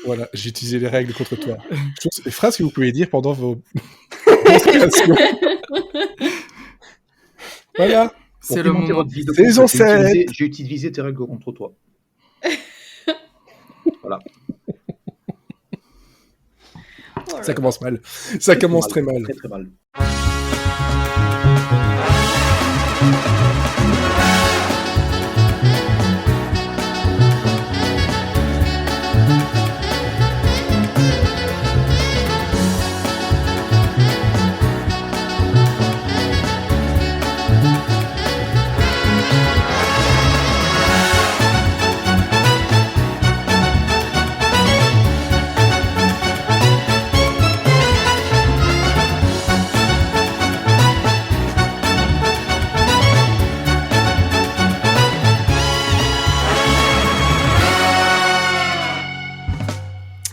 Voilà, j'ai utilisé les règles contre toi. Les phrases que vous pouvez dire pendant vos démonstrations. Voilà. C'est le moment. Votre vie de Saison couple, 7. j'ai utilisé tes règles contre toi. Voilà. Ça commence mal. Ça commence très mal. Très très mal.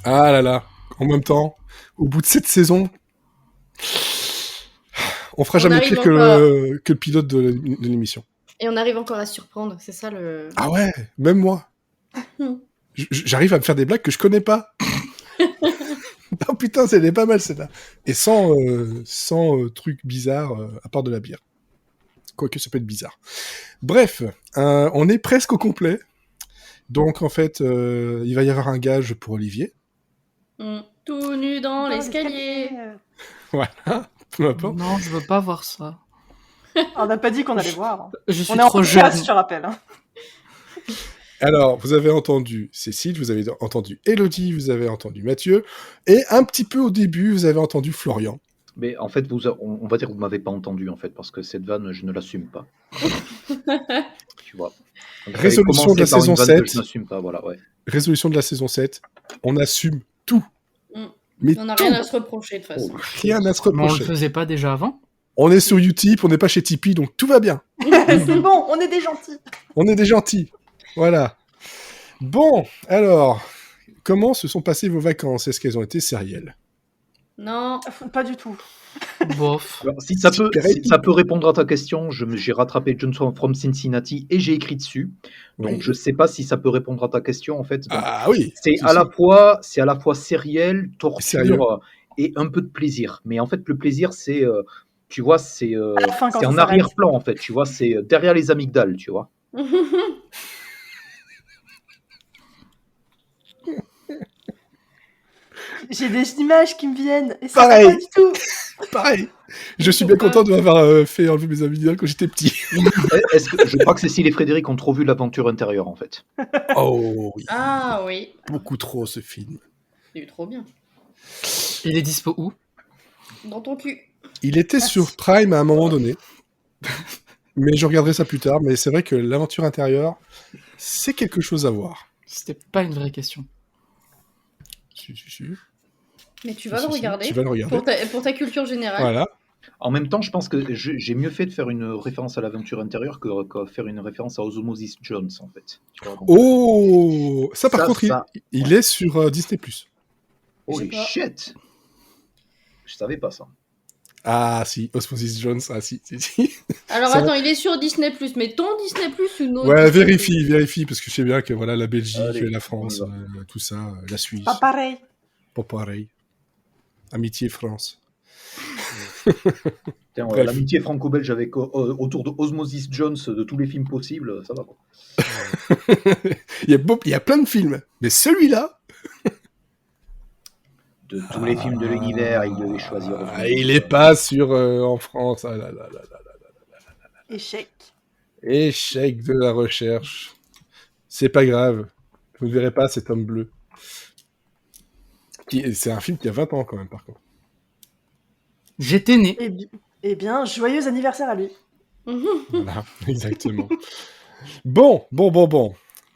Ah là là. En même temps, au bout de cette saison, on fera jamais pire que le pilote de l'émission. Et on arrive encore à surprendre, c'est ça le... Ah ouais, même moi. J'arrive à me faire des blagues que je connais pas. Oh putain, elle est pas mal celle-là. Et sans trucs bizarres, à part de la bière. Quoique ça peut être bizarre. Bref, on est presque au complet. Donc en fait, il va y avoir un gage pour Olivier. Tout nu dans l'escalier. Voilà, peu importe. Non, je veux pas voir ça. On n'a pas dit qu'on allait voir. Je suis On est en trop jeune. podcast, je rappelle. Alors, vous avez entendu Cécile, vous avez entendu Élodie, vous avez entendu Mathieu, et un petit peu au début, vous avez entendu Florian. Mais en fait, on va dire que vous m'avez pas entendu, en fait, parce que cette vanne, je ne l'assume pas. Tu vois. Donc, Résolution de la saison 7. Je n'assume pas, voilà, ouais. Résolution de la saison 7. On assume tout. Mais on n'a tout. rien à se reprocher, de toute façon. Rien à se Mais on le reprocher. faisait pas déjà avant? On est sur Utip, on n'est pas chez Tipeee, donc tout va bien. C'est bon, on est des gentils. On est des gentils. Voilà. Bon, alors, comment se sont passées vos vacances? Est-ce qu'elles ont été sérielles? Non. Pas du tout. Bof. Alors, si ça peut répondre à ta question, j'ai rattrapé Johnson from Cincinnati et j'ai écrit dessus. Donc Oui. je sais pas si ça peut répondre à ta question en fait. Donc, Ah oui. c'est à la fois sériel, torture Sérieux. Et un peu de plaisir. Mais en fait le plaisir c'est tu vois c'est À la fin, quand c'est ça en s'arrête. arrière-plan en fait, tu vois, c'est derrière les amygdales, tu vois. J'ai des images qui me viennent. Et ça Pareil. va pas du tout. Pareil. Je suis bien content de m'avoir fait enlever mes amygdales quand j'étais petit. Je crois que Cécile et Frédéric ont trop vu l'aventure intérieure en fait. Oh oui. Ah oui. Beaucoup trop ce film. Il est trop bien. Il est dispo où? Dans ton cul. Il était sur Prime à un moment donné. Mais je regarderai ça plus tard. Mais c'est vrai que l'aventure intérieure, c'est quelque chose à voir. C'était pas une vraie question. Si. Mais tu vas le regarder. Tu vas le regarder. Pour ta culture générale. Voilà. En même temps, je pense que j'ai mieux fait de faire une référence à l'aventure intérieure que faire une référence à Osmosis Jones en fait. Tu vois, donc, Oh, ça par Ça, contre, ça, il est sur Disney+. holy je sais pas. shit! Je savais pas ça. Ah si, Osmosis Jones, ah si. Alors Ça attends, il est sur Disney+, mais ton Disney+, ou une autre Ouais, Disney+? vérifie, parce que je sais bien que voilà, la Belgique, Allez, la France, on y tout ça, la Suisse, Pas pareil. pas pareil. Amitié France. Tiens, Bref. l'amitié franco-belge avec autour de Osmosis Jones de tous les films possibles, ça va quoi. il y a plein de films, mais celui-là, De tous les films de l'univers, il devait choisir. il est pas sur en France. Ah là là là là. Échec. Échec de la recherche. C'est pas grave. Vous ne verrez pas cet homme bleu. C'est un film qui a 20 ans quand même, par contre. J'étais né. Eh bien, joyeux anniversaire à lui. Voilà, exactement. Bon.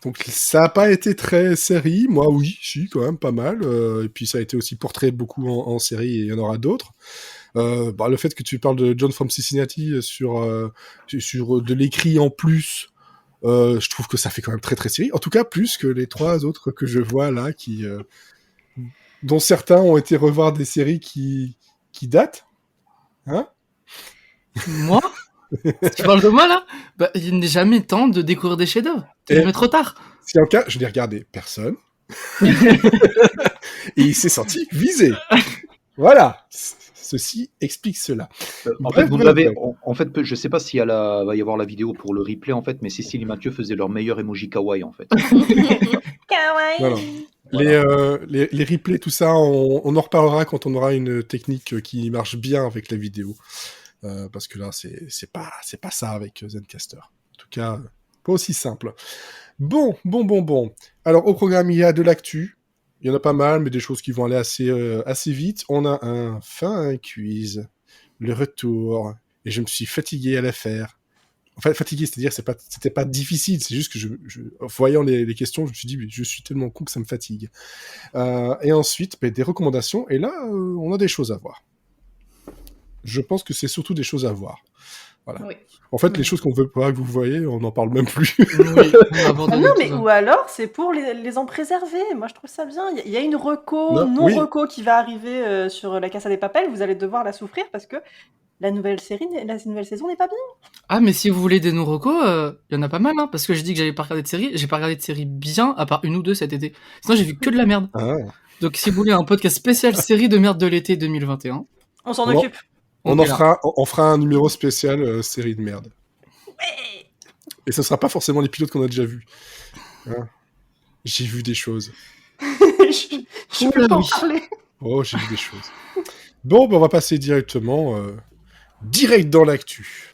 Donc ça n'a pas été très série. Moi, oui, si, quand même, pas mal. Et puis ça a été aussi portrait beaucoup en série et il y en aura d'autres. Le fait que tu parles de John from Cincinnati sur de l'écrit en plus, je trouve que ça fait quand même très très série. En tout cas, plus que les trois autres que je vois là, dont certains ont été revoir des séries qui datent. Hein? Moi? Tu parles de moi là? Bah, il n'est jamais temps de découvrir des chefs-d'œuvre. C'est jamais trop tard. Si en cas, je l'ai regardé, personne. et il s'est senti visé. Voilà. Ceci explique cela. En Bref, fait, vous bref, l'avez. bref. En fait, je sais pas s'il y a va y avoir la vidéo pour le replay en fait, mais Cécile et Mathieu faisaient leur meilleur emoji kawaii en fait. Kawaii. Non, non. Voilà. Les replays, tout ça, on en reparlera quand on aura une technique qui marche bien avec la vidéo. Parce que là, c'est pas ça avec Zencaster. En tout cas, pas aussi simple. Bon. Alors, au programme, il y a de l'actu. Il y en a pas mal, mais des choses qui vont aller assez vite. On a un quiz, le retour, et je me suis fatigué à la faire. Enfin, fatigué, c'est-à-dire c'était pas difficile, c'est juste que en voyant les questions, je me suis dit, mais je suis tellement con que ça me fatigue. Et ensuite, des recommandations, et là, on a des choses à voir. Je pense que c'est surtout des choses à voir. Voilà. Oui. En fait, les choses qu'on veut pas que vous voyez, on n'en parle même plus. Oui, on a abandonné non, tout mais ça. ou alors c'est pour les en préserver. Moi, je trouve ça bien. Il y a une reco, Non, oui. non-reco qui va arriver sur la Casa des Papel. Vous allez devoir la souffrir parce que la nouvelle saison n'est pas bien. Ah, mais si vous voulez des nouveaux il y en a pas mal, hein, parce que j'ai dit que j'avais pas regardé de série. J'ai pas regardé de série bien, à part une ou deux cet été. Sinon, j'ai vu que de la merde. Ah. Donc, si vous voulez un podcast spécial série de merde de l'été 2021, On s'en Non. occupe. On est là. fera un numéro spécial série de merde. Ouais. Et ce sera pas forcément les pilotes qu'on a déjà vus. Hein. J'ai vu des choses. je Oh peux là pas en oui. parler. Oh, j'ai vu des choses. Bon, on va passer directement direct dans l'actu.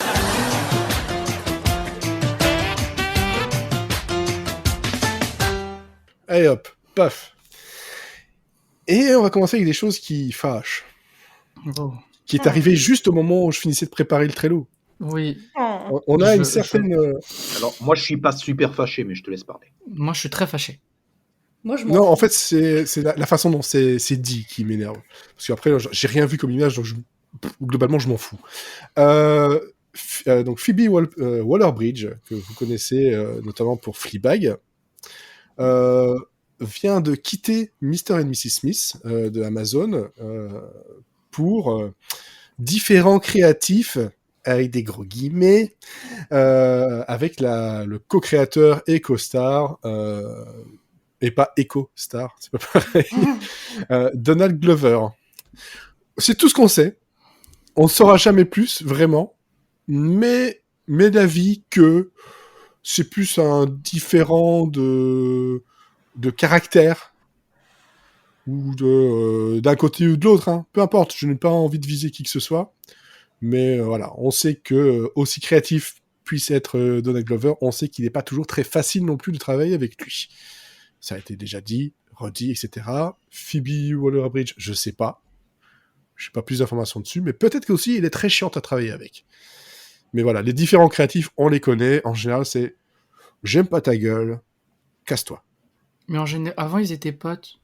Allez hop, paf. Et on va commencer avec des choses qui fâchent. Oh. Qui est arrivé juste au moment où je finissais de préparer le Trello. Oui. On a une certaine... Alors, moi, je suis pas super fâché, mais je te laisse parler. Moi, je suis très fâché. Moi, je m'en Non, fous. en fait, c'est la façon dont c'est dit qui m'énerve. Parce qu'après, j'ai rien vu comme image, donc globalement, je m'en fous. Donc, Phoebe Waller-Bridge, que vous connaissez notamment pour Fleabag, vient de quitter Mr. and Mrs. Smith de Amazon pour différents créatifs, avec des gros guillemets, avec le co-créateur et co-star, et pas Echo-star, c'est pas pareil, Donald Glover. C'est tout ce qu'on sait. On ne saura jamais plus, vraiment, mais l'avis que c'est plus un différent de caractère ou d'un côté ou de l'autre, hein. Peu importe, je n'ai pas envie de viser qui que ce soit, mais voilà, on sait que aussi créatif puisse être Donald Glover, on sait qu'il n'est pas toujours très facile non plus de travailler avec lui. Ça a été déjà dit, redit, etc. Phoebe Waller-Bridge, je sais pas. Je n'ai pas plus d'informations dessus, mais peut-être qu'aussi il est très chiant à travailler avec. Mais voilà, les différents créatifs, on les connaît. En général, c'est j'aime pas ta gueule, casse-toi. Mais en général, avant, ils étaient potes.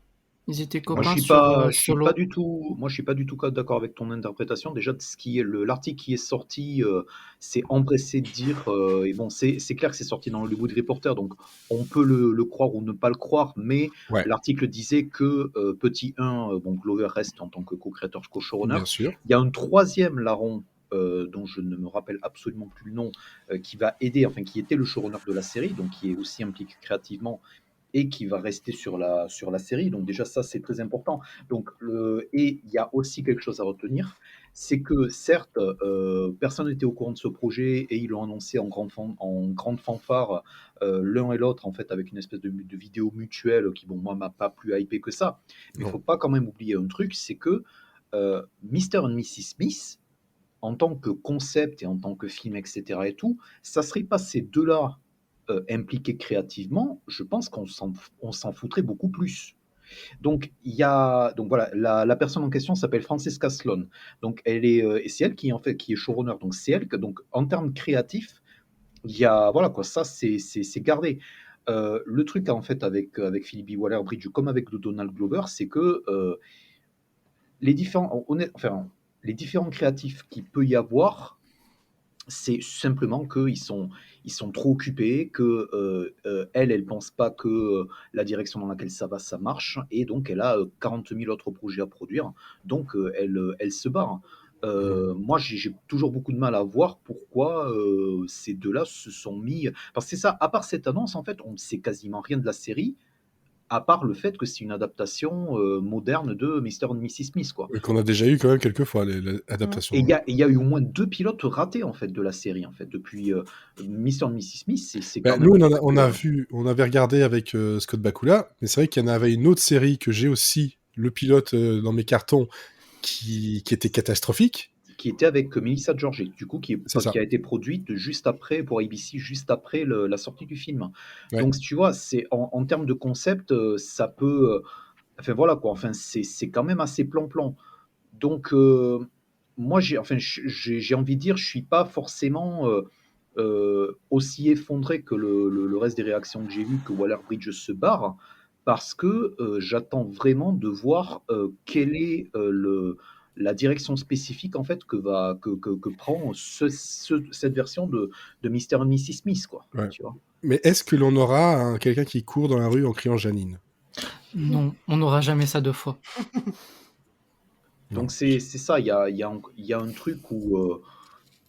Ils étaient Moi, copains je suis sur pas Solo. du tout. Moi, je suis pas du tout d'accord avec ton interprétation. Déjà, de ce qui est l'article qui est sorti, c'est empressé de dire. Et bon, c'est clair que c'est sorti dans le Hollywood Reporter, donc on peut le croire ou ne pas le croire. Mais Ouais. l'article disait que petit 1, bon, Glover reste en tant que co-créateur, co-showrunner. Bien sûr. Il y a un troisième larron. Dont je ne me rappelle absolument plus le nom, qui va aider, enfin qui était le showrunner de la série, donc qui est aussi impliqué créativement et qui va rester sur la série. Donc déjà ça c'est très important. Donc et il y a aussi quelque chose à retenir, c'est que certes personne n'était au courant de ce projet et ils l'ont annoncé en grande fanfare l'un et l'autre en fait avec une espèce de vidéo mutuelle qui bon moi m'a pas plus hypé que ça. Mais il faut pas quand même oublier un truc, c'est que Mr. and Mrs. Smith en tant que concept et en tant que film, etc. et tout, ça serait pas ces deux-là impliqués créativement, je pense qu'on s'en foutrait beaucoup plus. Donc, donc voilà, la personne en question s'appelle Francesca Sloan. Donc, et c'est elle qui est showrunner. Donc, c'est elle que, donc, en termes créatifs, il y a, voilà quoi, ça c'est gardé. Le truc en fait avec Phoebe Waller-Bridge, comme avec Donald Glover, c'est que les différents créatifs qu'il peut y avoir, c'est simplement qu'ils sont trop occupés, que elle pense pas que la direction dans laquelle ça va, ça marche, et donc elle a 40 000 autres projets à produire, donc elle se barre. Moi, j'ai toujours beaucoup de mal à voir pourquoi ces deux-là se sont mis... Parce que c'est ça, à part cette annonce, en fait, on ne sait quasiment rien de la série, à part le fait que c'est une adaptation moderne de Mr. and Mrs. Smith, quoi. Et qu'on a déjà eu quand même quelques fois, les adaptations. Et il y a eu au moins 2 pilotes ratés, en fait, de la série, en fait, depuis Mr. and Mrs. Smith, c'est quand Nous, même... on avait regardé avec Scott Bakula, mais c'est vrai qu'il y en avait une autre série que j'ai aussi, le pilote dans mes cartons, qui était catastrophique. Qui était avec Melissa George, du coup, qui C'est a été produite juste après, pour ABC, juste après la sortie du film. Ouais. Donc, tu vois, c'est en termes de concept, ça peut... enfin, voilà, quoi. Enfin, c'est quand même assez plan-plan. Donc, moi, j'ai envie de dire, je suis pas forcément aussi effondré que le reste des réactions que j'ai vues, que Waller-Bridge se barre, parce que j'attends vraiment de voir quelle est la direction spécifique, en fait, que prend cette version de Mr. and Mrs. Smith, quoi. Ouais. Tu vois. Mais est-ce que l'on aura quelqu'un qui court dans la rue en criant Janine? Non, on n'aura jamais ça 2 fois. Donc c'est ça, il y a un truc où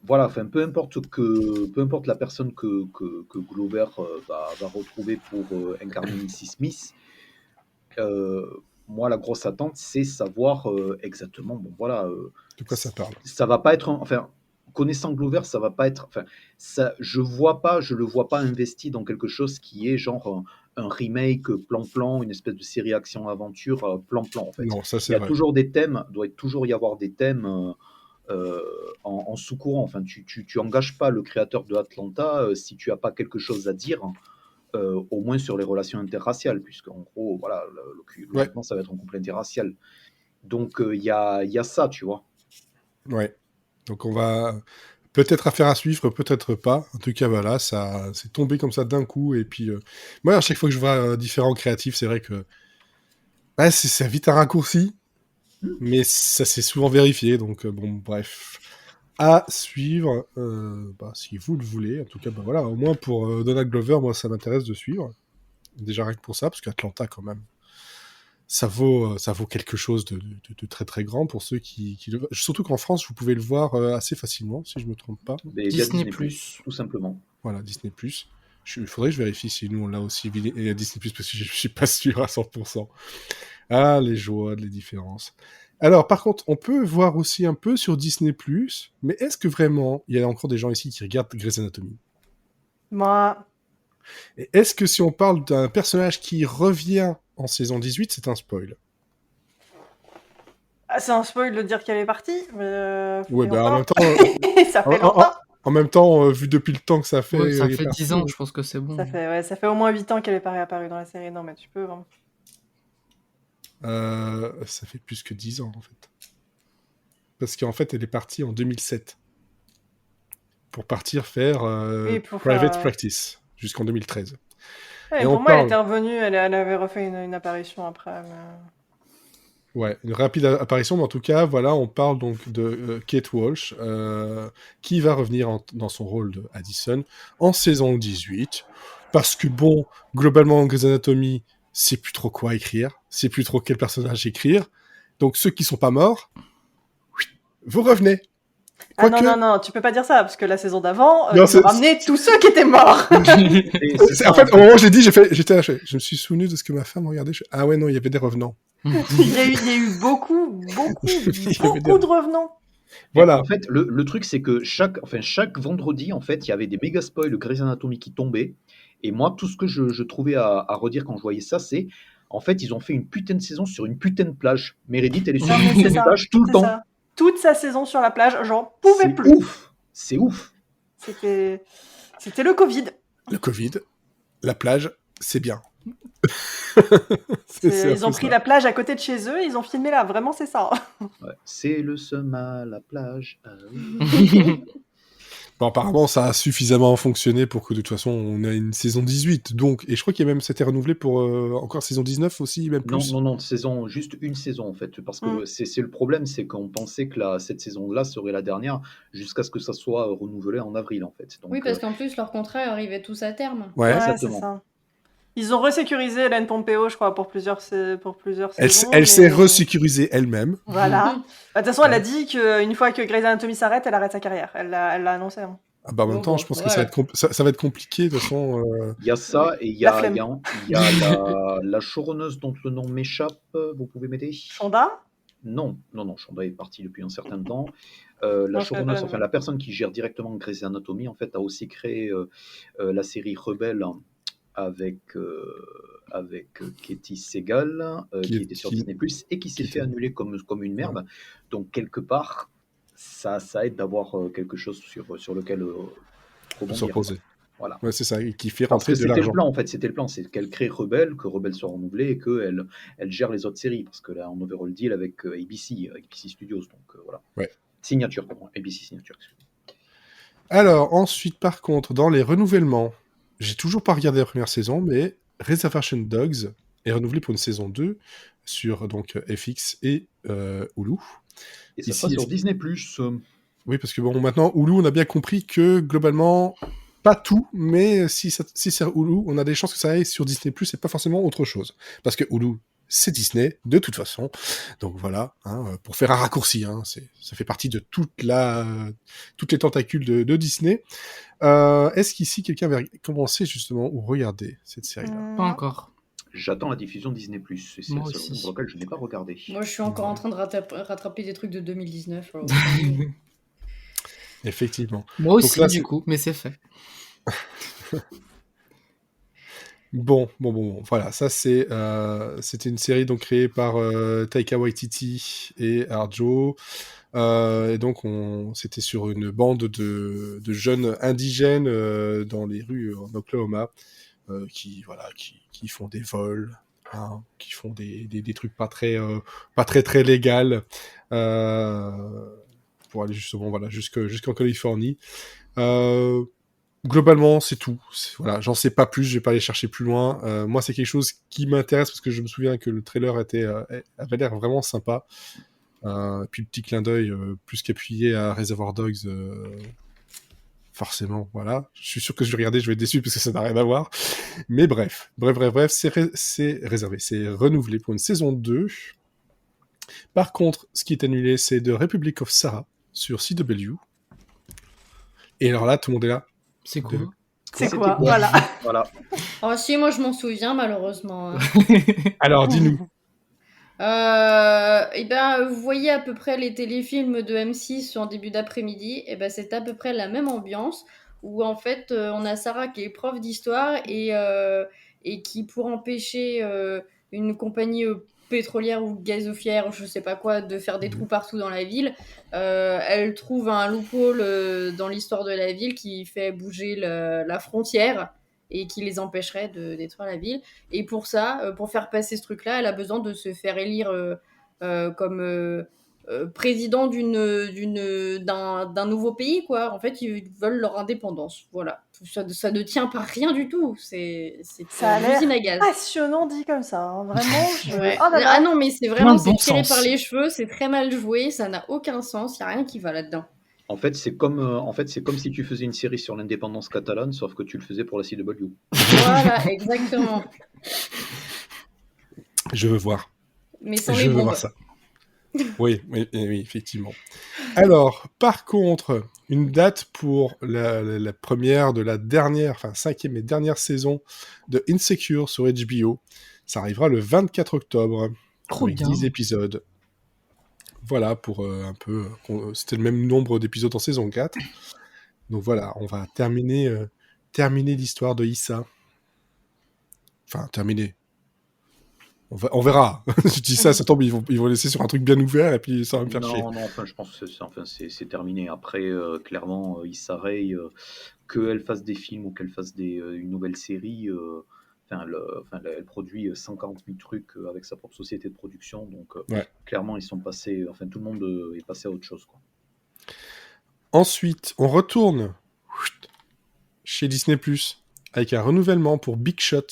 voilà, enfin peu importe la personne que Glover va retrouver pour incarner Mrs. Smith, moi la grosse attente c'est savoir exactement, bon voilà, De quoi ça parle? ça va pas être enfin connaissant Glover, ça va pas être, enfin ça, je le vois pas investi dans quelque chose qui est genre un remake plan-plan, une espèce de série action-aventure plan-plan, en fait. Non, ça c'est Il y a vrai. toujours des thèmes, doit toujours y avoir des thèmes en sous-courant. Enfin, tu engages pas le créateur de Atlanta si tu as pas quelque chose à dire, au moins sur les relations interraciales, puisque en gros, voilà, logiquement, ça va être un couple interracial. Donc il y a ça, tu vois. Ouais. Donc on va peut-être affaire à suivre, peut-être pas. En tout cas, voilà, ça c'est tombé comme ça d'un coup. Et puis, moi, à chaque fois que je vois différents créatifs, c'est vrai que c'est vite un raccourci, mais ça s'est souvent vérifié. Donc, bon, bref. À suivre, si vous le voulez. En tout cas, voilà, au moins pour Donald Glover, moi, ça m'intéresse de suivre. Déjà rien que pour ça, parce qu'Atlanta, quand même, ça vaut quelque chose de très très grand pour ceux qui le... Surtout qu'en France, vous pouvez le voir assez facilement, si je me trompe pas. Disney+. Tout simplement. Voilà, Disney+. Il faudrait que je vérifie si nous on l'a aussi et à Disney+, parce que je suis pas sûr à 100%. Ah, les joies, les différences. Alors, par contre, on peut voir aussi un peu sur Disney+, mais est-ce que vraiment, il y a encore des gens ici qui regardent Grey's Anatomy? Moi, Et est-ce que si on parle d'un personnage qui revient en saison 18, c'est un spoil? c'est un spoil de dire qu'elle est partie, mais... Ouais, et en encore. même temps... Ça fait longtemps. En même temps, vu depuis le temps que ça fait... Ouais, ça fait 10 ans, je pense que c'est bon. Ça fait au moins 8 ans qu'elle est pas réapparue dans la série. Non, mais tu peux... Hein. Ça fait plus que 10 ans, en fait. Parce qu'en fait, elle est partie en 2007. Pour partir faire Private Practice, jusqu'en 2013. Ouais, pour moi, elle était revenue, elle avait refait une apparition après. Mais... Ouais, une rapide apparition, mais en tout cas, voilà, on parle donc de Kate Walsh, qui va revenir dans son rôle de Addison en saison 18. Parce que, bon, globalement, Grey's Anatomy, c'est plus trop quoi écrire, c'est plus trop quel personnage écrire. Donc, ceux qui sont pas morts, vous revenez. Non, tu peux pas dire ça, parce que la saison d'avant, ils ont ramené tous ceux qui étaient morts. En fait, au moment où j'ai dit, je me suis souvenu de ce que ma femme regardait. Ah ouais, non, il y avait des revenants. Il y a eu beaucoup de revenants. Voilà. En fait, le truc, c'est que chaque vendredi, en fait, il y avait des méga spoils Grey's Anatomy qui tombaient. Et moi, tout ce que je trouvais à redire quand je voyais ça, c'est en fait, ils ont fait une putain de saison sur une putain de plage. Meredith, elle est sur une putain de plage tout le temps. Ça. Toute sa saison sur la plage, j'en pouvais plus. C'est ouf. C'était le Covid. Le Covid, la plage, c'est bien. Ils ont pris la plage à côté de chez eux, ils ont filmé là. Vraiment, c'est ça. Ouais. C'est le seum à la plage. Bon, apparemment, ça a suffisamment fonctionné pour que de toute façon, on ait une saison 18. Donc, et je crois qu'il y a même, c'était renouvelé pour encore saison 19 aussi, même plus. Non, juste une saison en fait. Parce que c'est le problème, c'est qu'on pensait que cette saison-là serait la dernière jusqu'à ce que ça soit renouvelé en avril en fait. Donc, oui, parce qu'en plus, leur contrat arrivait tous à terme. Ouais, exactement. C'est ça. Ils ont resécurisé Hélène Pompeo, je crois, pour plusieurs saisons. Elle s'est resécurisée elle-même. Voilà. De toute façon, elle a dit qu'une fois que Grey's Anatomy s'arrête, elle arrête sa carrière. Elle l'a annoncé. Hein. Ah bah en même Bon, temps, je pense que ça va voilà. être, ça va être compliqué de toute façon. Il y a ça, et La flemme. il y a la showrunneuse dont le nom m'échappe, vous pouvez m'aider? Shonda? Non, non, non, Shonda est partie depuis un certain temps. La Non, je connais pas la showrunneuse, enfin nouvelle. la personne qui gère directement Grey's Anatomy, en fait, a aussi créé la série Rebelle avec, Katie Sagal, Qui qui est était sur qui, Disney+, et qui s'est qui fait était annuler comme une ouais, merde. Donc, quelque part, ça aide d'avoir quelque chose sur lequel peut se rebondir, quoi. reposer. Voilà. Ouais, c'est ça, et qui fait Parce rentrer que de c'était le l'argent. plan, en fait, c'était le plan, c'est qu'elle crée Rebelle, que Rebelle soit renouvelée et qu'elle gère les autres séries, parce que là, on avait le deal avec ABC Studios, donc voilà. Ouais. Signature, pardon, ABC Signature, excusez-moi. Alors ensuite, par contre, dans les renouvellements, j'ai toujours pas regardé la première saison, mais Reservation Dogs est renouvelé pour une saison 2 sur donc FX et Hulu. Et ça sera Ici, sur Disney+. oui, parce que bon, maintenant, Hulu, on a bien compris que globalement, pas tout, mais si c'est Hulu, on a des chances que ça aille sur Disney+, et pas forcément autre chose. Parce que Hulu, c'est Disney, de toute façon. Donc voilà, hein, pour faire un raccourci, hein, ça fait partie de toutes les tentacules de Disney. Est-ce qu'ici, quelqu'un avait commencé justement ou regardé cette série-là Pas Non. encore. J'attends la diffusion Disney+, et c'est Moi la seule raison aussi. pour laquelle je n'ai pas regardé. Moi, je suis encore en train de rattraper des trucs de 2019. Alors, Effectivement. Moi Donc aussi, là, du coup, mais c'est fait. Bon, voilà, ça c'était une série donc créée par Taika Waititi et Arjo. Et donc c'était sur une bande de jeunes indigènes dans les rues en Oklahoma qui font des vols, hein, qui font des trucs pas très légal pour aller justement voilà jusqu'en Californie. Euh, Globalement, c'est tout. Voilà, j'en sais pas plus, je vais pas aller chercher plus loin. Moi, c'est quelque chose qui m'intéresse parce que je me souviens que le trailer avait l'air vraiment sympa. Puis le petit clin d'œil plus qu'appuyé à Reservoir Dogs, forcément, voilà. Je suis sûr que je vais regarder, je vais être déçu parce que ça n'a rien à voir. Mais bref, c'est réservé, c'est renouvelé pour une saison 2. Par contre, ce qui est annulé, c'est The Republic of Sarah sur CW. Et alors là, tout le monde est là. C'est quoi? C'est C'était quoi? Voilà. Voilà. oh, si, moi, je m'en souviens, malheureusement. Hein. Alors, dis-nous. Eh ben, vous voyez à peu près les téléfilms de M6 en début d'après-midi. Et ben, c'est à peu près la même ambiance où en fait, on a Sarah qui est prof d'histoire et qui, pour empêcher une compagnie pétrolière ou gazofière, je sais pas quoi, de faire des trous partout dans la ville, elle trouve un loophole dans l'histoire de la ville qui fait bouger la frontière et qui les empêcherait de détruire la ville. Et pour ça, pour faire passer ce truc-là, elle a besoin de se faire élire comme président d'un nouveau pays, quoi. En fait, ils veulent leur indépendance. Voilà. Ça ne tient par rien du tout. C'est Ça a une usine à l'air gaz. passionnant dit comme ça. Hein. Vraiment, Ouais. Oh là là. Ah non, mais c'est Plein vraiment de bon tiré sens. par les cheveux, c'est très mal joué, ça n'a aucun sens, il n'y a rien qui va là-dedans. En fait, c'est comme si tu faisais une série sur l'indépendance catalane, sauf que tu le faisais pour la CW. Voilà, exactement. Je veux voir. Mais sans Je les veux bombes. voir ça. Oui, effectivement. Alors, par contre, une date pour la première de la dernière, enfin 5e et dernière saison de Insecure sur HBO. Ça arrivera le 24 octobre. Trop avec bien. 10 épisodes. Voilà, pour un peu... c'était le même nombre d'épisodes en saison 4. Donc voilà, on va terminer l'histoire de Issa. Enfin, terminer. On verra. Je dis ça tombe, ils vont laisser sur un truc bien ouvert et puis ça va me faire chier. Non, enfin, je pense que c'est terminé. Après, clairement, Issa Rae, qu'elle fasse des films ou qu'elle fasse une nouvelle série, elle produit 140 000 trucs avec sa propre société de production. Donc, Ouais. clairement, ils sont passés. Enfin, tout le monde est passé à autre chose, quoi. Ensuite, on retourne chez Disney+, avec un renouvellement pour Big Shot.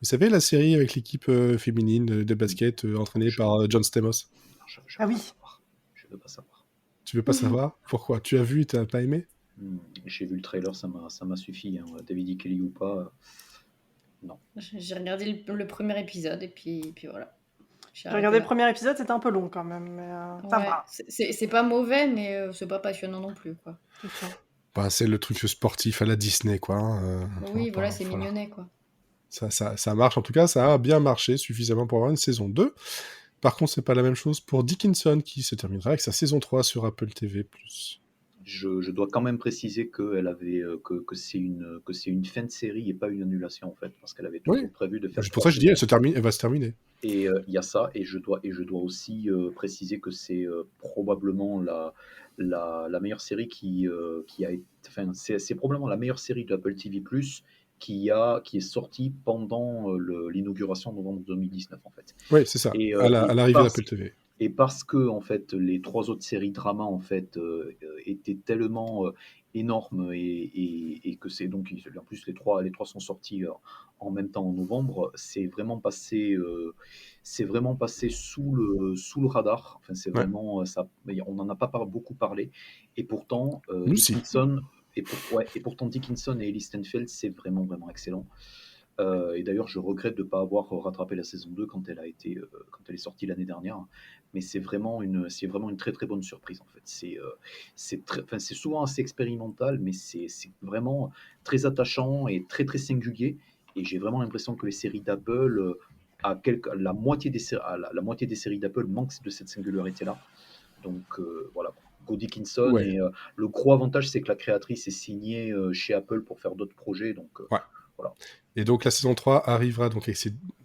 Vous savez, la série avec l'équipe féminine de basket entraînée par John Stamos. Ah oui. Je veux pas savoir. Tu veux pas savoir? Pourquoi? Tu as vu et t'as pas aimé? J'ai vu le trailer, ça m'a suffi. Hein. David E. Kelly ou pas, non. J'ai regardé le premier épisode et puis voilà. J'ai regardé le premier épisode, c'était un peu long quand même. Mais ça va. C'est pas mauvais, mais c'est pas passionnant non plus, quoi. C'est ça. Bah, c'est le truc sportif à la Disney, quoi. Oui, Enfin, voilà, c'est voilà. mignonnet, quoi. Ça marche. En tout cas, ça a bien marché suffisamment pour avoir une saison 2. Par contre, c'est pas la même chose pour Dickinson, qui se terminera avec sa saison 3 sur Apple TV+. Je dois quand même préciser que c'est une fin de série et pas une annulation en fait, parce qu'elle avait Oui, toujours prévu de faire c'est pour 3 ça que je dis, saisons. elle va se terminer. Et il y a ça, et je dois aussi préciser que c'est probablement la meilleure série qui a été, enfin, c'est probablement la meilleure série de Apple TV+, qui est sortie pendant l'inauguration en novembre 2019 en fait. Oui, c'est ça, Et, à euh, et l'arrivée parce d'Apple TV. et parce que en fait les 3 autres séries drama en fait étaient tellement énormes et que c'est donc en plus les trois sont sortis en même temps en novembre, c'est vraiment passé sous le radar. Enfin c'est Ouais. vraiment ça, on n'en a pas beaucoup parlé et pourtant Nous, si. Pourtant Dickinson et Ellie Steinfeld c'est vraiment vraiment excellent. Et d'ailleurs, je regrette de ne pas avoir rattrapé la saison 2 quand quand elle est sortie l'année dernière. Mais c'est vraiment une très très bonne surprise en fait. C'est souvent assez expérimental, mais c'est vraiment très attachant et très très singulier. Et j'ai vraiment l'impression que les séries d'Apple, la moitié la moitié des séries d'Apple manquent de cette singularité-là. Donc voilà. Go Dickinson Ouais. et le gros avantage, c'est que la créatrice est signée chez Apple pour faire d'autres projets. Donc Ouais. voilà. Et donc, la saison 3 arrivera donc avec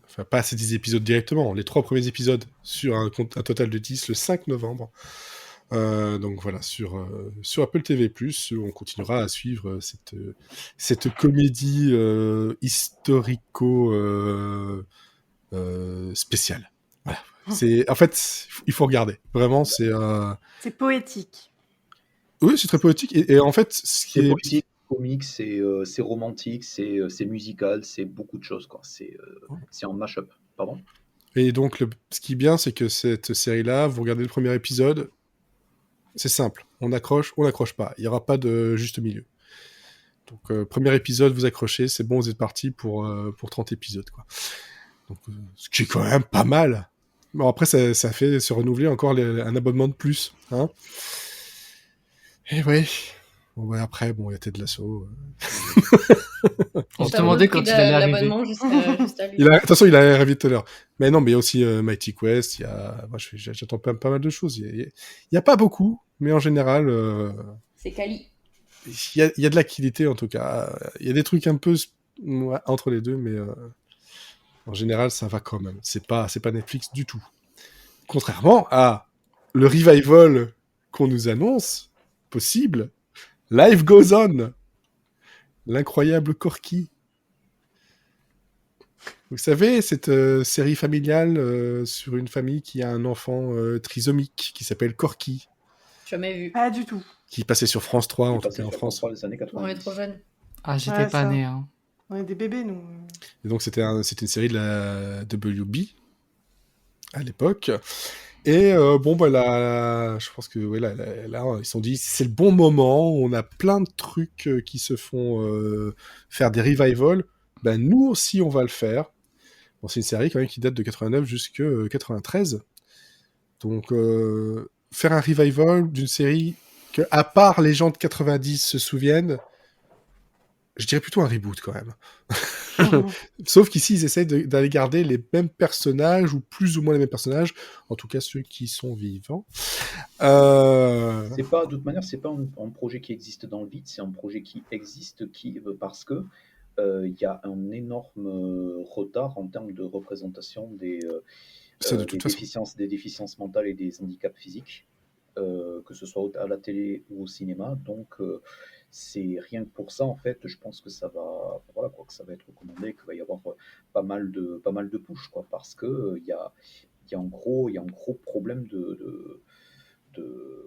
enfin, pas ces 10 épisodes directement, les 3 premiers épisodes sur un total de 10 le 5 novembre. Donc voilà, sur Apple TV+, on continuera à suivre cette comédie historico spéciale. Voilà. En fait, il faut regarder. Vraiment, c'est... C'est poétique. Oui, c'est très poétique. Et en fait, ce qui C'est est... poétique, comique, c'est romantique, c'est musical, c'est beaucoup de choses, quoi. C'est en mash-up. Pardon? Et donc, ce qui est bien, c'est que cette série-là, vous regardez le premier épisode, c'est simple. On accroche pas. Il n'y aura pas de juste milieu. Donc, premier épisode, vous accrochez, c'est bon, vous êtes parti pour 30 épisodes, quoi. Donc, ce qui est quand même pas mal. Bon, après, ça fait se renouveler encore un abonnement de plus. Hein. Et ouais. Bon, ouais, après, bon, il y a Ted Lasso. On se Ça vaut le demandait prix quand il allait arriver. l'abonnement juste à lui. De toute façon, il a arrivé tout à l'heure. Mais non, mais il y a aussi Mighty Quest. Moi, j'attends pas mal de choses. Il y a pas beaucoup, mais en général, C'est Kali. il y a de l'activité en tout cas. Il y a des trucs un peu ouais, entre les deux, mais en général, ça va quand même. C'est pas Netflix du tout. Contrairement à le revival qu'on nous annonce, possible, Life Goes On, l'incroyable Corky. Vous savez, cette série familiale sur une famille qui a un enfant trisomique qui s'appelle Corky, Jamais vu. Pas du tout. qui passait sur France 3, en Qui tout passait cas en sur France. France 3 des années On est 90. trop jeunes. Ah, j'étais Ouais, pas ça. né. Hein. On est des bébés, nous. Et donc, c'était une série de la WB à l'époque. Et bon, bah là, je pense que ouais, là, ils se sont dit, c'est le bon moment, on a plein de trucs qui se font faire des revivals, ben nous aussi on va le faire. Bon, c'est une série quand même qui date de 89 jusqu'à 93. Donc, faire un revival d'une série que, à part les gens de 90 se souviennent, je dirais plutôt un reboot quand même. Sauf qu'ici, ils essayent d'aller garder les mêmes personnages, ou plus ou moins les mêmes personnages, en tout cas ceux qui sont vivants. C'est pas, de toute manière, c'est pas un projet qui existe dans le vide, c'est un projet qui existe parce que il y a un énorme retard en termes de représentation Ça, de toute façon. des déficiences mentales et des handicaps physiques, que ce soit à la télé ou au cinéma. Donc, c'est rien que pour ça, en fait, je pense que ça va, voilà, quoi, que ça va être recommandé, qu'il va y avoir pas mal de push, quoi, parce que il y a un gros problème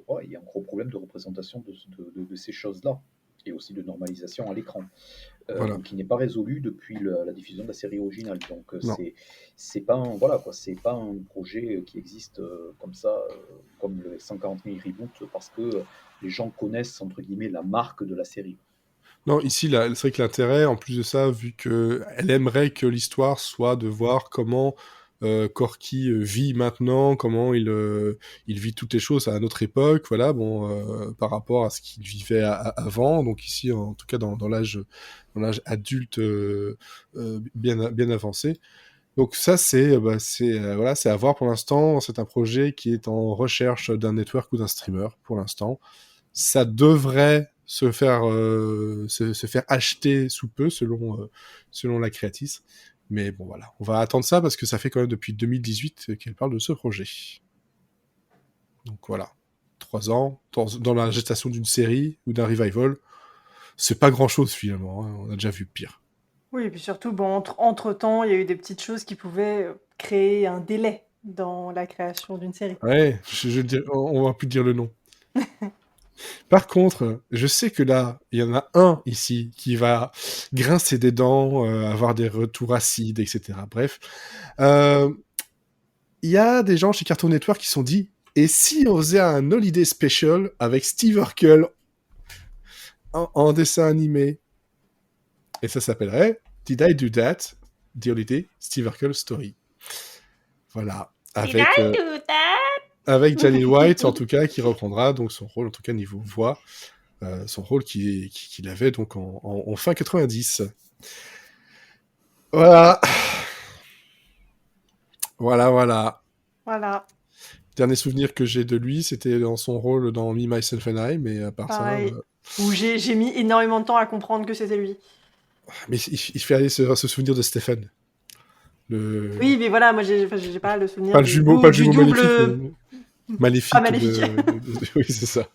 ouais, il y a un gros problème de représentation de ces choses-là et aussi de normalisation à l'écran, Voilà. donc qui n'est pas résolu depuis la diffusion de la série originale. Donc Non. c'est pas un, voilà, quoi, c'est pas un projet qui existe comme ça, comme le 140 000 reboots, parce que les gens connaissent entre guillemets la marque de la série. Non, ici, c'est vrai que l'intérêt, en plus de ça, vu qu'elle aimerait que l'histoire soit de voir comment Corky vit maintenant, comment il vit toutes les choses à notre époque, voilà, par rapport à ce qu'il vivait avant. Donc ici, en tout cas dans l'âge adulte bien avancé. Donc ça, c'est à voir pour l'instant. C'est un projet qui est en recherche d'un network ou d'un streamer pour l'instant. Ça devrait se faire acheter sous peu selon la créatrice. Mais bon, voilà, on va attendre ça parce que ça fait quand même depuis 2018 qu'elle parle de ce projet. Donc voilà, 3 ans dans la gestation d'une série ou d'un revival, c'est pas grand-chose finalement, hein. On a déjà vu pire. Oui, et puis surtout, bon, entre-temps, il y a eu des petites choses qui pouvaient créer un délai dans la création d'une série. Ouais, on va plus dire le nom. Par contre, je sais que là, il y en a un ici qui va grincer des dents, avoir des retours acides, etc. Bref, il y a des gens chez Cartoon Network qui se sont dit, et si on faisait un holiday special avec Steve Urkel en dessin animé? Et ça s'appellerait Did I Do That? The Holiday Steve Urkel Story. Voilà. Avec Jaleel White, en tout cas, qui reprendra donc son rôle, en tout cas niveau voix, son rôle qu'il avait donc en fin 90. Voilà. Voilà. Dernier souvenir que j'ai de lui, c'était dans son rôle dans Me, Myself and I, mais à part Pareil. ça... Où j'ai mis énormément de temps à comprendre que c'était lui. Mais il fait aller se souvenir de Stéphane. Oui, mais voilà, moi j'ai pas le souvenir pas le jumeau double... maléfique. Ah, maléfique. Oui, c'est ça.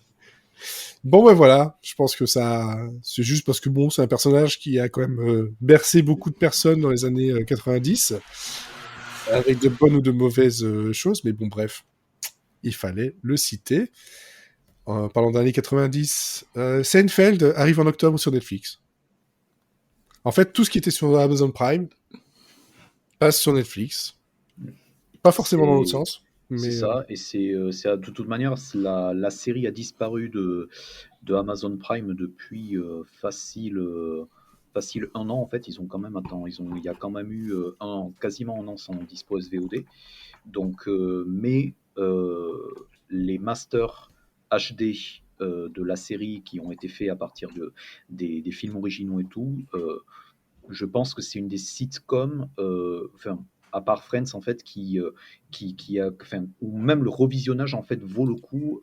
Bon, ouais, voilà. Je pense que ça... C'est juste parce que, bon, c'est un personnage qui a quand même bercé beaucoup de personnes dans les années 90, avec de bonnes ou de mauvaises choses, mais bon, bref. Il fallait le citer. En parlant d'années 90, Seinfeld arrive en octobre sur Netflix. En fait, tout ce qui était sur Amazon Prime passe sur Netflix. Pas forcément dans l'autre sens. Mais... C'est ça, et c'est de toute manière, la série a disparu de Amazon Prime depuis facile 1 an en fait. Ils ont quand même il y a quand même eu quasiment 1 an sans dispo SVOD. Donc, mais les masters HD de la série qui ont été faits à partir des films originaux et tout, je pense que c'est une des sitcoms, à part Friends en fait, qui a, ou même le revisionnage en fait vaut le coup,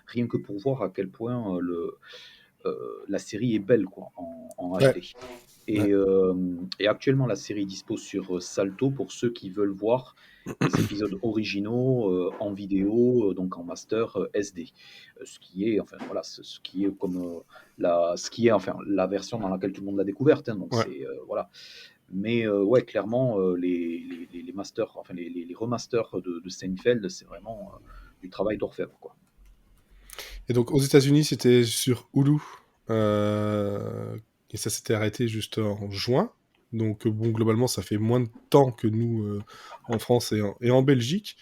rien que pour voir à quel point la série est belle quoi, en HD. Ouais. Et actuellement la série dispose sur Salto pour ceux qui veulent voir les épisodes originaux en vidéo, donc en master SD, ce qui est comme la version dans laquelle tout le monde l'a découverte, hein, donc ouais. c'est voilà. Mais ouais, clairement les masters, enfin les remasters de Seinfeld, c'est vraiment du travail d'orfèvre quoi. Et donc aux États-Unis, c'était sur Hulu, et ça s'était arrêté juste en juin. Donc bon, globalement, ça fait moins de temps que nous en France et en Belgique.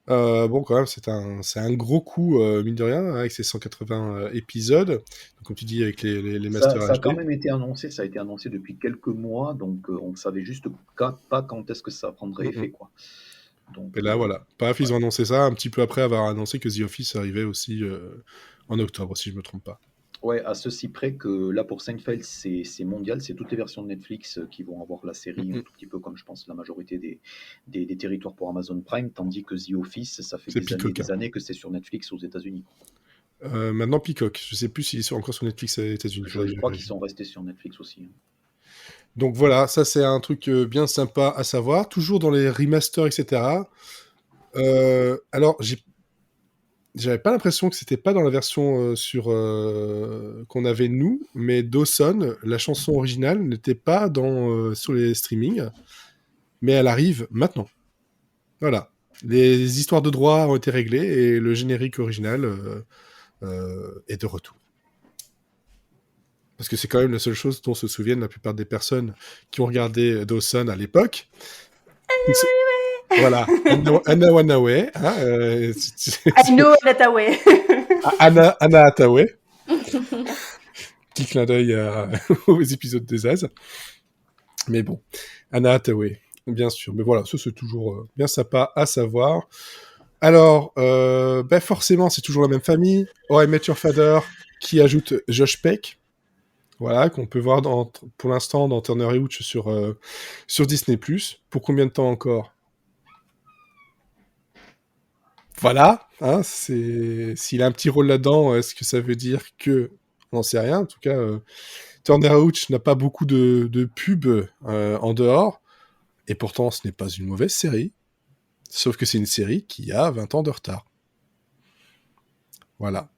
Bon, quand même, c'est un gros coup, mine de rien, hein, avec ces 180 épisodes. Donc, comme tu dis, avec les masters Ça a HD. quand même été annoncé, ça a été annoncé depuis quelques mois, donc on ne savait juste pas quand est-ce que ça prendrait effet, quoi. Donc, Et là, voilà. Paf, ils ont annoncé ça un petit peu après avoir annoncé que The Office arrivait aussi en octobre, si je me trompe pas. Ouais, à ceci près que là pour Seinfeld c'est mondial, c'est toutes les versions de Netflix qui vont avoir la série, un tout petit peu comme je pense la majorité des territoires pour Amazon Prime, tandis que The Office, ça fait des années que c'est sur Netflix aux États-Unis. Maintenant Peacock, je sais plus s'il est encore sur Netflix aux États-Unis. Je crois qu'ils sont restés sur Netflix aussi. Donc voilà, ça c'est un truc bien sympa à savoir, toujours dans les remasters, etc. Alors j'avais pas l'impression que c'était pas dans la version qu'on avait nous, mais Dawson, la chanson originale, n'était pas sur les streamings, mais elle arrive maintenant. Voilà. Les histoires de droit ont été réglées et le générique original est de retour. Parce que c'est quand même la seule chose dont se souviennent la plupart des personnes qui ont regardé Dawson à l'époque. Voilà, Anna Wanaway. Hein, I know Hathaway. Anna Hathaway. Petit clin d'œil aux épisodes des As. Mais bon, Anna Hathaway. Bien sûr, mais voilà, ça c'est toujours bien sympa à savoir. Alors, forcément, c'est toujours la même famille. How I Met Your Father, qui ajoute Josh Peck, voilà, qu'on peut voir pour l'instant dans Turner et Hooch sur Disney+. Pour combien de temps encore? Voilà, hein, s'il a un petit rôle là-dedans, est-ce que ça veut dire que... On n'en sait rien, en tout cas, Turner et Hooch n'a pas beaucoup de pubs en dehors, et pourtant ce n'est pas une mauvaise série, sauf que c'est une série qui a 20 ans de retard. Voilà.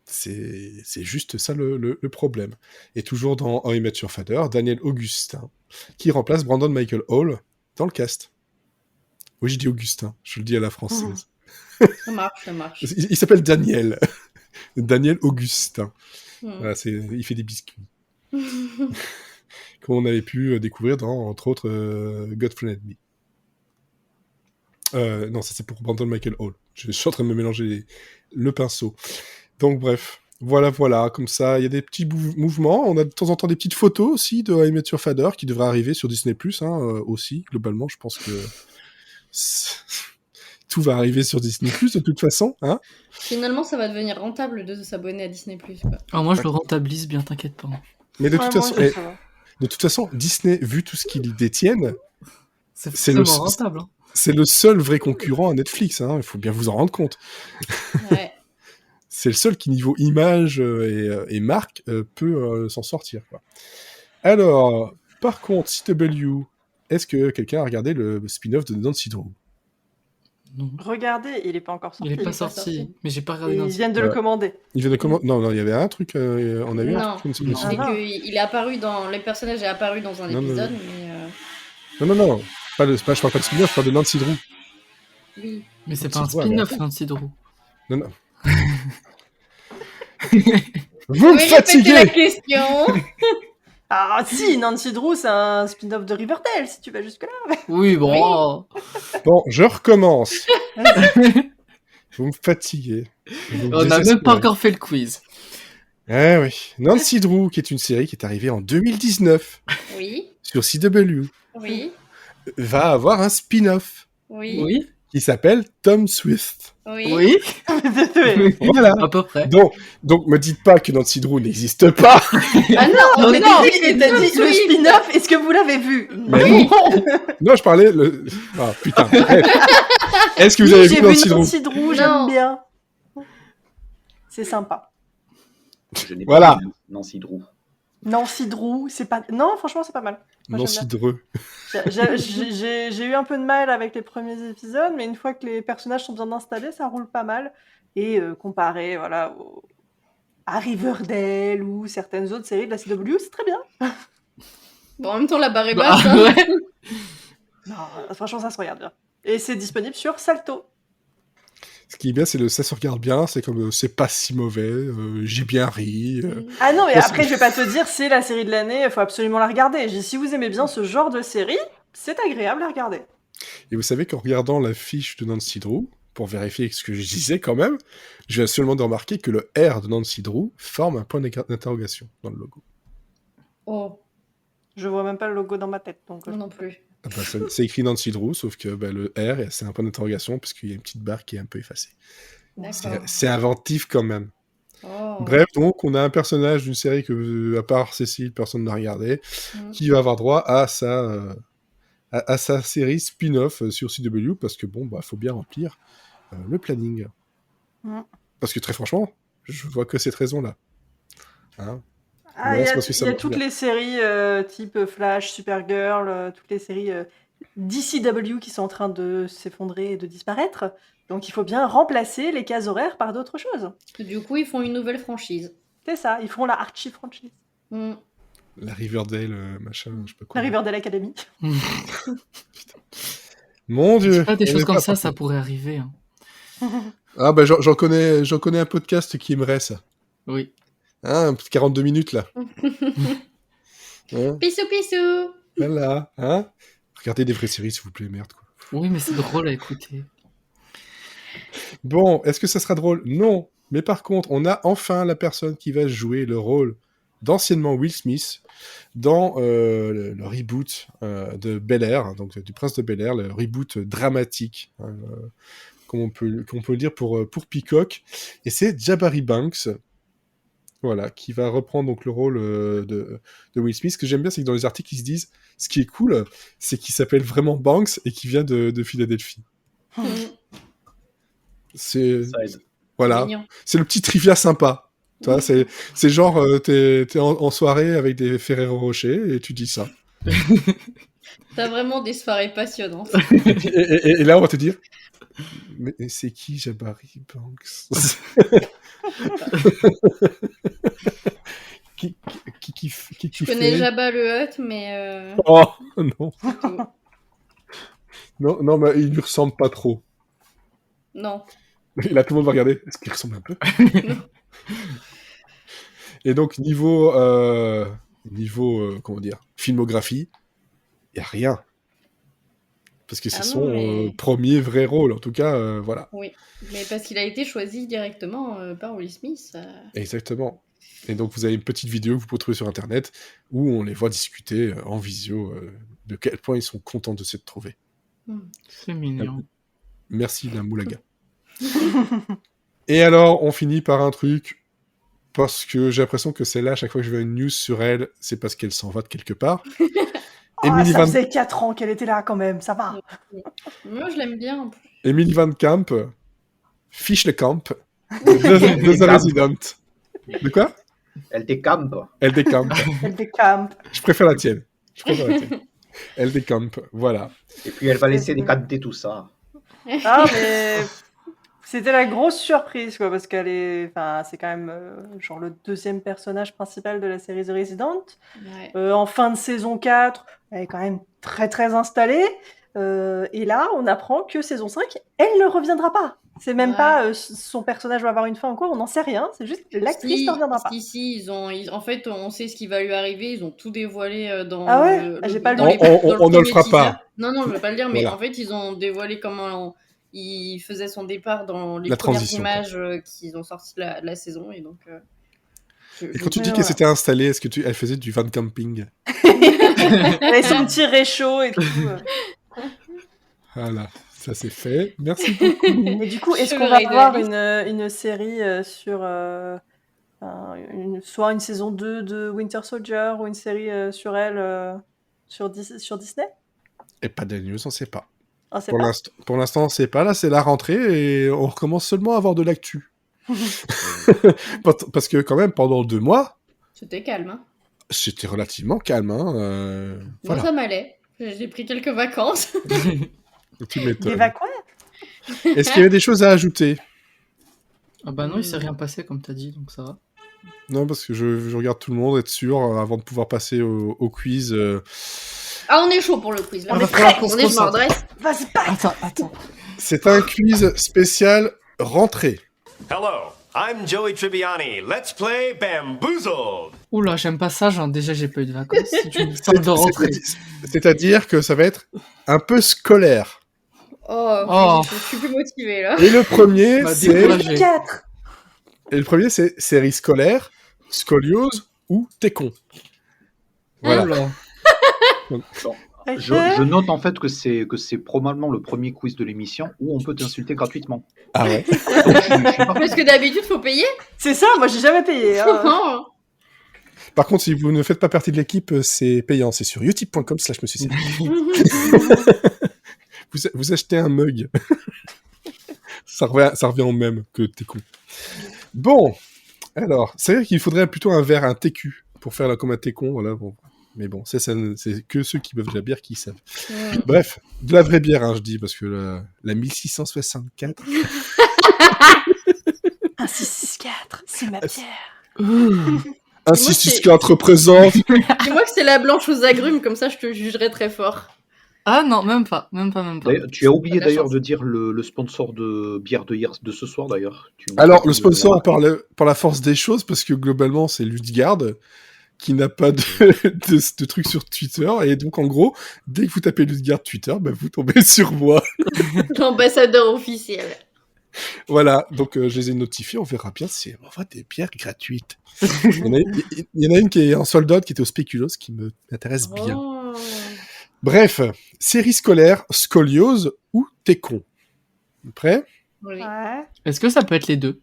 C'est juste ça le problème. Et toujours dans How I Met Your Father, Daniel Augustin, qui remplace Brandon Michael Hall dans le cast. Oui, je dis Augustin, je le dis à la française. Ça marche, ça marche. Il s'appelle Daniel. Daniel Augustin. Hmm. Voilà, il fait des biscuits. Qu'on avait pu découvrir dans, entre autres, Godfrey and Me. Non, ça c'est pour Brandon Michael Hall. Je suis en train de me mélanger le pinceau. Donc bref, voilà, comme ça, il y a des petits mouvements. On a de temps en temps des petites photos aussi de How I Met Your Father qui devraient arriver sur Disney+, aussi, globalement, je pense que tout va arriver sur Disney+, de toute façon, hein. Finalement, ça va devenir rentable de s'abonner à Disney+. Quoi. Alors moi, je le rentabilise bien, t'inquiète pas. Mais de Ouais, toute moi, façon, je sais pas. de toute façon, Disney, vu tout ce qu'ils détiennent, C'est C'est le- forcément rentable. Hein. c'est le seul vrai concurrent à Netflix, hein, il faut bien vous en rendre compte. Ouais. C'est le seul qui, niveau image et marque, peut s'en sortir, quoi. Alors, par contre, CW, est-ce que quelqu'un a regardé le spin-off de Nancy Drew? Non. Regardez, il est pas encore sorti. Il est pas pas sorti, sorti. mais j'ai pas Et regardé ils Nancy. viennent de le commander. Il vient de comment? Non, il y avait un truc, on a eu un Non. truc comme Non. ça. C'est Ah. qu'il est apparu dans... Le personnage est apparu dans un Non, non, épisode, non. mais... Non, je parle pas de spin-off, je parle de Nancy Drew. Oui. Mais c'est Nancy pas un Drew, spin-off, elle Nancy Drew. Non. Vous Vous me pouvez répéter la fatiguez! question. Ah si, Nancy Drew, c'est un spin-off de Riverdale, si tu vas jusque-là. Oui, bon. Oui. oh. Bon, je recommence. Vous me fatiguez. Vous me On n'a même désespérez. pas encore fait le quiz. Eh oui. Nancy Drew, qui est une série qui est arrivée en 2019 Oui, sur CW, oui, va avoir un spin-off oui, Oui, qui s'appelle Tom Swift. oui. oui, Voilà. à peu près. Donc me dites pas que Nancy Drew n'existe pas. Ah non, Non, mais on t'as a dit, dit que t'as Tom dit le Swift. spin-off, est-ce que vous l'avez vu? Mais Non. Non, je parlais le. Ah putain. Bref. Est-ce que vous Oui, avez j'ai vu vu Nancy Drew? Nancy Drew, j'aime Non. bien. C'est sympa. Je n'ai Voilà. pas vu Nancy Drew. Nancy Drew, c'est pas... Non, franchement, c'est pas mal. Moi, Nancy j'aime Drew. J'ai eu un peu de mal avec les premiers épisodes, mais une fois que les personnages sont bien installés, ça roule pas mal. Et comparé voilà, à Riverdale ou certaines autres séries de la CW, c'est très bien. Bon, en même temps, la barre est Bah, basse. hein. ouais. Non, franchement, ça se regarde bien. Et c'est disponible sur Salto. Ce qui est bien, c'est ça se regarde bien. C'est comme c'est pas si mauvais. J'ai bien ri. Ah non, mais Ouais, après, je vais pas te dire, c'est la série de l'année, il faut absolument la regarder. J'ai dit, si vous aimez bien ce genre de série, c'est agréable à regarder. Et vous savez qu'en regardant la fiche de Nancy Drew, pour vérifier ce que je disais quand même, je viens seulement de remarquer que le R de Nancy Drew forme un point d'interrogation dans le logo. Oh, Je vois même pas le logo dans ma tête. Donc, moi non plus. Ah bah, c'est écrit Nancy Drew, sauf que le R, c'est un point d'interrogation parce qu'il y a une petite barre qui est un peu effacée. D'accord. C'est inventif quand même. Oh. Bref, donc on a un personnage d'une série que, à part Cécile, personne n'a regardé, Mm. qui va avoir droit à sa série spin-off sur CW parce que bon, bah, faut bien remplir le planning. Mm. Parce que très franchement, je vois que cette raison-là. Hein. Ah, Ouais, il y c'est a, parce que ça il y a me toutes plaît. les séries type Flash, Supergirl, toutes les séries DCW qui sont en train de s'effondrer et de disparaître. Donc il faut bien remplacer les cases horaires par d'autres choses. Du coup, ils font une nouvelle franchise. C'est ça, ils feront la Archie franchise. Mm. La Riverdale, machin, je sais pas quoi. La Riverdale Academy. Mon Dieu. Pas des on choses est comme pas ça, parti. ça pourrait arriver. Hein. Ah bah j'en connais un podcast qui aimerait ça. Oui. Hein, un petit 42 minutes là. Hein, Pissou, pissou. voilà. Hein. Regardez des vraies séries s'il vous plaît, merde quoi. Oui, mais c'est drôle à écouter. Bon, est-ce que ça sera drôle? Non. Mais par contre, on a enfin la personne qui va jouer le rôle d'anciennement Will Smith dans le reboot de Bel-Air, donc du Prince de Bel-Air, le reboot dramatique, comme on peut le dire pour Peacock. Et c'est Jabari Banks, voilà, qui va reprendre donc le rôle de Will Smith. Ce que j'aime bien, c'est que dans les articles, ils se disent, ce qui est cool, c'est qu'il s'appelle vraiment Banks et qu'il vient de Philadelphie. C'est Ça aide. voilà, Mignon. c'est le petit trivia sympa. Tu vois, c'est genre, t'es en soirée avec des Ferrero Rocher et tu dis ça. T'as vraiment des soirées passionnantes. Et là, on va te dire, mais c'est qui Jabari Banks? qui Je connais fait Jabba le Hutt, mais Oh non, c'est tout. non, mais il lui ressemble pas trop. Non. Et là, tout le monde va regarder. Est-ce qu'il ressemble un peu? Et donc, niveau comment dire, filmographie, il n'y a rien. Parce que c'est Ah non, son mais- premier vrai rôle. En tout cas, voilà. Oui. Mais parce qu'il a été choisi directement par Will Smith. Exactement. Et donc, vous avez une petite vidéo que vous pouvez trouver sur Internet où on les voit discuter en visio de quel point ils sont contents de s'être trouvés. C'est mignon. Merci, la moulaga. Et alors, on finit par un truc, parce que j'ai l'impression que celle-là, à chaque fois que je vois une news sur elle, c'est parce qu'elle s'en va de quelque part. Emily ça Van... faisait 4 ans qu'elle était là quand même, ça va. Moi, je l'aime bien. En plus. Emily Van Camp, fiche le camp, de The Resident. De quoi? Elle décampe. Elle décampe. Elle décampe. Je préfère la tienne. Elle décampe, voilà. Et puis elle va laisser décanter tout ça. Ah, mais c'était la grosse surprise, quoi, parce qu'elle est. Enfin, c'est quand même genre le deuxième personnage principal de la série The Resident. Ouais. En fin de saison 4, elle est quand même très très installée. Et là, on apprend que saison 5, elle ne reviendra pas. C'est même Ouais. pas son personnage va avoir une fin ou quoi, on n'en sait rien. C'est juste que l'actrice ne reviendra pas. Si, en fait, on sait ce qui va lui arriver. Ils ont tout dévoilé dans Ah ouais le, J'ai pas dans lu. les- dans On ne le premier fera teaser. pas. Non, je vais pas le dire, mais Voilà. en fait, ils ont dévoilé comment il faisait son départ dans les La premières transition, images qu'ils ont sorties de la saison. Et donc, Et quand tu dis Voilà. qu'elle s'était installée, est-ce que elle faisait du van camping? Avec son petit réchaud et tout. Voilà, ça c'est fait. Merci beaucoup. Mais du coup, est-ce Sur qu'on le va rail de avoir la une série sur soit une saison 2 de Winter Soldier ou une série sur elle sur Disney? Et pas de news, on sait pas. On sait Pour pas. l'instant, on sait pas. Là, c'est la rentrée et on recommence seulement à avoir de l'actu. Parce que quand même, pendant 2 mois, C'était calme. Hein. c'était relativement calme. Hein. Moi, Voilà, ça m'allait. J'ai pris quelques vacances. tu Des m'étonnes. vacances? Est-ce qu'il y avait des choses à ajouter? Ah bah non, il s'est rien passé comme t'as dit, donc ça va. Non, parce que je regarde tout le monde être sûr avant de pouvoir passer au quiz. Ah, on est chaud pour le quiz. Là. On On est est prêt. prêt. On est, je m'adresse. Vas-y, pas. Attends. C'est un quiz spécial rentrée. Hello, I'm Joey Tribbiani. Let's play Bamboozled. Oula, j'aime pas ça, genre déjà j'ai pas eu de vacances. Si tu me parles de rentrée. C'est-à-dire que ça va être un peu scolaire. Oh. Je suis plus motivée là. Et le premier, Bah, c'est découragé. 4. série scolaire, scoliose ou t'es con. Voilà. Oula. Je note en fait que c'est probablement le premier quiz de l'émission où on peut t'insulter gratuitement. Ah ouais. Donc, je suis pas- Parce que d'habitude, faut payer. C'est ça, moi j'ai jamais payé. Hein. Non. Par contre, si vous ne faites pas partie de l'équipe, c'est payant. C'est sur utip.com/monsieur. Vous achetez un mug. ça revient au même que t'es con. Bon, alors, c'est vrai qu'il faudrait plutôt un verre, un TQ, pour faire comme un t'es con, voilà. Bon. Mais bon, c'est que ceux qui boivent de la bière qui savent. Bref, de la vraie bière, hein, je dis, parce que la 1664... Un 664, c'est ma pierre. Un 664 représente... Dis-moi que c'est la blanche aux agrumes, comme ça je te jugerai très fort. Ah non, même pas. D'ailleurs, tu as oublié T'as de la d'ailleurs chance. de dire le sponsor de bière de ce soir d'ailleurs. Alors, le sponsor, par la force des choses, parce que globalement, c'est Ludgard, qui n'a pas de truc sur Twitter, et donc, en gros, dès que vous tapez Ludgard Twitter, bah, vous tombez sur moi. L'ambassadeur officiel. Voilà, donc je les ai notifiés, on verra bien si on envoie des bières gratuites. Il y en a une qui est en sold out, qui était au Spéculoos, qui m'intéresse bien. Oh. Bref, série scolaire, scoliose ou t'es con. Prêt? Oui. Ouais. Est-ce que ça peut être les deux?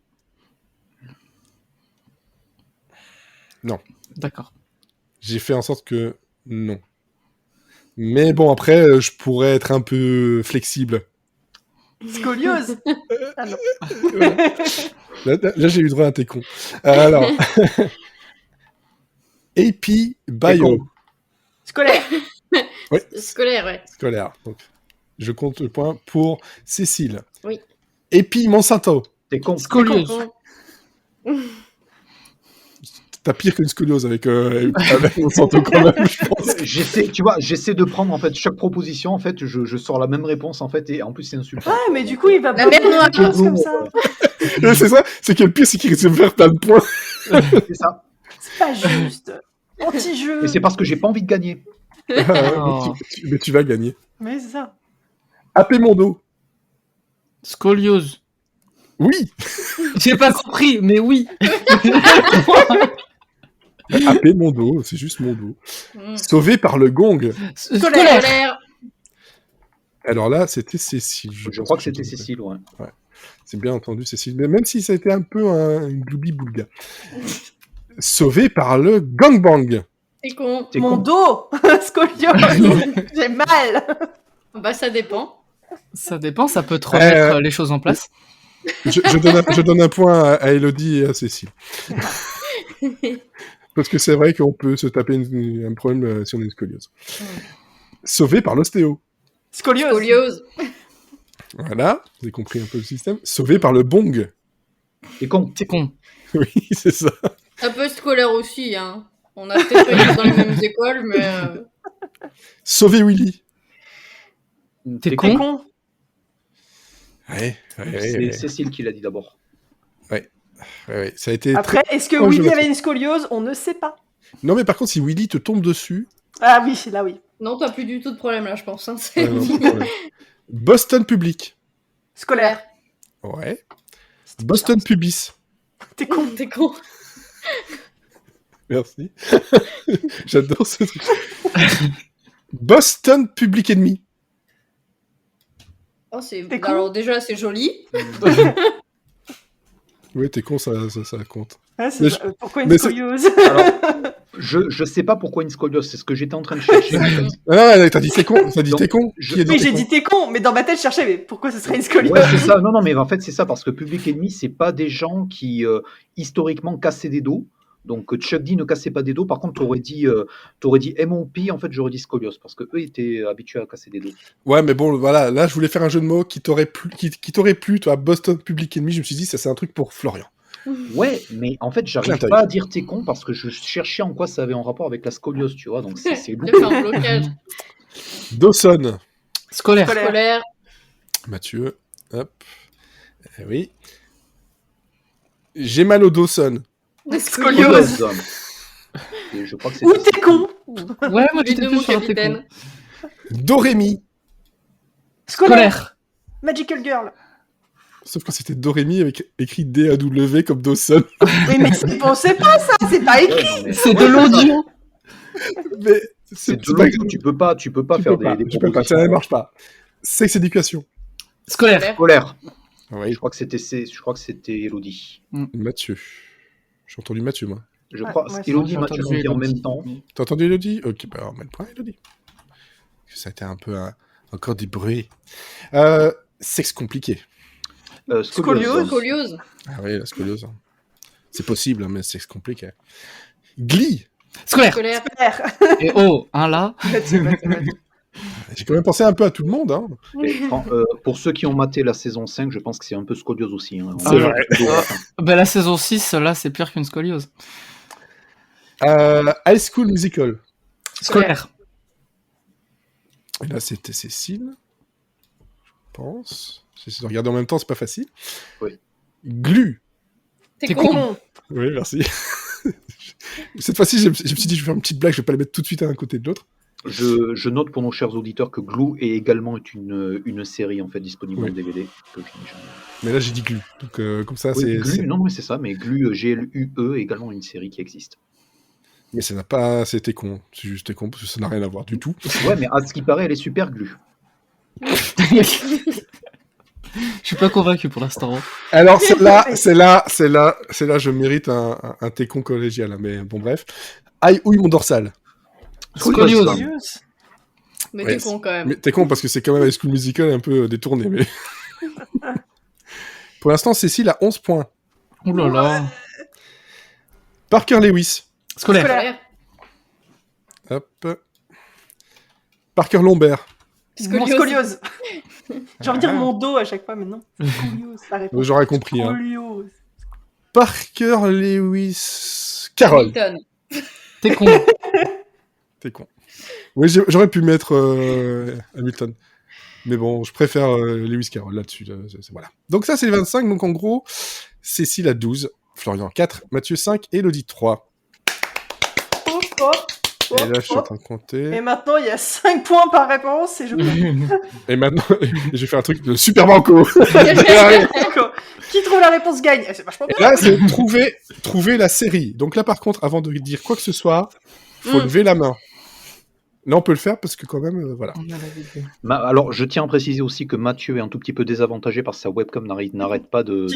Non. D'accord. J'ai fait en sorte que non. Mais bon, après, je pourrais être un peu flexible. Scoliose. Ah non. Là, j'ai eu droit à t'es con. Alors, AP Bio. Scolaire. Scolaire, ouais. Scolaire. Donc, je compte le point pour Cécile. Oui. AP Monsanto. T'es con. Scoliose. T'as pire qu'une scoliose avec Monsanto quand même, je pense. J'essaie de prendre en fait chaque proposition. En fait, je sors la même réponse en fait, et en plus c'est insultant. Ouais, mais du coup, il va La bloquer mer noire. les choses comme ça. C'est ça, c'est que le pire, c'est qu'il risque de faire plein de points. C'est ça. C'est pas juste. Anti-jeu. Et c'est parce que j'ai pas envie de gagner. Oh. Mais tu vas gagner. Mais c'est ça. AP Mondo. Scoliose. Oui. J'ai pas compris, mais oui. AP Mondo, c'est juste Mondo. Mm. Sauvé par le gong. Scolaire. Scolaire. Alors là, c'était Cécile. Je crois que c'était Cécile, ouais. C'est bien entendu, Cécile. Mais même si ça a été un peu un gloubi-boulga. Sauvé par le gangbang. T'es con. T'es Mon con. dos. Scoliose. J'ai mal. Bah, ça dépend. Ça dépend, ça peut te remettre les choses en place. Je donne un point à Elodie et à Cécile. Parce que c'est vrai qu'on peut se taper un problème si on a une scoliose. Sauvé par l'ostéo. Scoliose. Scoliose. Voilà, vous avez compris un peu le système. Sauvé par le bong. T'es con. T'es con. Oui, c'est ça. Un peu scolaire aussi, hein. On a peut-être pas été dans les mêmes écoles, mais... Sauvé Willy. T'es T'es con. con. Ouais. C'est Cécile qui l'a dit d'abord. Ouais, ça a été Après, est-ce que Oh, je Willy vois avait une scoliose? On ne sait pas. Non, mais par contre, si Willy te tombe dessus... Ah oui, là oui. Non, t'as plus du tout de problème, là, je pense. Hein. C'est- non, pas de problème. Boston Public. Scolaire. Ouais. Boston Pubis. T'es con. T'es con. Merci. J'adore ce truc. Boston Public Enemy. Oh, c'est... T'es con. Alors, déjà, c'est joli. Oui, t'es con, ça compte. Ah, c'est Mais ça. Pourquoi une mais c'est- scoliose? Alors, je sais pas pourquoi une scoliose, c'est ce que j'étais en train de chercher. En fait. Ah, t'as dit t'es con. T'as dit Donc, t'es con. je- Qui a dit Oui, t'es j'ai con dit t'es con, mais dans ma tête, je cherchais, mais pourquoi ce serait une scoliose? Ouais, c'est ça. Non, mais en fait, c'est ça, parce que Public Enemy, c'est pas des gens qui, historiquement, cassaient des dos. Donc, Chuck D ne cassait pas des dos. Par contre, t'aurais dit MOP, en fait, j'aurais dit scoliose, parce que eux étaient habitués à casser des dos. Ouais, mais bon, voilà. Là, je voulais faire un jeu de mots qui t'aurait plu, toi, Boston Public Enemy. Je me suis dit, ça, c'est un truc pour Florian. Ouais, mais en fait, j'arrive Clin d'œil. pas à dire t'es con, parce que je cherchais en quoi ça avait un rapport avec la scoliose, tu vois. Donc, c'est J'ai loupé. fait un blocage. Dawson. Scolaire. Scolaire. Mathieu. Hop. Oui. J'ai mal au Dawson. Scoliose. Et je crois que c'est Ou t'es con. Ouais, moi Les j'étais deux, plus mon sur un t'es capitaine. con. Dorémy. Scolaire. Scolaire. Magical Girl. Sauf que c'était Dorémy avec écrit D-A-W comme Dawson. Oui, mais on sait pas ça, c'est pas écrit. Ouais, non, mais- C'est de l'audio. Mais C'est de pas- l'audio, tu peux pas tu faire peux pas, des tu peux pas, ça ne marche pas. Sex Education. Scolaire. scolaire. Oui. Je crois que c'était Elodie. Mathieu. J'ai entendu Mathieu, moi. Je Ouais, crois moi, Elodie J'ai et Mathieu entendu ont dit en Elodie. même temps. T'as entendu Elodie? Ok, bah on met le point à Elodie. Ça a été un peu encore des bruits. Sexe compliqué. Scoliose. Scoliose. Ah oui, la scoliose. C'est possible, hein, mais sexe compliqué. Glee. Scolaire. Scolaire. Scolaire. Et oh, un là. Mathieu. J'ai quand même pensé un peu à tout le monde. Hein. Et, pour ceux qui ont maté la saison 5, je pense que c'est un peu scoliose aussi. Hein. C'est vrai. Bah, la saison 6, là, c'est pire qu'une scoliose. High School Musical. Scolaire. Et là, c'était Cécile. Je pense. J'essaie de regarder en même temps, c'est pas facile. Oui. Glu. T'es T'es con. Con. Oui, merci. Cette fois-ci, je me suis dit, je vais faire une petite blague, je vais pas les mettre tout de suite à un côté de l'autre. Je note pour nos chers auditeurs que Glue est également une série en fait disponible Oui. en DVD. Que je n'ai jamais- Mais là, j'ai dit Glu. Donc, comme ça, Oui, c'est. Glue, non, mais c'est ça, mais Glue, GLUE est également une série qui existe. Mais ça n'a pas. C'était con. C'est juste con parce que ça n'a rien à voir du tout. Ouais, mais à ce qui paraît, elle est super Glue. Je suis pas convaincu pour l'instant. Alors, celle-là, je mérite un técon collégial. Hein, mais bon, bref. Aïe, ouille, mon dorsal. Scoliose. Scoliose. Mais Ouais, t'es con quand même. Mais t'es con parce que c'est quand même High School Musical un peu détourné. Mais... Pour l'instant, Cécile a 11 points. Ouh là là. Parker Lewis. Scolaire. Scolaire. Hop. Parker Lambert. Mon scoliose. J'ai envie de dire Ah. mon dos à chaque fois, mais non. Scoliose, la réponse. J'aurais compris. Hein. Scoliose. Parker Lewis. Carole. Hamilton. T'es con. T'es con. Oui, j'aurais pu mettre Hamilton. Mais bon, je préfère Lewis Carroll là-dessus. Voilà. Donc ça, c'est les 25. Donc en gros, Cécile a 12, Florian 4, Mathieu 5 et Elodie 3. Hop, hop, Et là, je suis en hop. train de compter. Et maintenant, il y a 5 points par réponse et je Et maintenant, je vais faire un truc de super banco. D'accord. Qui trouve la réponse gagne. C'est vachement Et bien. là, c'est trouver la série. Donc là, par contre, avant de dire quoi que ce soit, faut lever la main. Là, on peut le faire parce que quand même, voilà. On a la vidéo. Alors, je tiens à préciser aussi que Mathieu est un tout petit peu désavantagé parce que sa webcam n'arrête pas de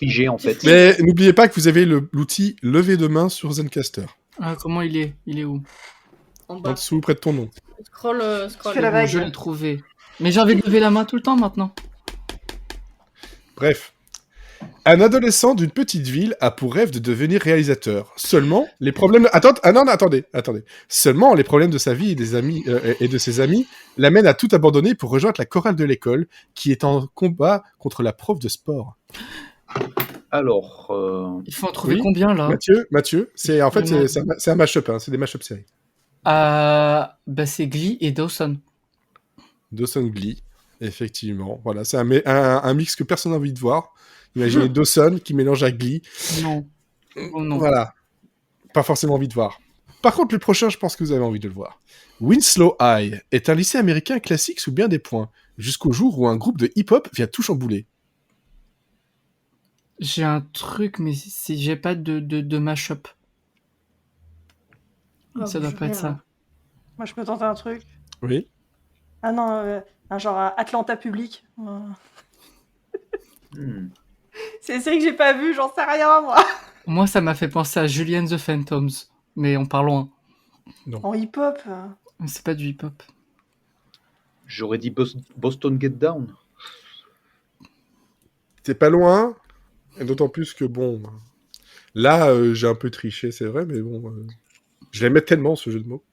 figer en fait. Mais n'oubliez pas que vous avez l'outil lever de main sur Zencaster. Ah, comment il est? Il est où? En En bas. dessous, près de ton nom. Scroll. fais la vague. Je l'ai trouvé. Mais j'ai envie de lever la main tout le temps maintenant. Bref. Un adolescent d'une petite ville a pour rêve de devenir réalisateur. Seulement, les problèmes... Attendez. Seulement, les problèmes de sa vie et des amis et de ses amis l'amènent à tout abandonner pour rejoindre la chorale de l'école, qui est en combat contre la prof de sport. Alors, Il faut en trouver Oui. combien là? Mathieu, c'est en fait c'est un mashup, hein, c'est des mashup séries. Bah c'est Glee et Dawson. Dawson Glee, effectivement. Voilà, c'est un mix que personne n'a envie de voir. Imaginez Dawson qui mélange à Glee. Non. Oh non. Voilà. Pas forcément envie de voir. Par contre, le prochain, je pense que vous avez envie de le voir. Winslow High est un lycée américain classique sous bien des points, jusqu'au jour où un groupe de hip-hop vient tout chambouler. J'ai un truc, mais j'ai pas de mashup. Oh, Ça doit je pas être sais ça. Moi, je peux tenter un truc. Oui. Ah non, un genre Atlanta Public. C'est une série que j'ai pas vue, j'en sais rien, moi. Moi, ça m'a fait penser à Julian the Phantoms, mais on part loin. En hip-hop. C'est pas du hip-hop. j'aurais dit Boston Get Down. T'es pas loin, et d'autant plus que bon, là j'ai un peu triché, c'est vrai, mais bon, je l'aimais tellement ce jeu de mots.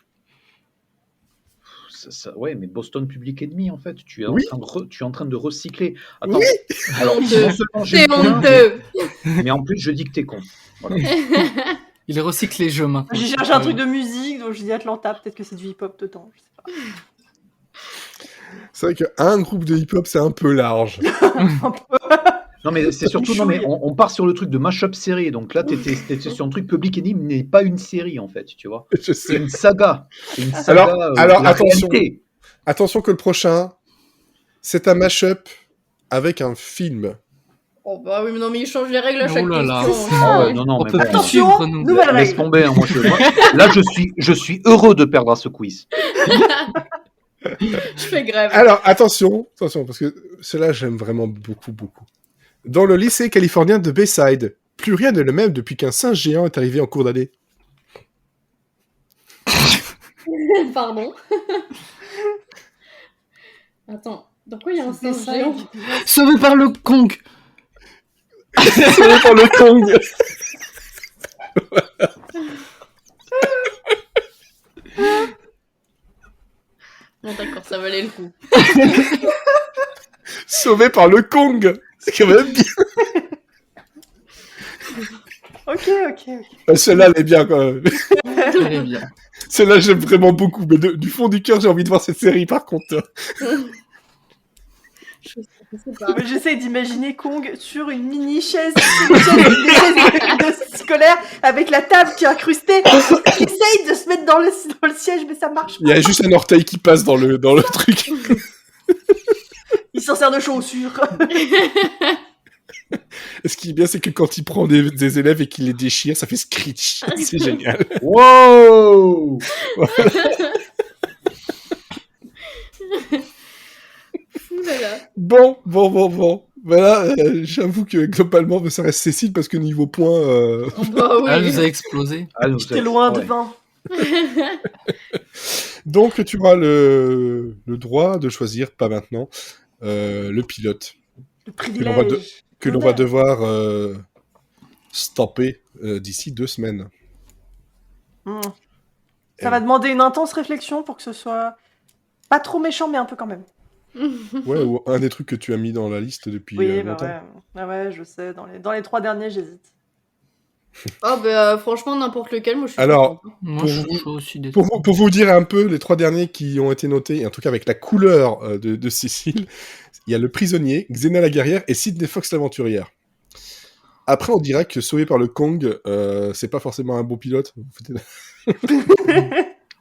Ouais, mais Boston Public Enemy en fait, tu es, Oui. tu es en train de recycler. Attends, Oui. alors non Honteux. seulement C'est j'aime bien, honteux. mais en plus je dis que t'es con. Voilà. Il recycle les jeux maintenant. J'ai cherché un truc de musique, donc je dis Atlanta, peut-être que c'est du hip-hop dedans, je sais pas. C'est vrai qu'un groupe de hip-hop, c'est un peu large. Non mais c'est surtout, non mais on part sur le truc de mashup série, donc là t'étais sur un truc Public Enemy n'est pas une série en fait, tu vois. Je C'est sais. une saga. C'est une saga Alors, de la attention. réalité. Attention que le prochain, c'est un mashup avec un film. Oh bah oui, mais non, mais il change les règles à chaque Oh là là. question. Ah ouais, non, On mais peut bon, plus Attention, suivre, nous. nouvelle laisse règle. tomber, hein, moi, là je suis heureux de perdre à ce quiz. Je fais grève. Alors, attention, parce que cela j'aime vraiment beaucoup. Dans le lycée californien de Bayside, plus rien n'est le même depuis qu'un singe géant est arrivé en cours d'année. Pardon. Attends, dans quoi il y a un C'est singe ça, géant? Sauvé par le Kong. C'est pour le Kong. Bon d'accord, ça valait le coup. Sauvé par le Kong. C'est quand même bien. Ok. Celle-là, elle est bien quand même. Elle est bien. Celle-là, j'aime vraiment beaucoup. Mais du fond du cœur, j'ai envie de voir cette série par contre. Je sais Je sais pas. Mais j'essaie d'imaginer Kong sur une mini chaise, des chaises scolaires avec la table qui est incrustée. Il essaye de se mettre dans le siège, mais ça marche Il y pas. a juste un orteil qui passe dans le truc. Il s'en sert de chaussure. Et ce qui est bien, c'est que quand il prend des élèves et qu'il les déchire, ça fait screech. C'est génial. Wow. Ouh là là. Bon. Voilà, j'avoue que globalement, ça reste Cécile parce que niveau points, Oh, bah oui. Ah, elle nous a explosé. Ah, donc, J'étais loin ouais. devant. donc tu auras le droit de choisir, pas maintenant, le pilote Le l'on va privilège. que l'on va devoir stopper d'ici 2 semaines. Ça va demander une intense réflexion pour que ce soit pas trop méchant, mais un peu quand même. Ouais, ou un des trucs que tu as mis dans la liste depuis Oui, longtemps. ouais. Ah ouais, je sais. Dans les 3 derniers, j'hésite. Oh, bah franchement, n'importe lequel, moi je suis Alors, contente. Moi, Pour je vous- suis chaud aussi des Pour vous dire un peu, les 3 derniers qui ont été notés, en tout cas avec la couleur de Cécile, il y a le prisonnier, Xena la guerrière et Sydney Fox l'aventurière. Après, on dirait que Sauvé par le Kong, c'est pas forcément un bon pilote.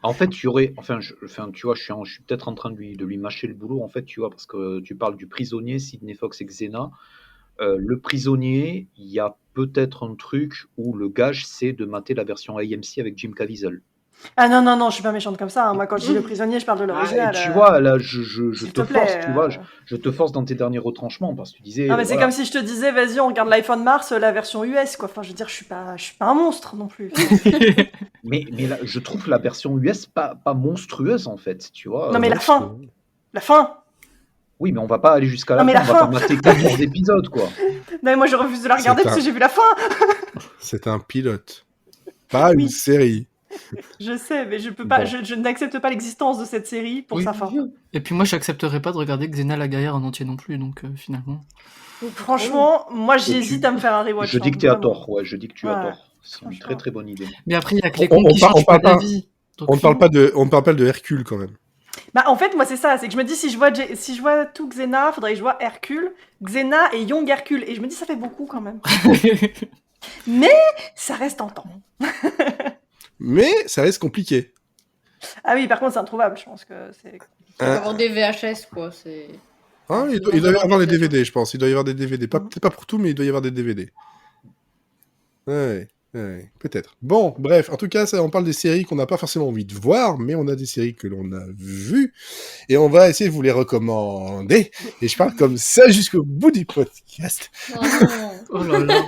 En fait, tu aurais, tu vois, je suis peut-être en train de lui mâcher le boulot, en fait, tu vois, parce que tu parles du prisonnier, Sydney Fox et Xena. Le prisonnier, il y a peut-être un truc où le gage, c'est de mater la version AMC avec Jim Caviezel. Ah non, je suis pas méchante comme ça. Hein. Moi, quand je dis le prisonnier, je parle de l'original. Tu vois, là, je s'il te te plaît, force, tu vois, je te force dans tes derniers retranchements, parce que tu disais... Ah, mais c'est voilà. comme si je te disais, vas-y, on regarde l'iPhone Mars, la version US, quoi. Enfin, je veux dire, je suis pas un monstre non plus. Mais là, je trouve la version US pas monstrueuse, en fait, tu vois. Non, mais la fin. La fin. Oui, mais on va pas aller jusqu'à la Non, mais fin, la on va fin. pas mater 14 épisodes, quoi. Non, mais moi, je refuse de la regarder C'est parce un- que j'ai vu la fin. C'est un pilote, pas une Oui. série. Je sais, mais je peux pas, Bon. je n'accepte pas l'existence de cette série pour Oui. sa fin. Et puis moi, j'accepterais pas de regarder Xena la guerrière en entier non plus, donc finalement. Franchement, moi, Et j'hésite tu- à me faire un rewatch. Je dis que hein, tu as vraiment. tort, ouais, je dis que tu as Ouais, tort. C'est une franchement. très très bonne idée. Mais après, il y a que les On- cons qui on changent parle pas pas- d'avis. Donc, On ne parle pas de Hercule quand même. Bah, en fait, moi, c'est ça. C'est que je me dis, si je vois tout Xena, faudrait que je vois Hercule, Xena et Young Hercule. Et je me dis, ça fait beaucoup quand même. Ça reste tentant. Mais ça reste compliqué. Ah oui, par contre, c'est introuvable, je pense que c'est... Faut avoir des VHS, quoi. C'est... Hein, il doit y avoir des DVD, je pense. Il doit y avoir des DVD. Peut-être pas pour tout, mais il doit y avoir des DVD. Ouais, peut-être. Bon, bref. En tout cas, on parle des séries qu'on n'a pas forcément envie de voir, mais on a des séries que l'on a vues. Et on va essayer de vous les recommander. Et je parle comme ça jusqu'au bout du podcast. Oh non. Oh là là.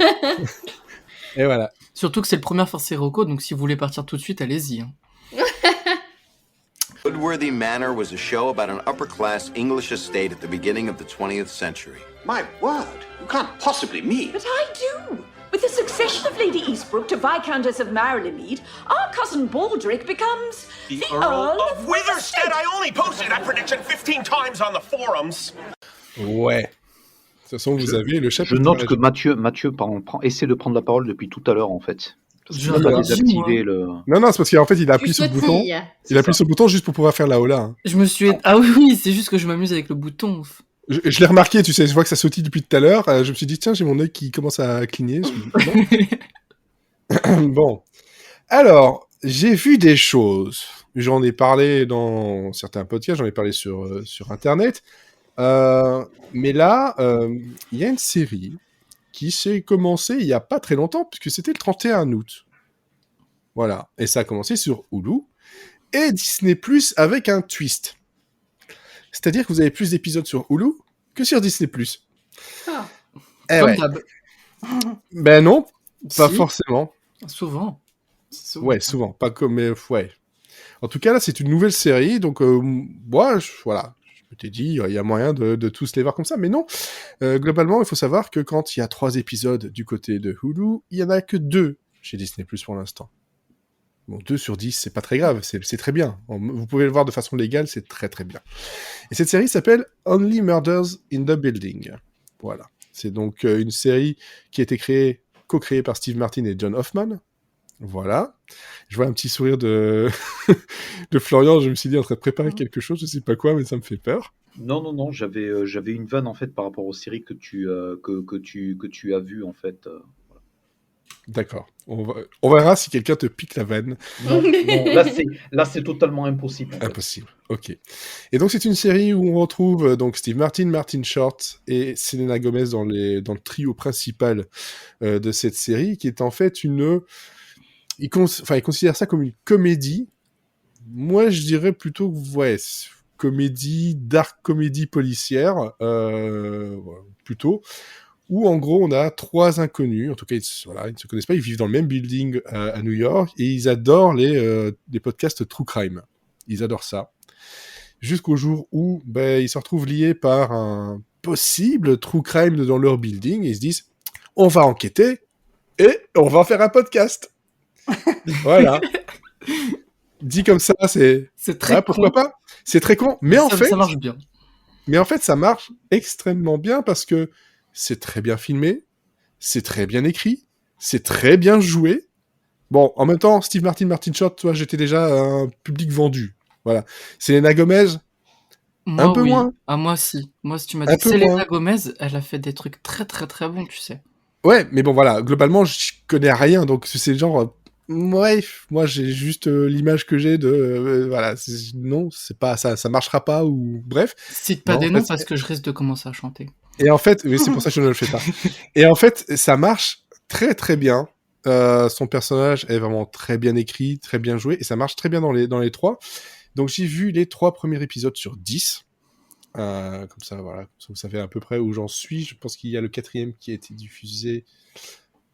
Et voilà. Surtout que c'est le premier Force Rocco, donc si vous voulez partir tout de suite, allez-y. Hein. Woodworthy Manor was a show about an upper-class English estate at the beginning of the 20th century. My word, you can't possibly mean. But I do. With the succession of Lady Eastbrook to Viscountess of Maryland-Mead, our cousin Baldric becomes the Earl of Witherstead, I only posted that prediction 15 times on the forums. Ouais. De toute façon, vous avez le Je chapitre. note que Mathieu essaie de prendre la parole depuis tout à l'heure, en fait. Je Il n'a pas l'ai dit, désactivé le... Non, c'est parce qu'en fait, il a appuyé Tu sur le bouton. sautilles. Il a appuyé sur le bouton juste pour pouvoir faire la hola. Hein. Je me suis... Ah oui, c'est juste que je m'amuse avec le bouton. Je l'ai remarqué, tu sais, je vois que ça sautille depuis tout à l'heure. Je me suis dit, tiens, j'ai mon œil qui commence à cligner. Je me suis dit, bon. Bon. Alors, j'ai vu des choses. J'en ai parlé dans certains podcasts, j'en ai parlé sur Internet. Mais là, il y a une série qui s'est commencée il n'y a pas très longtemps, puisque c'était le 31 août. Voilà. Et ça a commencé sur Hulu et Disney+, avec un twist. C'est-à-dire que vous avez plus d'épisodes sur Hulu que sur Disney+. Ah. Eh Comme ouais. d'hab. Ben non, pas Si, forcément. Souvent. Ouais, souvent. Pas comme... Mais ouais. En tout cas, là, c'est une nouvelle série, donc moi, voilà. Je m'étais dit, il y a moyen de tous les voir comme ça, mais non. Globalement, il faut savoir que quand il y a 3 épisodes du côté de Hulu, il y en a que 2 chez Disney+, pour l'instant. Bon, 2 sur 10, c'est pas très grave, c'est très bien. Vous pouvez le voir de façon légale, c'est très très bien. Et cette série s'appelle Only Murders in the Building. Voilà. C'est donc une série qui a été co-créée par Steve Martin et John Hoffman. Voilà. Je vois un petit sourire de Florian, je me suis dit en train de préparer quelque chose, je sais pas quoi, mais ça me fait peur. Non, j'avais une vanne en fait par rapport aux séries que tu as vues en fait. D'accord. On verra si quelqu'un te pique la veine. Non, là c'est totalement impossible. En fait. Impossible. Ok. Et donc c'est une série où on retrouve donc Steve Martin, Martin Short et Selena Gomez dans le trio principal de cette série, qui est en fait ils considèrent ça comme une comédie. Moi, je dirais plutôt comédie, dark comédie policière, plutôt. Où en gros on a 3 inconnus, en tout cas ils ne se connaissent pas, ils vivent dans le même building à New York et ils adorent les podcasts true crime. Ils adorent ça. Jusqu'au jour où ils se retrouvent liés par un possible true crime dans leur building et ils se disent on va enquêter et on va en faire un podcast. Voilà. Dit comme ça, c'est très con. Pourquoi pas. C'est très con, mais en fait ça marche bien. Mais en fait, ça marche extrêmement bien parce que c'est très bien filmé, c'est très bien écrit, c'est très bien joué. Bon, en même temps, Steve Martin, Martin Short, toi, j'étais déjà un public vendu. Voilà. Selena Gomez, un peu moins. Ah, moi, si. Moi, si tu m'as dit Selena Gomez, elle a fait des trucs très, très, très bons, tu sais. Ouais, mais bon, voilà. Globalement, je connais rien, donc c'est genre... Ouais, moi j'ai juste l'image que j'ai de voilà, non, c'est pas ça marchera pas ou bref. Cite pas des noms parce que je risque de commencer à chanter. Et en fait, oui, c'est pour ça que je ne le fais pas. Et en fait, ça marche très très bien. Son personnage est vraiment très bien écrit, très bien joué, et ça marche très bien dans les 3. Donc j'ai vu les 3 premiers épisodes sur 10. Comme ça, voilà, vous savez à peu près où j'en suis. Je pense qu'il y a le 4e qui a été diffusé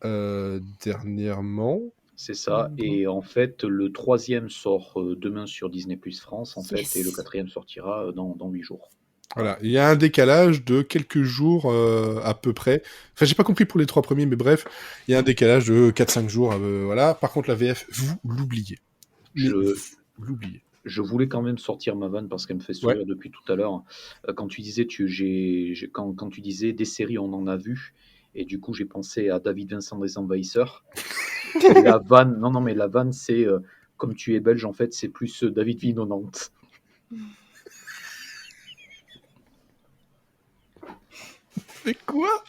dernièrement. C'est ça, et en fait, le 3e sort demain sur Disney Plus France, en fait, et le 4e sortira dans 8 jours. Voilà, il y a un décalage de quelques jours à peu près. Enfin, j'ai pas compris pour les 3 premiers, mais bref, il y a un décalage de 4-5 jours. Voilà. Par contre, la VF, vous l'oubliez. Vous l'oubliez. Je voulais quand même sortir ma vanne parce qu'elle me fait sourire depuis tout à l'heure. Quand tu disais, quand tu disais des séries, on en a vu, et du coup, j'ai pensé à David Vincent des Envahisseurs. La vanne, non, mais la vanne, c'est comme tu es belge, en fait, c'est plus David Vinonante. C'est quoi?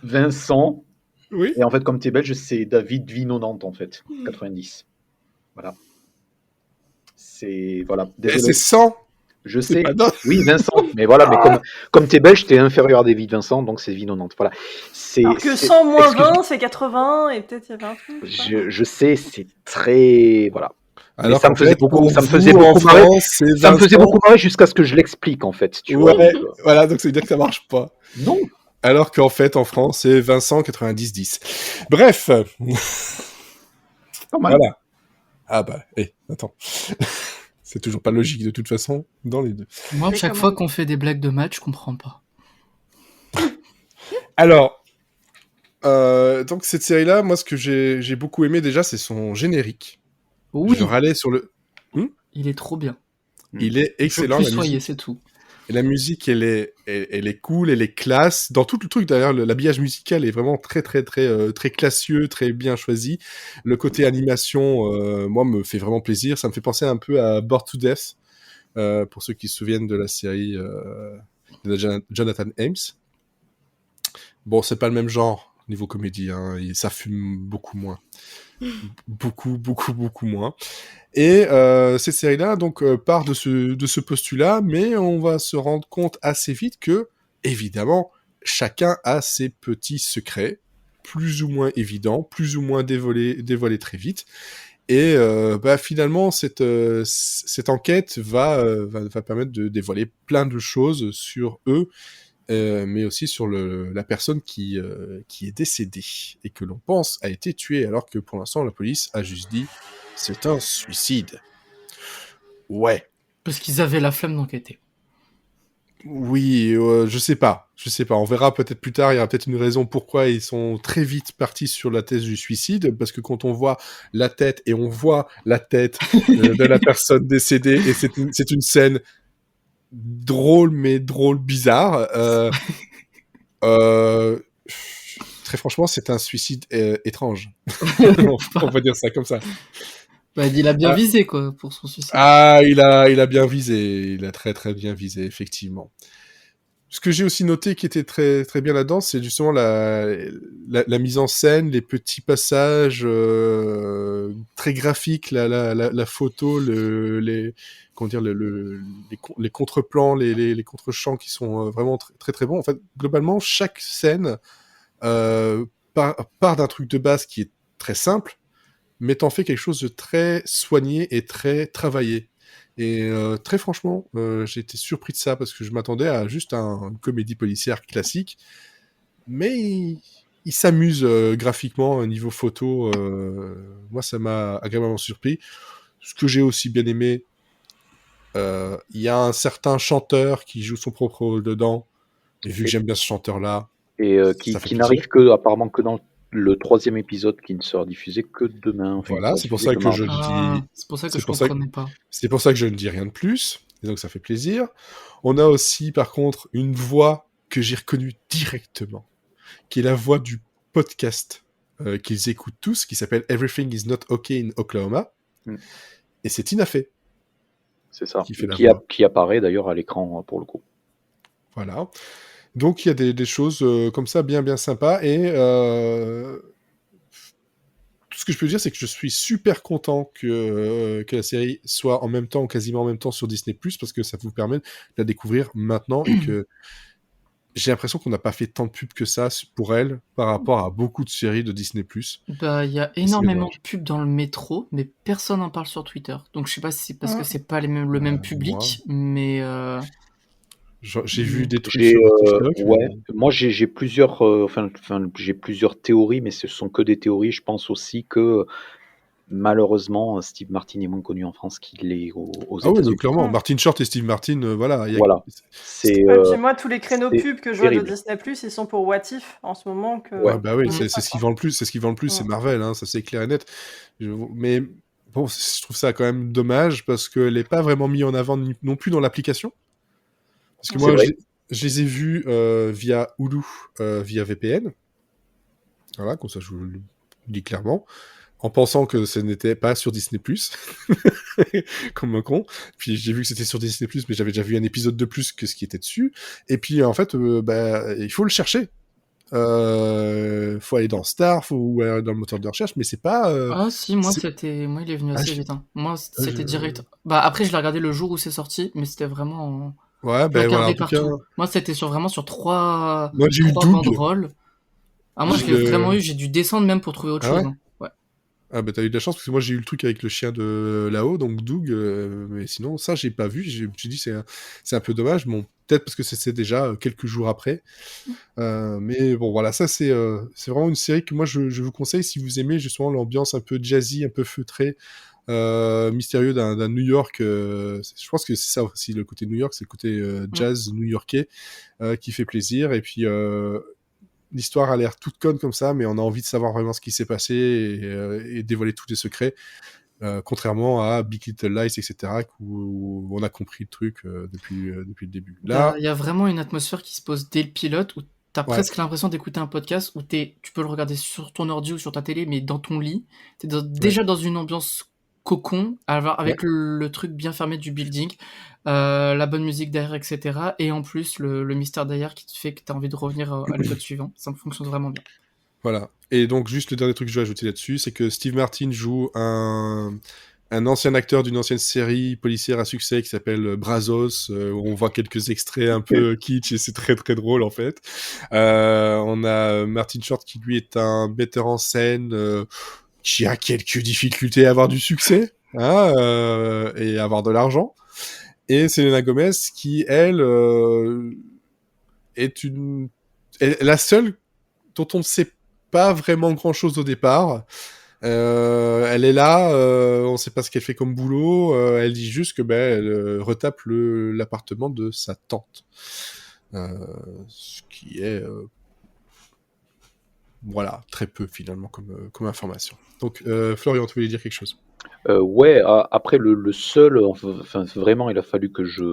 Vincent. Oui. Et en fait, comme tu es belge, c'est David Vinonante, en fait. 90. Voilà. C'est. Voilà. Désolé. C'est 100. Je sais. Oui, Vincent. Mais voilà, mais comme tu es belge, tu es inférieur à David Vincent, donc c'est Vinonante. Voilà. Alors que 100 moins 20, c'est 80, et peut-être il y avait un truc. Je sais, c'est très. Voilà. Alors ça me faisait beaucoup marrer jusqu'à ce que je l'explique, en fait. Tu vois, voilà, donc ça veut dire que ça marche pas. Non. Alors qu'en fait, en France, c'est Vincent 90-10. Bref. Pas mal. Voilà. Ah bah, attends. C'est toujours pas logique de toute façon dans les deux. Moi, chaque fois qu'on fait des blagues de match, je comprends pas. Alors, donc cette série-là, moi, ce que j'ai beaucoup aimé déjà, c'est son générique. Oui. Je râlais sur le. Il est trop bien. Il est excellent. C'est tout. Et la musique, elle est cool, elle est classe. Dans tout le truc, d'ailleurs, l'habillage musical est vraiment très, très, très, très classieux, très bien choisi. Le côté animation, moi, me fait vraiment plaisir. Ça me fait penser un peu à Bored to Death, pour ceux qui se souviennent de la série de Jonathan Ames. Bon, c'est pas le même genre niveau comédie, hein, ça fume beaucoup moins. Beaucoup moins. Et cette série-là donc part de ce postulat, mais on va se rendre compte assez vite que, évidemment, chacun a ses petits secrets, plus ou moins évidents, plus ou moins dévoilés très vite. Et finalement, cette enquête va permettre de dévoiler plein de choses sur eux, mais aussi sur la personne qui est décédée et que l'on pense a été tuée, alors que pour l'instant la police a juste dit c'est un suicide. Ouais. Parce qu'ils avaient la flemme d'enquêter. Oui, je sais pas. On verra peut-être plus tard. Il y aura peut-être une raison pourquoi ils sont très vite partis sur la thèse du suicide, parce que quand on voit la tête et on voit la tête de la personne décédée, et c'est une scène drôle bizarre. Très franchement, c'est un suicide étrange. On va dire ça comme ça. Bah, il a bien Ah. visé, quoi, pour son suicide. Ah, il a bien visé. Il a très très bien visé, effectivement. Ce que j'ai aussi noté qui était très très bien là-dedans, c'est justement la mise en scène, les petits passages très graphiques, la photo, comment dire, les contre-plans, les contre-champs qui sont vraiment très très bons. En fait, globalement, chaque scène part d'un truc de base qui est très simple, mais t'en fais quelque chose de très soigné et très travaillé. Et très franchement, j'ai été surpris de ça parce que je m'attendais à juste une comédie policière classique, mais il s'amuse graphiquement au niveau photo. Moi, ça m'a agréablement surpris. Ce que j'ai aussi bien aimé, il y a un certain chanteur qui joue son propre rôle dedans. Et vu que j'aime bien ce chanteur-là, Et qui qui n'arrive apparemment que dans le 3e épisode qui ne sera diffusé que demain. Enfin, voilà, qui c'est sera pour diffusé ça que que je mardi. dis. C'est pour ça que C'est je pour ça comprenais pas. C'est pour ça que je ne dis rien de plus, et donc ça fait plaisir. On a aussi, par contre, une voix que j'ai reconnue directement, qui est la voix du podcast qu'ils écoutent tous, qui s'appelle Everything is Not Okay in Oklahoma. Et c'est Tina Fey. C'est ça. Qui fait la voix. Qui apparaît d'ailleurs à l'écran pour le coup. Voilà. Donc il y a des choses comme ça bien bien sympas, et tout ce que je peux dire, c'est que je suis super content que la série soit en même temps, ou quasiment en même temps, sur Disney+, parce que ça vous permet de la découvrir maintenant, et que j'ai l'impression qu'on n'a pas fait tant de pubs que ça pour elle, par rapport à beaucoup de séries de Disney+. Bah, il y a Et c'est énormément dommage. de pubs dans le métro, mais personne n'en parle sur Twitter. Donc je sais pas si c'est parce que c'est pas le même moi. public, mais J'ai vu des trucs J'ai sur TikTok. ouais, mais- moi j'ai plusieurs j'ai plusieurs théories, mais ce sont que des théories. Je pense aussi que malheureusement Steve Martin est moins connu en France qu'il l'est aux Ah oui, États-Unis. clairement. Martin Short et Steve Martin, voilà. Voilà. C'est Ouais, puis moi, tous les créneaux c'est pubs que je vois de terrible. Disney+, ils sont pour What If en ce moment. Que... Ouais, bah oui, Mm. c'est ce qui vend le plus. C'est ce qui vend le plus, c'est Marvel, hein, ça c'est clair et net. Mais bon, je trouve ça quand même dommage parce qu'elle n'est pas vraiment mise en avant non plus dans l'application. Parce que C'est moi, vrai. je les ai vus via Hulu, via VPN. Voilà, comme ça je vous le dis clairement. En pensant que ce n'était pas sur Disney+, comme un con. Puis j'ai vu que c'était sur Disney+, mais j'avais déjà vu un épisode de plus que ce qui était dessus. Et puis en fait, il faut le chercher. Faut aller dans Star, ou aller dans le moteur de recherche, mais c'est pas. ah si, moi c'est- moi il est venu Ah, assez je- vite. Hein. Moi c'était je- direct. Bah après je l'ai regardé le jour où c'est sorti, mais c'était vraiment Ouais, je le ben voilà, en regardais tout cas, partout. Moi c'était vraiment sur trois moi j'ai eu Doug. banderoles. Ah moi je l'ai vraiment eu, j'ai dû descendre même pour trouver autre Ah chose. ouais. Hein. Ouais. Ah bah t'as eu de la chance parce que moi j'ai eu le truc avec le chien de là-haut, donc Doug, mais sinon ça j'ai pas vu, je me suis dit c'est un peu dommage, bon peut-être parce que c'est déjà quelques jours après, mais bon voilà, ça c'est vraiment une série que moi je vous conseille si vous aimez justement l'ambiance un peu jazzy, un peu feutré, mystérieux d'un New York, je pense que c'est ça aussi le côté New York, c'est le côté jazz new-yorkais qui fait plaisir, et puis l'histoire a l'air toute conne comme ça, mais on a envie de savoir vraiment ce qui s'est passé et dévoiler tous les secrets, contrairement à Big Little Lies, etc., où on a compris le truc depuis le début. Là, Il y a vraiment une atmosphère qui se pose dès le pilote où t'as Ouais. presque l'impression d'écouter un podcast où tu peux le regarder sur ton ordi ou sur ta télé, mais dans ton lit. T'es déjà dans une ambiance cocon, avec le truc bien fermé du building, la bonne musique derrière, etc. Et en plus, le mystère derrière qui te fait que t'as envie de revenir à l'épisode suivant. Ça fonctionne vraiment bien. voilà. Et donc, juste le dernier truc que je vais ajouter là-dessus, c'est que Steve Martin joue un ancien acteur d'une ancienne série policière à succès qui s'appelle Brazos, où on voit quelques extraits un peu kitsch, et c'est très très drôle en fait. On a Martin Short qui lui est un metteur en scène qui a quelques difficultés à avoir du succès, hein, et à avoir de l'argent. Et Selena Gomez qui, elle, est la seule dont on ne sait pas vraiment grand-chose au départ. Elle est là, on ne sait pas ce qu'elle fait comme boulot. Elle dit juste que elle retape l'appartement de sa tante, ce qui est voilà très peu finalement comme information. Donc Florian, tu voulais dire quelque chose? Ouais, après le seul, enfin vraiment, il a fallu que je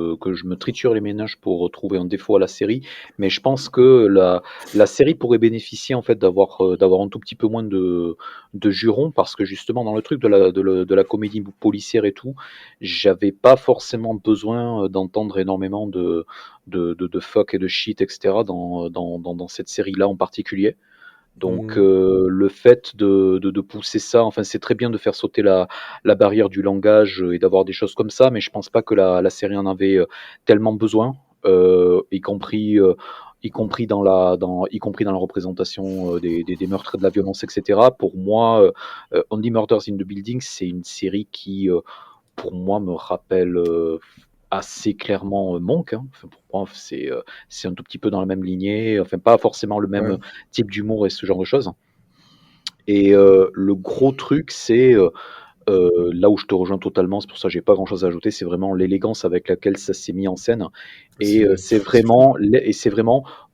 me triture les méninges pour trouver un défaut à la série, mais je pense que la série pourrait bénéficier en fait d'avoir un tout petit peu moins de jurons, parce que justement dans le truc de la comédie policière et tout, j'avais pas forcément besoin d'entendre énormément de fuck et de shit, etc. dans cette série-là en particulier. Donc le fait de pousser ça, enfin c'est très bien de faire sauter la barrière du langage et d'avoir des choses comme ça, mais je pense pas que la série en avait tellement besoin, y compris dans la représentation des meurtres et de la violence, etc. Pour moi, Only Murders in the Building, c'est une série qui, pour moi, me rappelle assez clairement Monk. Hein. Enfin, pour moi, c'est un tout petit peu dans la même lignée, enfin pas forcément le même Ouais. type d'humour et ce genre de choses. Et le gros truc, c'est là où je te rejoins totalement, c'est pour ça que j'ai pas grand-chose à ajouter, c'est vraiment l'élégance avec laquelle ça s'est mis en scène. Et c'est vraiment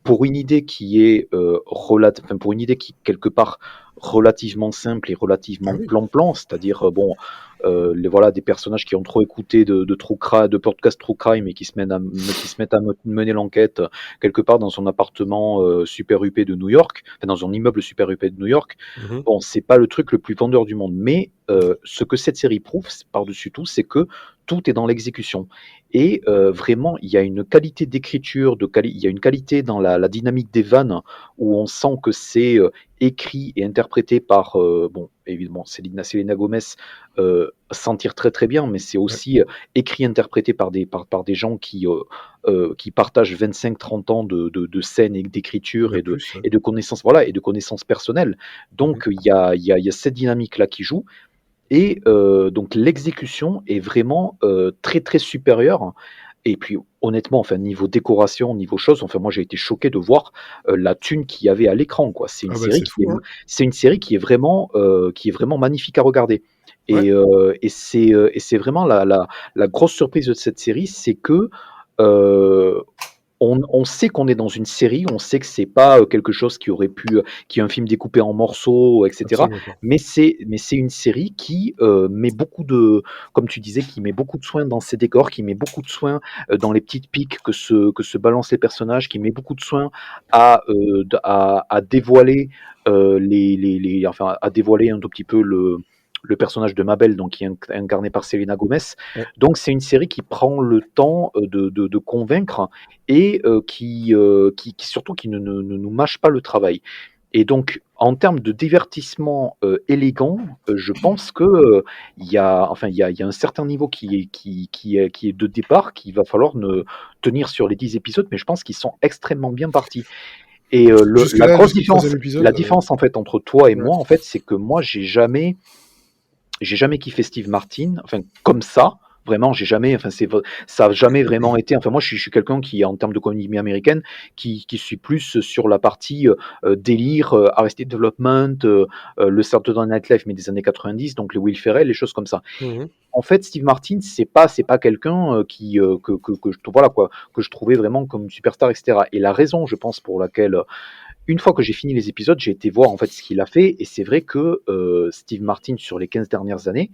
pour une idée qui est pour une idée qui quelque part relativement simple et Ah relativement oui. plan-plan, c'est-à-dire bon, voilà, des personnages qui ont trop écouté de podcasts true crime et qui se mettent à mener l'enquête quelque part dans son appartement super huppé de New York, enfin, dans un immeuble super huppé de New York. Mhm. Bon, c'est pas le truc le plus vendeur du monde, mais ce que cette série prouve, par-dessus tout, c'est que tout est dans l'exécution. Et vraiment, il y a une qualité d'écriture, il y a une qualité dans la dynamique des vannes, où on sent que c'est écrit et interprété par, bon, évidemment, Selena Gomez s'en tire très très bien, mais c'est aussi écrit, interprété par des gens qui partagent 25-30 ans de scènes et d'écriture et Plus, ouais. de connaissances, voilà, et de connaissances personnelles. Donc il y a cette dynamique-là qui joue. Et donc l'exécution est vraiment très très supérieure. Et puis honnêtement, enfin niveau décoration, niveau choses, enfin moi j'ai été choqué de voir la thune qu'il y avait à l'écran, quoi. Ah bah c'est fou, hein. C'est une série qui est vraiment magnifique à regarder. Ouais. Et c'est vraiment la grosse surprise de cette série, c'est que euh, on sait qu'on est dans une série, on sait que c'est pas quelque chose qui est un film découpé en morceaux, etc. Absolument pas. Mais c'est une série qui met beaucoup de, comme tu disais, qui met beaucoup de soin dans ses décors, qui met beaucoup de soin dans les petites piques que se balancent les personnages, qui met beaucoup de soin à dévoiler enfin à dévoiler un tout petit peu le personnage de Mabel, donc qui est incarné par Selena Gomez. Ouais. Donc c'est une série qui prend le temps de convaincre et qui surtout qui ne nous mâche pas le travail. Et donc, en termes de divertissement élégant, je pense que il y a un certain niveau qui est de départ, qu'il va falloir tenir sur les 10 épisodes, mais je pense qu'ils sont extrêmement bien partis. Et la Jusque-là, grosse jusqu'au différence, troisième épisode. la différence en fait entre toi et Ouais. moi, en fait, c'est que moi, j'ai jamais kiffé Steve Martin, enfin comme ça. Vraiment, ça a jamais vraiment été. Enfin, moi, je suis quelqu'un qui, en termes de comédie américaine, qui suis plus sur la partie délire, Arrested Development, le Saturday Night Live, mais des années 90, donc les Will Ferrell, les choses comme ça. Mhm. En fait, Steve Martin, c'est pas quelqu'un que je trouvais vraiment comme une superstar, etc. Et la raison, je pense, pour laquelle une fois que j'ai fini les épisodes, j'ai été voir en fait ce qu'il a fait, et c'est vrai que Steve Martin, sur les 15 dernières années,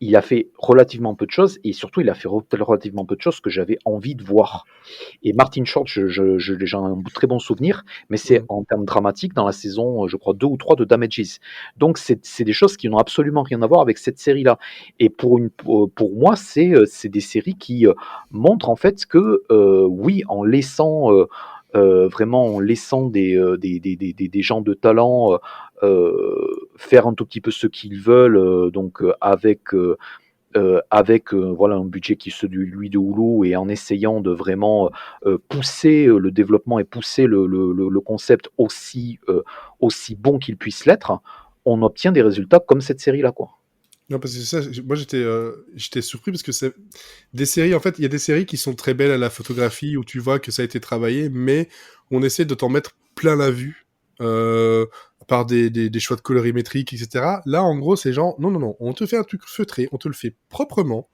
il a fait relativement peu de choses, et surtout il a fait relativement peu de choses que j'avais envie de voir. Et Martin Short, j'en ai un très bon souvenir, mais c'est en termes dramatiques dans la saison, je crois, 2 ou 3 de Damages. Donc c'est des choses qui n'ont absolument rien à voir avec cette série-là. Et pour moi, c'est des séries qui montrent en fait que, oui, en laissant... vraiment en laissant des gens de talent faire un tout petit peu ce qu'ils veulent, donc avec voilà, un budget qui est celui de Hulu, et en essayant de vraiment pousser le développement et pousser le concept aussi bon qu'il puisse l'être, on obtient des résultats comme cette série-là, quoi. Non, parce que ça, moi j'étais surpris parce que c'est des séries, en fait, il y a des séries qui sont très belles à la photographie où tu vois que ça a été travaillé, mais on essaie de t'en mettre plein la vue. par des choix de colorimétrique, etc. Là, en gros, c'est genre, non, on te fait un truc feutré, on te le fait proprement,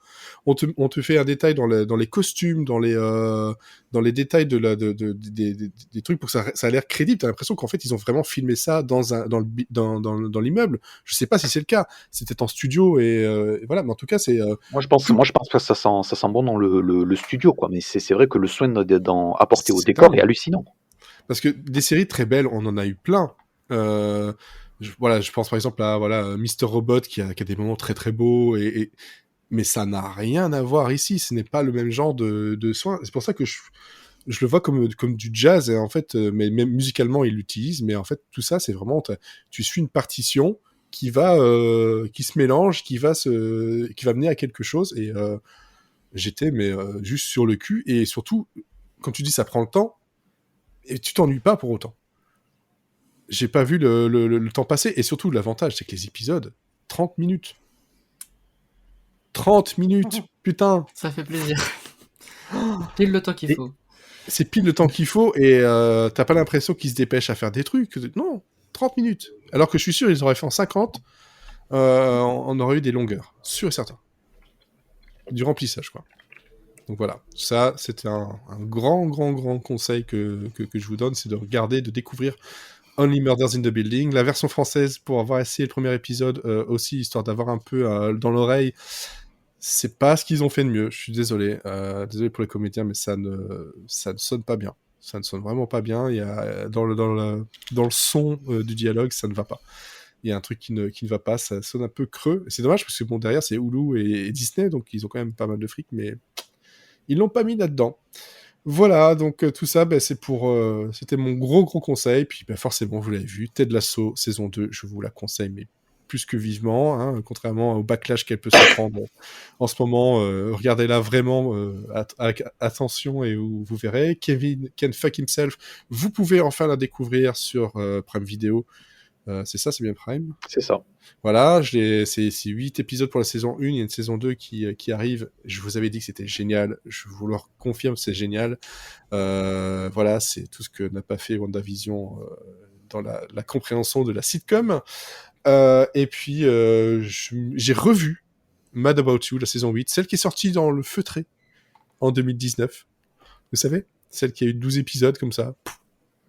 on te fait un détail dans les costumes, dans les détails des trucs pour que ça a l'air crédible. T'as l'impression qu'en fait, ils ont vraiment filmé ça dans l'immeuble. Je sais pas si c'est le cas. C'était en studio et voilà. Mais en tout cas, c'est... Moi, je pense que ça sent bon dans le studio, quoi. Mais c'est vrai que le soin apporté au C'est décor dingue. est hallucinant. Parce que des séries très belles, on en a eu plein. Je pense par exemple à Mr. Robot qui a des moments très très beaux, mais ça n'a rien à voir ici. Ce n'est pas le même genre de soin. C'est pour ça que je le vois comme du jazz. Et en fait, mais même musicalement, il l'utilise. Mais en fait, tout ça, c'est vraiment... Tu suis une partition qui se mélange, qui va mener à quelque chose. Et j'étais juste sur le cul. Et surtout, quand tu dis ça prend le temps, et tu t'ennuies pas pour autant. J'ai pas vu le temps passer. Et surtout, l'avantage, c'est que les épisodes, 30 minutes. 30 minutes, putain. Ça fait plaisir. Pile le temps qu'il faut. C'est pile le temps qu'il faut et t'as pas l'impression qu'ils se dépêchent à faire des trucs. Non, 30 minutes. Alors que je suis sûr, ils auraient fait en 50, on aurait eu des longueurs. Sûr et certain. Du remplissage, quoi. Donc voilà, ça, c'était un grand conseil que je vous donne, c'est de regarder, de découvrir Only Murders in the Building. La version française, pour avoir essayé le premier épisode aussi, histoire d'avoir un peu dans l'oreille, c'est pas ce qu'ils ont fait de mieux. Je suis désolé. Désolé pour les comédiens, mais ça ne sonne pas bien. Ça ne sonne vraiment pas bien. Il y a, dans le son du dialogue, ça ne va pas. Il y a un truc qui ne va pas. Ça sonne un peu creux. Et c'est dommage parce que bon, derrière, c'est Hulu et Disney, donc ils ont quand même pas mal de fric, mais ils l'ont pas mis là-dedans. Voilà, donc tout ça, c'était mon gros conseil. Puis forcément, vous l'avez vu, Ted Lasso, saison 2, je vous la conseille, mais plus que vivement, hein, contrairement au backlash qu'elle peut se prendre en ce moment. Regardez-la vraiment avec attention et vous verrez. Can Fuck Himself, vous pouvez enfin la découvrir sur Prime Video. C'est ça, c'est bien Prime. C'est ça. Voilà, c'est 8 épisodes pour la saison 1, il y a une saison 2 qui arrive. Je vous avais dit que c'était génial, je vous le confirme, c'est génial. Voilà, c'est tout ce que n'a pas fait WandaVision dans la compréhension de la sitcom. Et puis, j'ai revu Mad About You, la saison 8, celle qui est sortie dans le feutré en 2019. Vous savez, celle qui a eu 12 épisodes comme ça.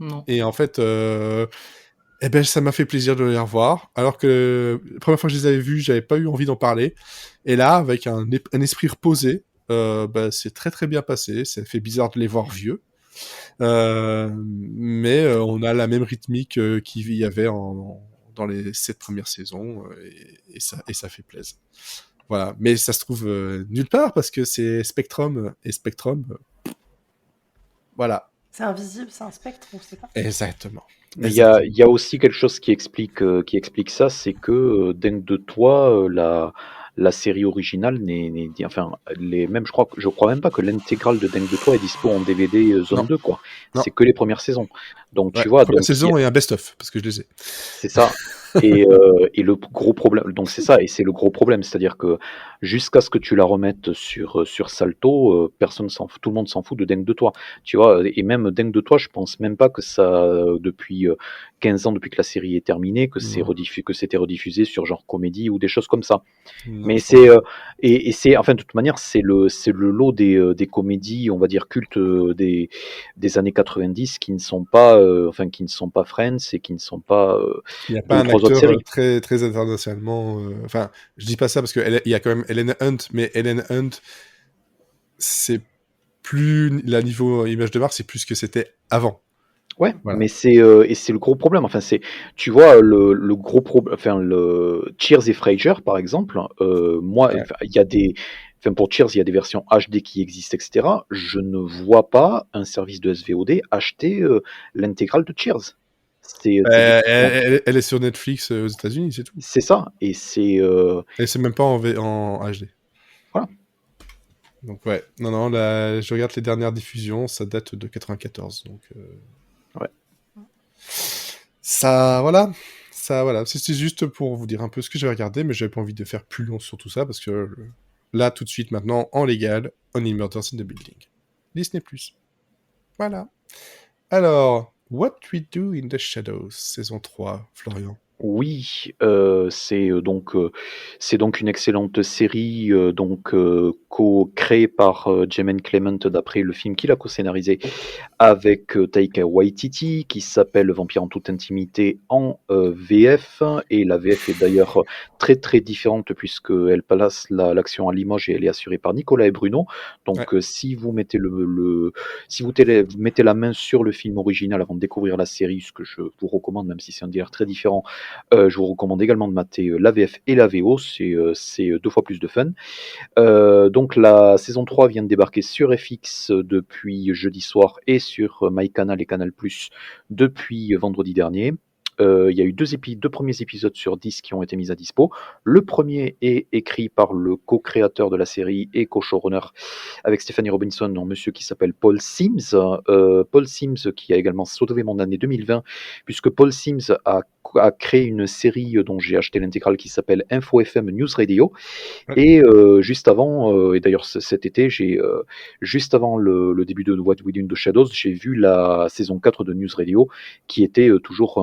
Non. Et en fait... ça m'a fait plaisir de les revoir, alors que la première fois que je les avais vus, j'avais pas eu envie d'en parler. Et là, avec un esprit reposé, c'est très très bien passé. Ça fait bizarre de les voir vieux, mais on a la même rythmique qu'il y avait dans les 7 premières saisons, et ça fait plaisir. Voilà, mais ça se trouve nulle part parce que c'est Spectrum et Spectrum. Voilà. C'est invisible, c'est un spectre, on sait pas. Exactement. Il y a aussi quelque chose qui explique ça, c'est que Dingue de toi, la série originale je crois même pas que l'intégrale de Dingue de toi est dispo en DVD zone 2, quoi. Non. C'est que les premières saisons. Donc tu vois, première saison et un best-of parce que je les ai. C'est ça. Et le gros problème, donc c'est ça, et c'est le gros problème, c'est-à-dire que jusqu'à ce que tu la remettes sur Salto, tout le monde s'en fout de Dingue de toi, tu vois, et même Dingue de toi, je pense même pas que ça, depuis 15 ans, depuis que la série est terminée, que c'était rediffusé sur genre comédie ou des choses comme ça. Non. Mais c'est c'est, enfin, de toute manière, c'est le lot des comédies, on va dire cultes des années 90 qui ne sont pas Friends et qui ne sont pas il n'y a pas un autres acteur très très internationalement. Enfin, je dis pas ça parce que il y a quand même Helen Hunt, mais Helen Hunt, c'est plus la niveau image de marque, c'est plus ce que c'était avant. Ouais, Voilà. mais c'est le gros problème. Enfin, tu vois, le gros problème. Enfin, le Cheers et Frasier, par exemple. Il y a pour Cheers, il y a des versions HD qui existent, etc. Je ne vois pas un service de SVOD acheter l'intégrale de Cheers. Elle est sur Netflix aux États-Unis, c'est tout. C'est ça, et c'est. Et c'est même pas en HD. Voilà. Donc ouais, non, là, je regarde les dernières diffusions, ça date de 94, donc. Ouais. Voilà. C'était juste pour vous dire un peu ce que j'avais regardé, mais j'avais pas envie de faire plus long sur tout ça parce que là, tout de suite, maintenant, en légal, Only Murders in the Building, Disney+. Voilà. Alors, What We Do in the Shadows, saison 3, Florian. Oui, c'est donc une excellente série créée par Jemaine Clement d'après le film qu'il a co-scénarisé avec Taika Waititi qui s'appelle Vampire en toute intimité en VF, et la VF est d'ailleurs très très différente puisqu'elle place l'action à Limoges et elle est assurée par Nicolas et Bruno. Donc si vous mettez vous mettez la main sur le film original avant de découvrir la série, ce que je vous recommande même si c'est un délire très différent, je vous recommande également de mater la VF et la VO, c'est 2 fois plus de fun. Donc la saison 3 vient de débarquer sur FX depuis jeudi soir et sur MyCanal et Canal+ depuis vendredi dernier. Il y a eu deux premiers épisodes sur 10 qui ont été mis à dispo. Le premier est écrit par le co-créateur de la série et co-showrunner avec Stephanie Robinson, un monsieur qui s'appelle Paul Sims. Paul Sims qui a également sauvé mon année 2020 puisque Paul Sims a créé une série dont j'ai acheté l'intégrale qui s'appelle Info FM News Radio. Et juste avant, et d'ailleurs cet été, juste avant le début de What We Do in the Shadows, j'ai vu la saison 4 de News Radio, qui était toujours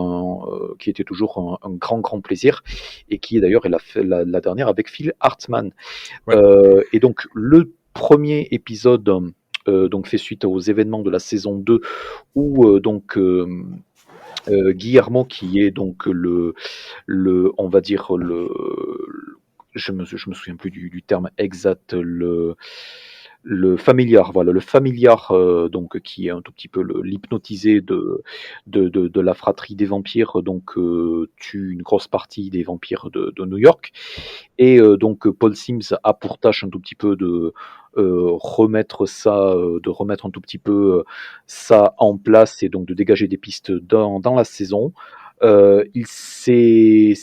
un grand plaisir, et qui d'ailleurs est la dernière avec Phil Hartman. Et donc le premier épisode donc fait suite aux événements de la saison 2 où Guillermo, qui est donc on va dire je me souviens plus du terme exact, le familiar, voilà, le familiar, donc qui est un tout petit peu l'hypnotisé de la fratrie des vampires, donc tue une grosse partie des vampires de New York. Et donc Paul Sims a pour tâche un tout petit peu de remettre un tout petit peu ça en place et donc de dégager des pistes dans la saison. C'est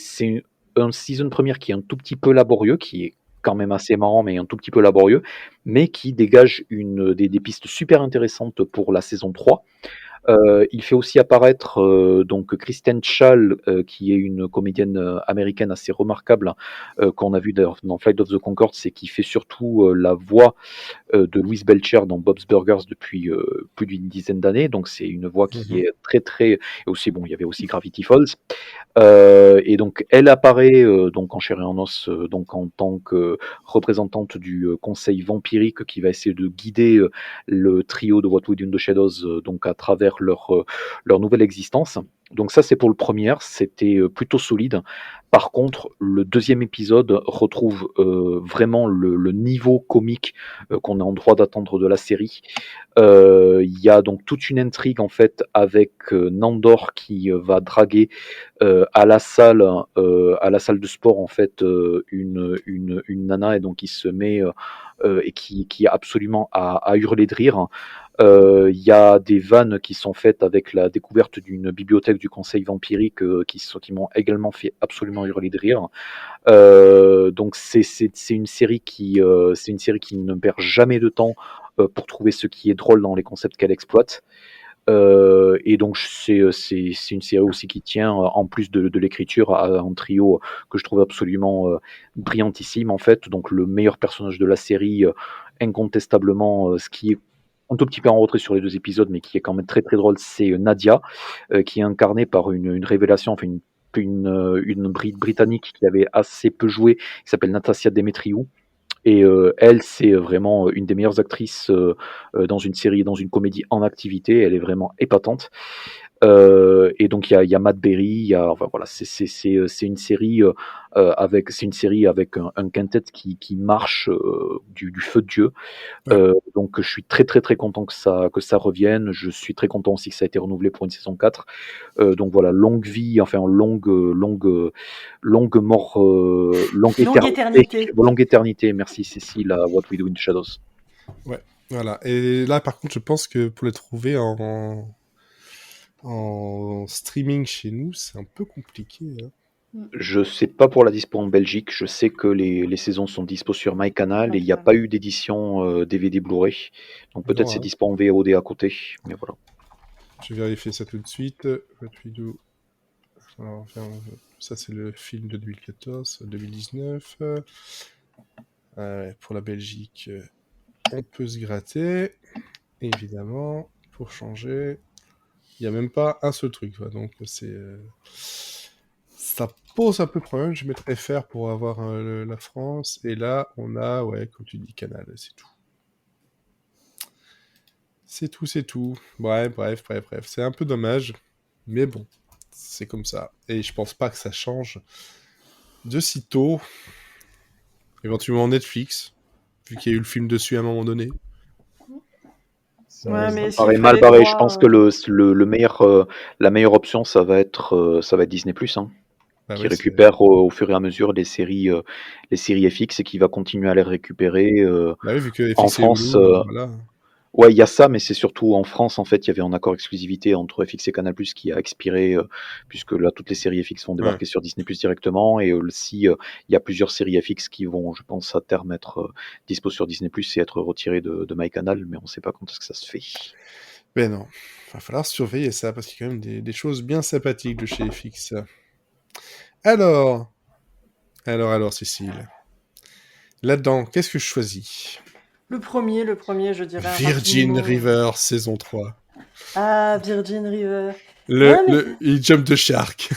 un season première qui est un tout petit peu laborieux, qui est quand même assez marrant, mais un tout petit peu laborieux, mais qui dégage des pistes super intéressantes pour la saison 3. Il fait aussi apparaître donc Kristen Schaal, qui est une comédienne américaine assez remarquable, qu'on a vu dans Flight of the Conchords, et qui fait surtout la voix de Louise Belcher dans Bob's Burgers depuis plus d'une dizaine d'années. Donc c'est une voix qui est très très... Et aussi, bon, il y avait aussi Gravity Falls. Et donc elle apparaît donc en chair et en os, donc en tant que représentante du conseil vampirique qui va essayer de guider le trio de What We Do in the Shadows donc à travers leur nouvelle existence. Donc ça c'est pour le premier, c'était plutôt solide. Par contre, le deuxième épisode retrouve vraiment le niveau comique qu'on a en droit d'attendre de la série. Il y a donc toute une intrigue en fait avec Nandor qui va draguer à la salle de sport en fait une nana, et donc il se met et qui est absolument à hurler de rire. Il y a des vannes qui sont faites avec la découverte d'une bibliothèque du conseil vampirique qui m'ont également fait absolument hurler de rire. Donc c'est une série qui ne perd jamais de temps pour trouver ce qui est drôle dans les concepts qu'elle exploite. Et donc c'est une série aussi qui tient, en plus de l'écriture, à un trio que je trouve absolument brillantissime en fait. Donc le meilleur personnage de la série, incontestablement, ce qui est un tout petit peu en retrait sur les 2 épisodes, mais qui est quand même très très drôle, c'est Nadia, qui est incarnée par une révélation, enfin une Britannique qui avait assez peu joué, qui s'appelle Natasha Demetriou. Et elle, c'est vraiment une des meilleures actrices dans une série, dans une comédie en activité. Elle est vraiment épatante. Et donc il y a Matt Berry, enfin voilà, c'est une série avec un quintet qui marche du feu de Dieu. Donc je suis très très très content que ça revienne. Je suis très content aussi que ça a été renouvelé pour une saison 4. Donc voilà, longue vie, enfin longue mort, longue éternité. Longue éternité. Merci Cécile à What We Do in the Shadows. Ouais, voilà. Et là par contre, je pense que pour les trouver en streaming chez nous, c'est un peu compliqué. Hein. Je sais pas pour la dispo en Belgique. Je sais que les saisons sont dispo sur MyCanal et il n'y a pas eu d'édition DVD Blu-ray. Donc peut-être c'est dispo en VOD à côté. Mais voilà. Je vais vérifier ça tout de suite. Alors, ça c'est le film de 2014, 2019. Pour la Belgique, on peut se gratter. Évidemment, pour changer. Il n'y a même pas un seul truc. Donc, ça pose un peu problème. Je mettrais FR pour avoir la France. Et là, on a, comme tu dis, Canal. C'est tout. C'est tout. Bref. C'est un peu dommage. Mais bon, c'est comme ça. Et je pense pas que ça change de sitôt. Éventuellement Netflix, vu qu'il y a eu le film dessus à un moment donné. Ouais, mais Ça paraît mal barré. Je pense que la meilleure option, ça va être Disney+, qui récupère au fur et à mesure les séries FX et qui va continuer à les récupérer vu que en FX et France. Hulu, voilà. Ouais, il y a ça, mais c'est surtout en France, en fait, il y avait un accord exclusivité entre FX et Canal+, qui a expiré, puisque là, toutes les séries FX vont débarquer sur Disney+ directement, et aussi, il y a plusieurs séries FX qui vont, je pense, à terme être dispo sur Disney+, et être retirées de MyCanal, mais on ne sait pas quand est-ce que ça se fait. Mais non, il va falloir surveiller ça, parce qu'il y a quand même des choses bien sympathiques de chez FX. Alors, Cécile, là-dedans, qu'est-ce que je choisis ? Le premier, je dirais. Virgin River, saison 3. Ah, Virgin River. Il jump de shark.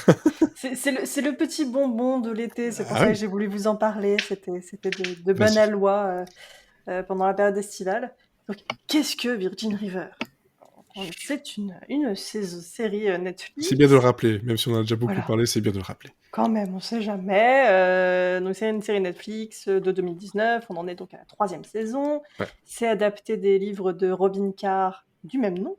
C'est le petit bonbon de l'été, c'est pour ça que j'ai voulu vous en parler. C'était de bonne aloi pendant la période estivale. Donc, qu'est-ce que Virgin River ? C'est une série Netflix. C'est bien de le rappeler, même si on en a déjà beaucoup parlé, c'est bien de le rappeler. Quand même, on sait jamais. Donc c'est une série Netflix de 2019, on en est donc à la 3e saison. Ouais. C'est adapté des livres de Robin Carr du même nom.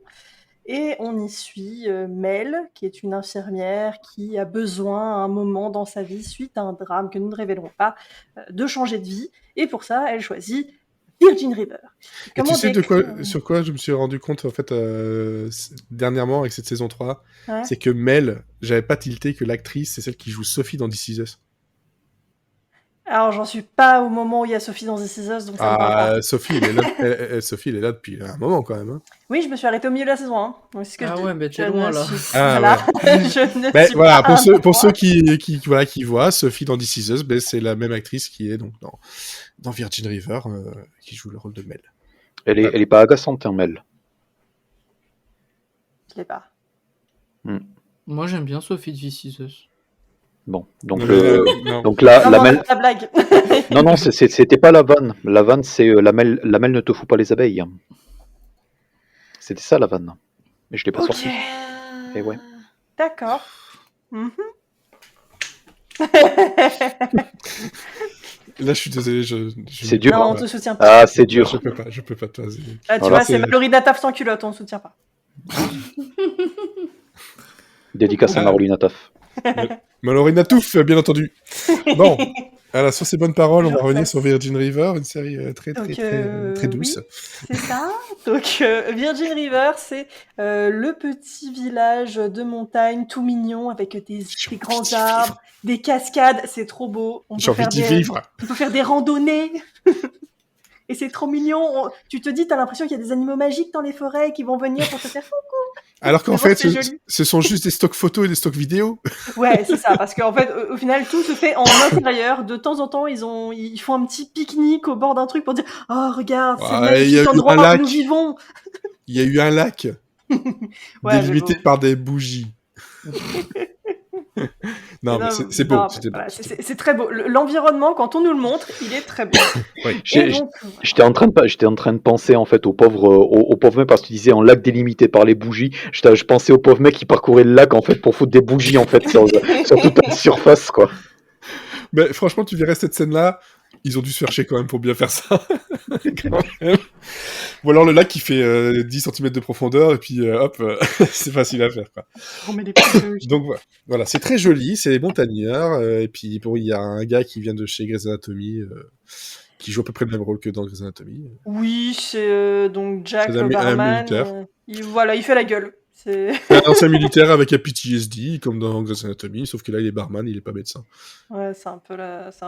Et on y suit Mel, qui est une infirmière qui a besoin à un moment dans sa vie, suite à un drame que nous ne révélerons pas, de changer de vie. Et pour ça, elle choisit Virgin River. Et tu sais sur quoi je me suis rendu compte en fait dernièrement avec cette saison 3, c'est que Mel, j'avais pas tilté que l'actrice c'est celle qui joue Sophie dans This Is Us. Alors j'en suis pas au moment où il y a Sophie dans This Is Us, donc ça me parle pas. Sophie, elle est là depuis un moment quand même. Oui, je me suis arrêtée au milieu de la saison 1. Mais tu es loin là. Je ne suis voilà, pas pour ceux qui voient, Sophie dans This Is Us, c'est la même actrice qui est donc dans Virgin River, qui joue le rôle de Mel. Elle est pas agaçante, Mel. Je l'ai pas. Moi j'aime bien Sophie de This Is Us. Bon, donc la Mel. La blague. Non, c'était pas la vanne. La vanne, c'est la Mel ne te fout pas les abeilles. C'était ça la vanne. Mais je l'ai pas sorti. Et ouais. D'accord. Là, je suis désolé. C'est dur. Non, on te soutient pas. Ah, c'est dur. Je peux pas te passer. Ah, tu vois, c'est Mallory Nataf sans culotte, on ne soutient pas. Dédicace à Mallory Nataf. Mallory Natouf, bien entendu. Bon, alors sur ces bonnes paroles, on va revenir sur Virgin River, une série très douce. Oui, c'est ça. Donc Virgin River, c'est le petit village de montagne tout mignon avec des grands arbres, des cascades. C'est trop beau. J'ai envie d'y vivre. On peut faire des randonnées. Et c'est trop mignon. Tu te dis, t'as l'impression qu'il y a des animaux magiques dans les forêts qui vont venir pour te faire coucou. Alors qu'en fait, ce sont juste des stocks photos et des stocks vidéos. Ouais, c'est ça. Parce qu'en fait, au final, tout se fait en intérieur. De temps en temps, ils font un petit pique-nique au bord d'un truc pour dire « Oh, regarde, c'est le magnifique endroit où nous vivons !» Il y a eu un lac délimité par des bougies. Non, mais c'est beau. Voilà, c'est très beau. L'environnement, quand on nous le montre, il est très beau. Oui. J'étais en train de penser en fait au pauvre mec parce que tu disais un lac délimité par les bougies. Je pensais au pauvre mec qui parcourait le lac en fait pour foutre des bougies en fait sur toute la surface quoi. Mais franchement, tu verrais cette scène-là, ils ont dû se faire chier quand même pour bien faire ça. Quand même. Ou alors le lac qui fait 10 cm de profondeur et puis hop, c'est facile à faire. Quoi. Donc voilà, c'est très joli, c'est les montagnards. Et puis bon, il y a un gars qui vient de chez Grey's Anatomy qui joue à peu près le même rôle que dans Grey's Anatomy. Oui, c'est donc Jack Barman. Il fait la gueule. C'est un ancien militaire avec un PTSD, comme dans Grey's Anatomy, sauf que là, il est barman, il est pas médecin. Ouais, c'est un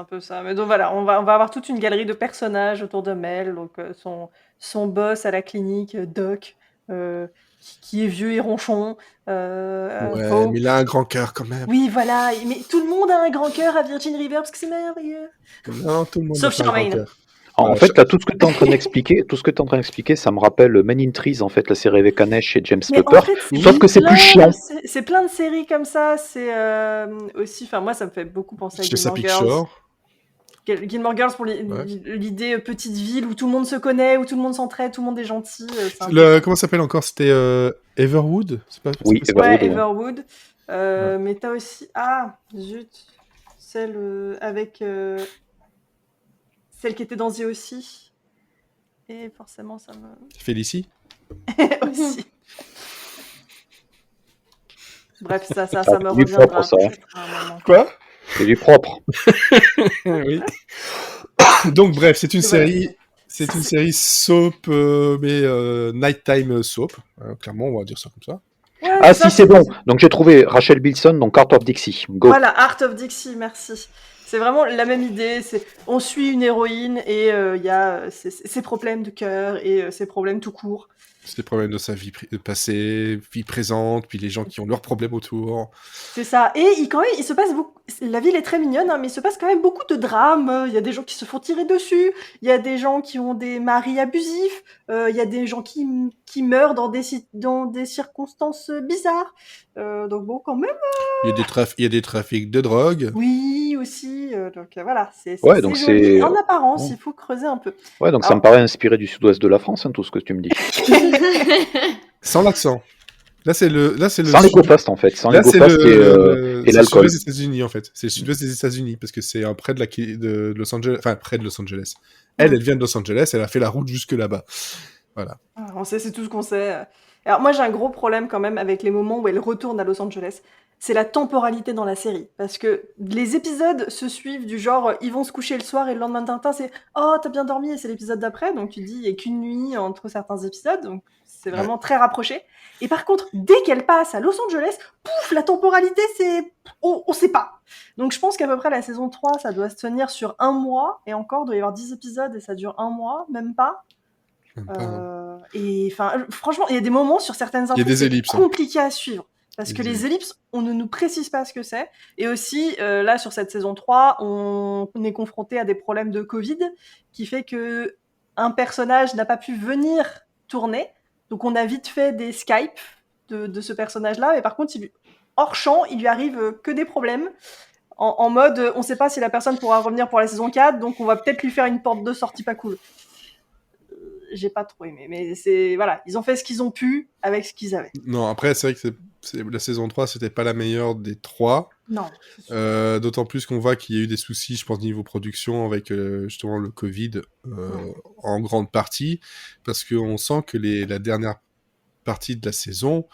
peu ça. Mais donc voilà, on va avoir toute une galerie de personnages autour de Mel. Donc son boss à la clinique, Doc, qui est vieux et ronchon. Mais il a un grand cœur quand même. Oui, voilà. Mais tout le monde a un grand cœur à Virgin River parce que c'est merveilleux. Non, tout le monde sauf a un grand cœur. En fait, là, tout ce que tu es en train d'expliquer, ça me rappelle Men in Trees, en fait, la série avec Anesh et James Mais en Tucker. fait, Sauf que c'est plus chiant. c'est plein de séries comme ça. C'est aussi, enfin moi, ça me fait beaucoup penser à Chesapeake Gilmore Girls. Shore. Gilmore Girls pour l'idée petite ville où tout le monde se connaît, où tout le monde s'entraide, tout le monde est gentil. Comment ça s'appelle encore? C'était Everwood? Oui, Ouais, Everwood. Mais t'as aussi... Ah, zut. Celle avec... Celle qui était dans The aussi. Et forcément, ça me... Félicie? aussi. Bref, ça me du reviendra. propre, ça. Quoi? C'est du propre. Oui. Donc bref, c'est une série soap, mais nighttime soap. Clairement, on va dire ça comme ça. Ouais, si, c'est bon. Donc j'ai trouvé Rachel Bilson, donc Art of Dixie. Go. Voilà, Art of Dixie, merci. C'est vraiment la même idée. On suit une héroïne et il y a ses problèmes de cœur et ses problèmes tout court. C'est des problèmes de sa vie passée, vie présente, puis les gens qui ont leurs problèmes autour. C'est ça. Et quand même, il se passe beaucoup... La ville est très mignonne, hein, mais il se passe quand même beaucoup de drames. Il y a des gens qui se font tirer dessus. Il y a des gens qui ont des maris abusifs. Il y a des gens qui meurent dans des circonstances bizarres. Donc bon, quand même... Il y a des trafics de drogue. Oui, aussi. Donc voilà, c'est donc joli. En apparence, il faut creuser un peu. Ouais, donc ça me paraît inspiré du sud-ouest de la France, tout ce que tu me dis. Sans l'accent. Là, c'est le sans les go-fast, en fait. Sans les go-fast et l'alcool. C'est le sud-ouest des États-Unis, en fait. C'est le sud-ouest des États-Unis, parce que c'est près de Los Angeles. Enfin, près de Los Angeles. Elle vient de Los Angeles, elle a fait la route jusque là-bas. Voilà. On sait, c'est tout ce qu'on sait. Alors moi, j'ai un gros problème quand même avec les moments où elle retourne à Los Angeles. C'est la temporalité dans la série. Parce que les épisodes se suivent du genre, ils vont se coucher le soir et le lendemain matin, c'est « Oh, t'as bien dormi ?» et c'est l'épisode d'après. Donc tu te dis, il n'y a qu'une nuit entre certains épisodes. Donc c'est vraiment très rapproché. Et par contre, dès qu'elle passe à Los Angeles, pouf, la temporalité, c'est... On sait pas. Donc je pense qu'à peu près la saison 3, ça doit se tenir sur 1 mois. Et encore, il doit y avoir 10 épisodes et ça dure 1 mois, même pas. Et enfin, franchement, il y a des moments sur certaines intrigues, c'est compliqué à suivre. Parce que les ellipses, on ne nous précise pas ce que c'est. Et aussi, là, sur cette saison 3, on est confronté à des problèmes de Covid, qui fait que un personnage n'a pas pu venir tourner. Donc, on a vite fait des Skype de ce personnage-là. Mais par contre, hors champ, il lui arrive que des problèmes. En mode, on ne sait pas si la personne pourra revenir pour la saison 4, donc on va peut-être lui faire une porte de sortie pas cool. J'ai pas trop aimé, mais c'est voilà, ils ont fait ce qu'ils ont pu avec ce qu'ils avaient. Non, après c'est vrai que la saison 3 c'était pas la meilleure des 3. Non. D'autant plus qu'on voit qu'il y a eu des soucis, je pense, niveau production avec justement le Covid en grande partie, parce qu'on sent que la dernière partie de la saison,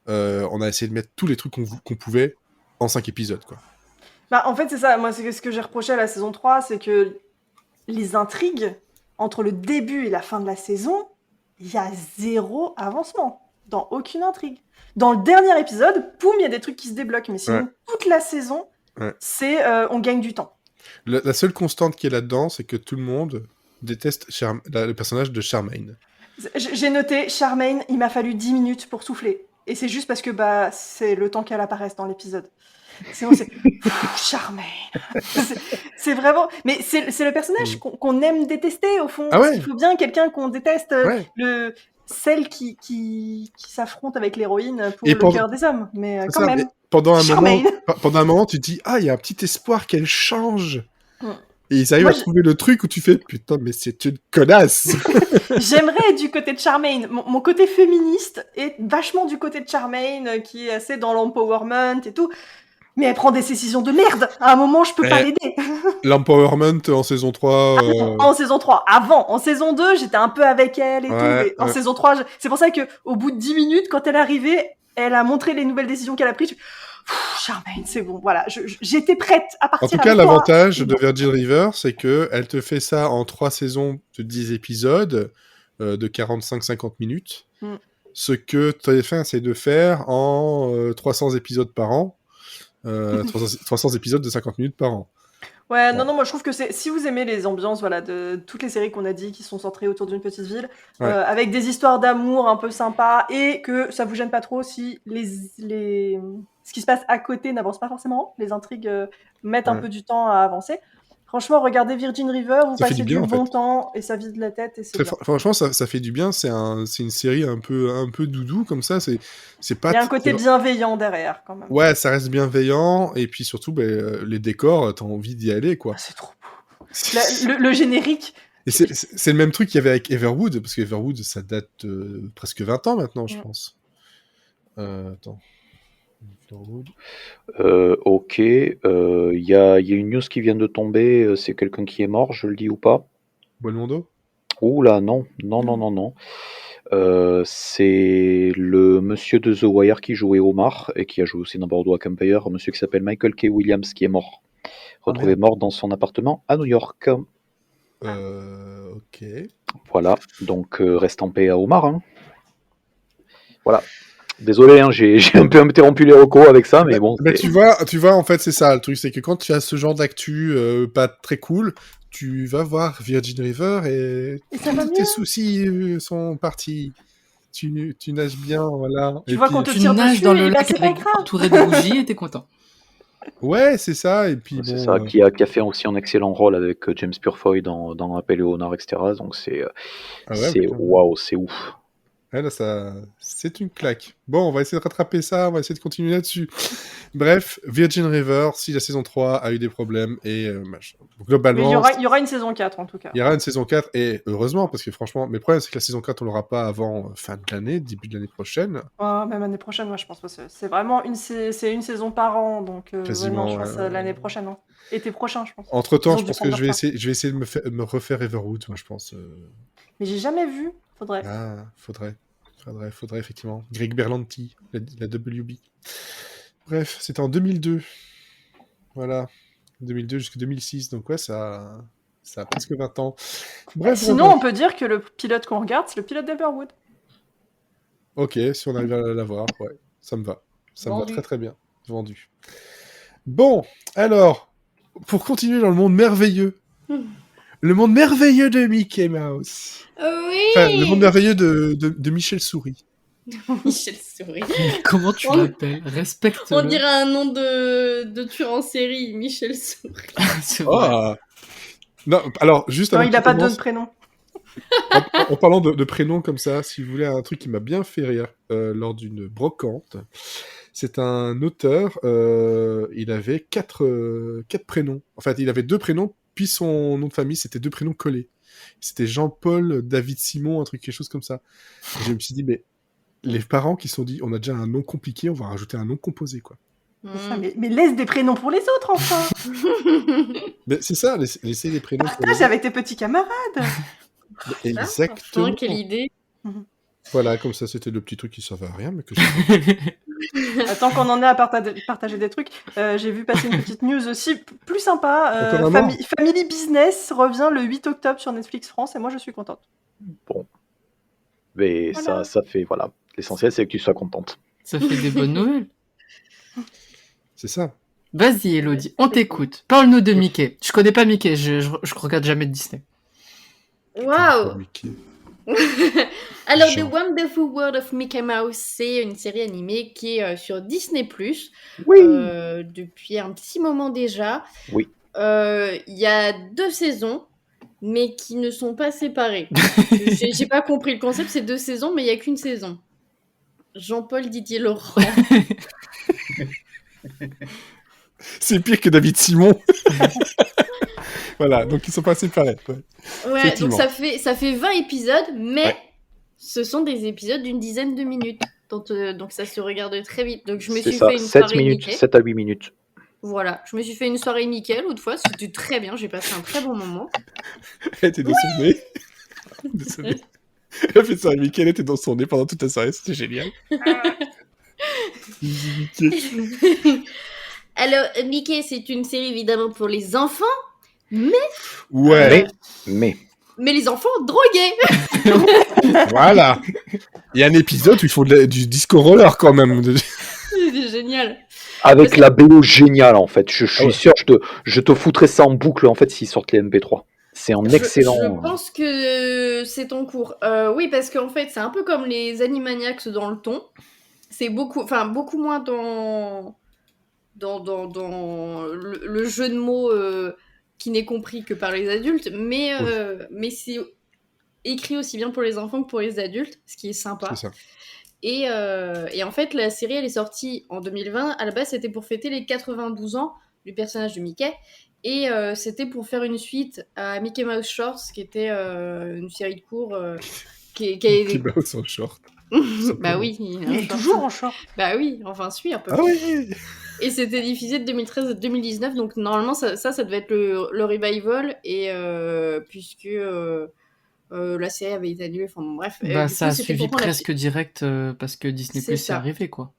on a essayé de mettre tous les trucs qu'on pouvait en 5 épisodes, quoi. Bah, en fait, c'est ça. Moi, c'est ce que j'ai reproché à la saison 3, c'est que les intrigues entre le début et la fin de la saison, il y a 0 avancement dans aucune intrigue. Dans le dernier épisode, poum, il y a des trucs qui se débloquent, mais sinon, toute la saison, c'est on gagne du temps. La seule constante qui est là-dedans, c'est que tout le monde déteste le personnage de Charmaine. J'ai noté, Charmaine, il m'a fallu 10 minutes pour souffler. Et c'est juste parce que c'est le temps qu'elle apparaisse dans l'épisode. Sinon, c'est Charmaine. C'est vraiment... Mais c'est le personnage qu'on aime détester, au fond. Parce qu'il faut bien quelqu'un qu'on déteste. Celle qui s'affronte avec l'héroïne pour le cœur des hommes. Mais quand même, pendant un moment, tu te dis, il y a un petit espoir qu'elle change. Et ils arrivent à trouver le truc où tu fais, putain, mais c'est une connasse. J'aimerais être du côté de Charmaine. Mon côté féministe est vachement du côté de Charmaine, qui est assez dans l'empowerment et tout. Mais elle prend des décisions de merde. À un moment, je peux pas l'aider. L'empowerment en saison 3... En saison 3. Avant, en saison 2, j'étais un peu avec elle et tout. Mais en saison 3, c'est pour ça qu'au bout de 10 minutes, quand elle est arrivée, elle a montré les nouvelles décisions qu'elle a prises. Charmaine, c'est bon. Voilà, j'étais prête à partir. En tout cas, l'avantage de Virgin River, c'est qu'elle te fait ça en 3 saisons de 10 épisodes de 45-50 minutes. Ce que TF1 essaie de faire en 300 épisodes par an. 300 épisodes de 50 minutes par an. Ouais, non, moi je trouve que si vous aimez les ambiances de toutes les séries qu'on a dit qui sont centrées autour d'une petite ville, avec des histoires d'amour un peu sympas, et que ça vous gêne pas trop si ce qui se passe à côté n'avance pas forcément, les intrigues mettent un peu du temps à avancer, Franchement, regardez Virgin River, vous Ça fait passez du bien, en bon fait. temps et ça vide la tête et c'est bien. Franchement, ça fait du bien. C'est une série un peu doudou comme ça. C'est Il pas. y a un côté bienveillant derrière, quand même. Ouais, ça reste bienveillant. Et puis surtout, les décors, t'as envie d'y aller, quoi. Ah, c'est trop beau. Le générique. Et c'est le même truc qu'il y avait avec Everwood, parce que Everwood, ça date presque 20 ans maintenant, je pense. Attends. Everwood. Ok. Il y a une news qui vient de tomber. C'est quelqu'un qui est mort, je le dis ou pas? Belmondo? Ouh là, non. C'est le monsieur de The Wire qui jouait Omar et qui a joué aussi dans Boardwalk Empire, un monsieur qui s'appelle Michael K. Williams qui est mort. Retrouvé mort dans son appartement à New York. Ok. Voilà, donc reste en paix à Omar. Hein. Voilà. Désolé, hein, j'ai un peu interrompu les recos avec ça, mais bon. Tu vois, en fait, c'est ça. Le truc, c'est que quand tu as ce genre d'actu pas très cool, tu vas voir Virgin River et tous tes soucis sont partis. Tu nages bien, voilà. Tu vois qu'on te tire nages dessus dans le et lac c'est pas avec grave. entouré de bougies et t'es content. Ouais, c'est ça. Et puis C'est bon, ça, qui a fait aussi un excellent rôle avec James Purefoy dans Appel et Honor, etc. Donc c'est waouh, c'est ouf. Ouais, là, c'est une claque. Bon, on va essayer de rattraper ça, on va essayer de continuer là-dessus. Bref, Virgin River, si la saison 3 a eu des problèmes, et globalement... Mais il y aura une saison 4, en tout cas. Il y aura une saison 4, et heureusement, parce que franchement, mes problèmes, c'est que la saison 4, on l'aura pas avant fin de l'année, début de l'année prochaine. Même l'année prochaine, moi, je pense que c'est vraiment une saison par an, donc Quasiment, je pense l'année prochaine. Hein. Été prochain, je pense. Entre-temps, je pense que je vais essayer de me refaire Everwood, moi, je pense. Mais j'ai jamais vu, faudrait. Ah, faudrait effectivement. Greg Berlanti, la WB. Bref, c'était en 2002. Voilà. 2002 jusqu'à 2006. Donc ouais, ça a presque 20 ans. Bref. Sinon, on peut dire que le pilote qu'on regarde, c'est le pilote d'Everwood. Ok, si on arrive à l'avoir, ouais. Ça me va. Ça me va très très bien. Vendu. Bon, alors, pour continuer dans le monde merveilleux. Le monde merveilleux de Mickey Mouse. Oui. Enfin, le monde merveilleux de Michel Souris. Michel Souris. Comment tu l'appelles? Respecte-le. On dirait un nom de tueur en série, Michel Souris. C'est vrai. Non, alors, juste Non, avant il n'a pas commence, de prénom. en parlant de prénoms comme ça, si vous voulez un truc qui m'a bien fait rire lors d'une brocante, c'est un auteur, il avait quatre prénoms. En fait, il avait 2 prénoms, puis son nom de famille, c'était 2 prénoms collés. C'était Jean-Paul David Simon, un truc, quelque chose comme ça. Et je me suis dit, mais les parents qui se sont dit, on a déjà un nom compliqué, on va rajouter un nom composé, quoi. Mais laisse des prénoms pour les autres, enfin. Mais c'est ça, laisser des prénoms. Partage avec tes petits camarades. Exactement. Quelle idée. Voilà, comme ça, c'était le petit truc qui servait à rien, mais que Tant qu'on en est à partager des trucs, j'ai vu passer une petite news aussi plus sympa. Family Business revient le 8 octobre sur Netflix France et moi je suis contente. Bon. Mais voilà. ça fait, voilà. L'essentiel, c'est que tu sois contente. Ça fait des bonnes nouvelles. C'est ça. Vas-y, Elodie, on t'écoute. Parle-nous de Mickey. Je connais pas Mickey, je regarde jamais de Disney. Waouh. Alors, The Wonderful World of Mickey Mouse, c'est une série animée qui est sur Disney+, depuis un petit moment déjà. Oui. Il y a 2 saisons, mais qui ne sont pas séparées. J'ai pas compris le concept, c'est 2 saisons, mais il n'y a qu'une saison. Jean-Paul Didier Laurent. C'est pire que David Simon. Voilà, donc ils sont pas séparés. Ouais, donc ça fait 20 épisodes, mais ce sont des épisodes d'une dizaine de minutes. Donc ça se regarde très vite. Donc je me suis fait une 7 soirée minutes, Mickey. 7 à 8 minutes. Voilà, je me suis fait une soirée Mickey l'autre fois, c'était très bien, j'ai passé un très bon moment. Elle était dans son nez. Désolé. Elle a fait ça avec Mickey, elle était dans son nez pendant toute la soirée, c'était génial. Alors, Mickey, c'est une série évidemment pour les enfants, mais... Ouais. Mais les enfants drogués. Voilà. Il y a un épisode où il faut du disco roller quand même. C'est génial. Avec la BO géniale en fait. Je suis sûr, je te foutrais ça en boucle en fait s'ils sortent les MP3. C'est un excellent. Je pense que c'est en cours. Oui, parce qu'en fait, c'est un peu comme les Animaniacs dans le ton. C'est beaucoup moins dans le jeu de mots qui n'est compris que par les adultes, mais c'est écrit aussi bien pour les enfants que pour les adultes, ce qui est sympa. C'est ça. Et en fait, la série, elle est sortie en 2020. À la base, c'était pour fêter les 92 ans du personnage de Mickey. Et c'était pour faire une suite à Mickey Mouse Shorts, qui était une série de cours qui Mickey Mouse en short. Bah oui. Il est toujours en short. Bah oui, enfin, celui un peu. Ah oui. Et c'était diffusé de 2013 à 2019, donc normalement, ça devait être le revival, et puisque la série avait été annulée, enfin bon, bref. Bah, du ça coup, a c'était suivi pour prendre la presque direct parce que Disney C'est Plus est ça. arrivé, quoi.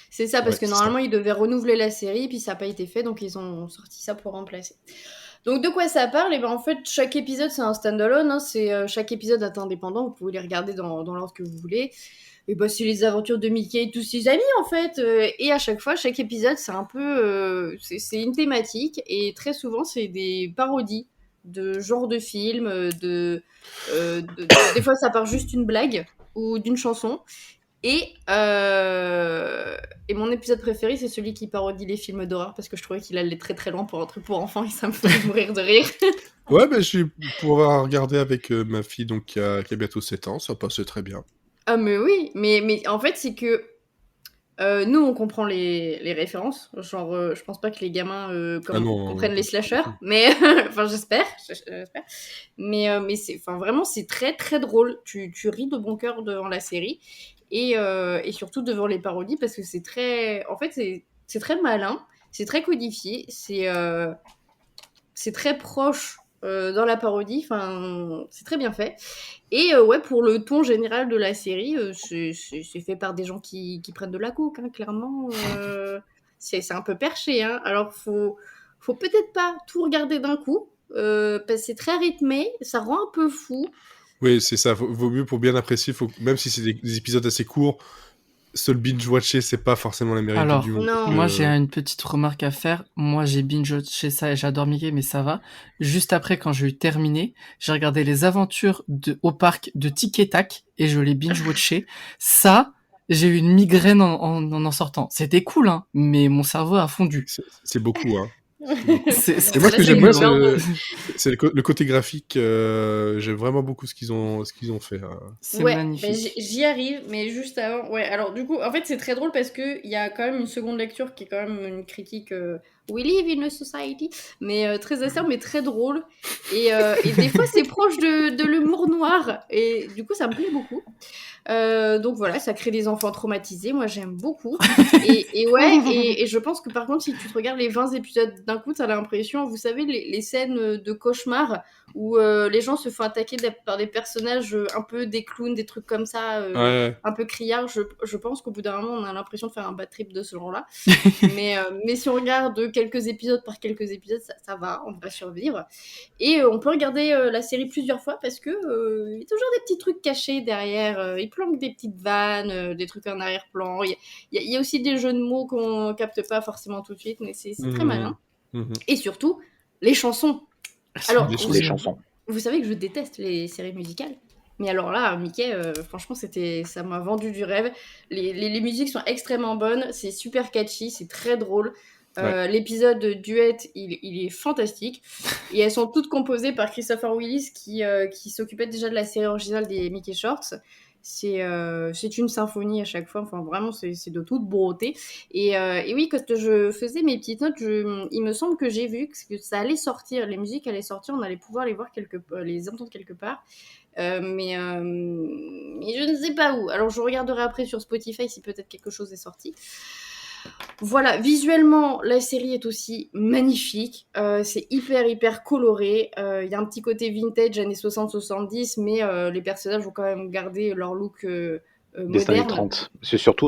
C'est ça, parce Ouais, que c'est normalement, ils devaient renouveler la série, puis ça n'a pas été fait, donc ils ont sorti ça pour remplacer. Donc de quoi ça parle? Et ben en fait, chaque épisode, c'est un standalone, hein, chaque épisode est indépendant, vous pouvez les regarder dans l'ordre que vous voulez. Et ben c'est les aventures de Mickey et tous ses amis, en fait. Et à chaque fois, chaque épisode, c'est un peu... c'est une thématique, et très souvent, c'est des parodies de genres de films, des fois, ça part juste une blague ou d'une chanson. Et mon épisode préféré, c'est celui qui parodie les films d'horreur, parce que je trouvais qu'il allait très très loin pour un truc pour enfants, et ça me faisait mourir de rire. Ouais, je suis pour regarder avec ma fille donc qui a bientôt 7 ans, ça passait très bien. Ah mais oui, mais en fait, c'est que nous, on comprend les références. Genre, je pense pas que les gamins comprennent les slashers, mais enfin, j'espère. Mais c'est, enfin, vraiment, c'est très très drôle. Tu ris de bon cœur devant la série, et surtout devant les parodies, parce que c'est très, en fait, c'est très malin, c'est très codifié, c'est très proche dans la parodie. Enfin, c'est très bien fait. Et ouais, pour le ton général de la série, c'est fait par des gens qui prennent de la coke, hein, clairement. C'est un peu perché, hein. Alors, faut peut-être pas tout regarder d'un coup, parce que c'est très rythmé, ça rend un peu fou. Oui, c'est ça. Vaut mieux pour bien apprécier. Même si c'est des épisodes assez courts, seul binge-watcher, c'est pas forcément la meilleure idée Alors, du monde. non. moi j'ai une petite remarque à faire. Moi j'ai binge-watché ça et j'adore Mickey, mais ça va. Juste après, quand j'ai eu terminé, j'ai regardé les aventures au parc de Tic et Tac et je l'ai binge-watché. Ça, j'ai eu une migraine en sortant. C'était cool, hein, mais mon cerveau a fondu. C'est beaucoup, hein. C'est Et moi, ce que très j'aime bien, énorme. c'est le côté graphique. J'aime vraiment beaucoup ce qu'ils ont fait. C'est Ouais, magnifique. j'y arrive, mais juste avant. Ouais, alors du coup, en fait, c'est très drôle parce qu'il y a quand même une seconde lecture qui est quand même une critique. We live in a society, mais très acerbe, mais très drôle. Et des fois, c'est proche de l'humour noir, et du coup, ça me plaît beaucoup. Donc voilà, ça crée des enfants traumatisés. Moi, j'aime beaucoup. Et ouais, et je pense que par contre, si tu te regardes les 20 épisodes d'un coup, t'as l'impression, vous savez, les scènes de cauchemar où les gens se font attaquer par des personnages un peu des clowns, des trucs comme ça, Ouais. un peu criards. Je pense qu'au bout d'un moment, on a l'impression de faire un bad trip de ce genre-là. mais si on regarde quelques épisodes par quelques épisodes, ça va, on va survivre. Et on peut regarder la série plusieurs fois, parce que il y a toujours des petits trucs cachés derrière. Il planque des petites vannes, des trucs en arrière-plan. Il y a aussi des jeux de mots qu'on capte pas forcément tout de suite, mais c'est très malin. Et surtout, les chansons. Alors, Les chansons. vous savez que je déteste les séries musicales. Mais alors là, Mickey, franchement, ça m'a vendu du rêve. Les musiques sont extrêmement bonnes, c'est super catchy, c'est très drôle. Ouais. L'épisode duet, il est fantastique. Et elles sont toutes composées par Christopher Willis, qui s'occupait déjà de la série originale des Mickey Shorts. C'est une symphonie à chaque fois. Enfin, vraiment, c'est de toute beauté. Et oui, quand je faisais mes petites notes, il me semble que j'ai vu que ça allait sortir. Les musiques allaient sortir, on allait pouvoir les voir les entendre quelque part. Mais je ne sais pas où. Alors, je regarderai après sur Spotify si peut-être quelque chose est sorti. Voilà, visuellement, la série est aussi magnifique. C'est hyper coloré. Il y a un petit côté vintage, années 60-70, mais les personnages ont quand même gardé leur look Des années moderne. 30. C'est surtout,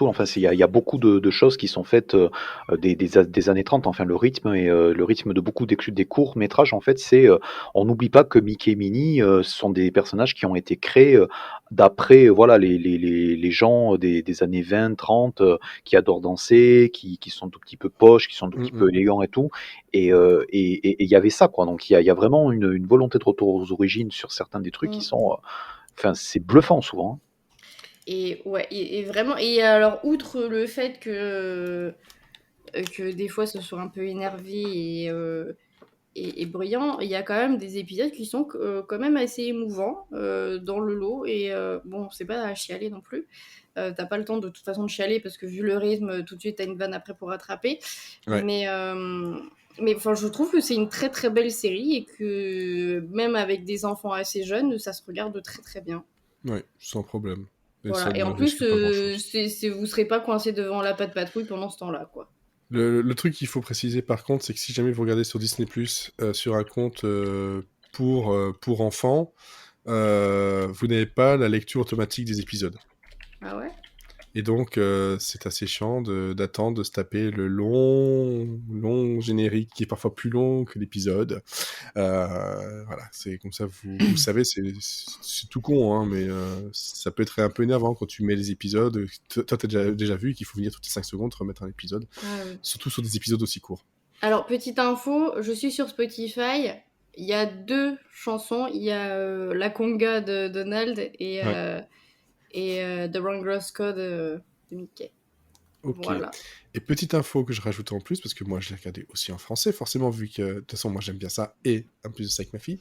enfin, il y a beaucoup de choses qui sont faites des années 30. Enfin, le rythme de beaucoup des courts métrages, en fait, on n'oublie pas que Mickey et Minnie sont des personnages qui ont été créés d'après, voilà, les gens des années 20, 30, qui adorent danser, qui sont tout petit peu poches, qui sont tout petit peu élégants et tout. Et il y avait ça, quoi. Donc, il y a vraiment une volonté de retour aux origines sur certains des trucs qui sont, enfin, c'est bluffant souvent, hein. Et ouais, et vraiment. Et alors, outre le fait que des fois ce soit un peu énervé et brillant. Il y a quand même des épisodes qui sont quand même assez émouvants dans le lot. Et bon, c'est pas à chialer non plus. T'as pas le temps de toute façon de chialer parce que vu le rythme, tout de suite t'as une vanne après pour rattraper. Ouais. Mais enfin, je trouve que c'est une très très belle série et que même avec des enfants assez jeunes, ça se regarde très très bien. Ouais, sans problème. Et Voilà. ça Et ne en plus, risque pas grand-chose. vous serez pas coincé devant la patte patrouille pendant ce temps-là, quoi. Le truc qu'il faut préciser par contre, c'est que si jamais vous regardez sur Disney+, sur un compte pour enfants, vous n'avez pas la lecture automatique des épisodes. Ah ouais? Et donc, c'est assez chiant d'attendre de se taper le long générique qui est parfois plus long que l'épisode. Voilà, c'est comme ça, vous savez, c'est tout con, hein, mais ça peut être un peu énervant quand tu mets les épisodes. Toi, t'as déjà vu qu'il faut venir toutes les 5 secondes remettre un épisode, Ouais. surtout sur des épisodes aussi courts. Alors, petite info, je suis sur Spotify. Il y a 2 chansons. Il y a La Conga de Donald et The Wrong Girls Code de Mickey. Ok. Voilà. Et petite info que je rajoute en plus, parce que moi je l'ai regardé aussi en français, forcément, vu que de toute façon moi j'aime bien ça, et en plus de ça avec ma fille,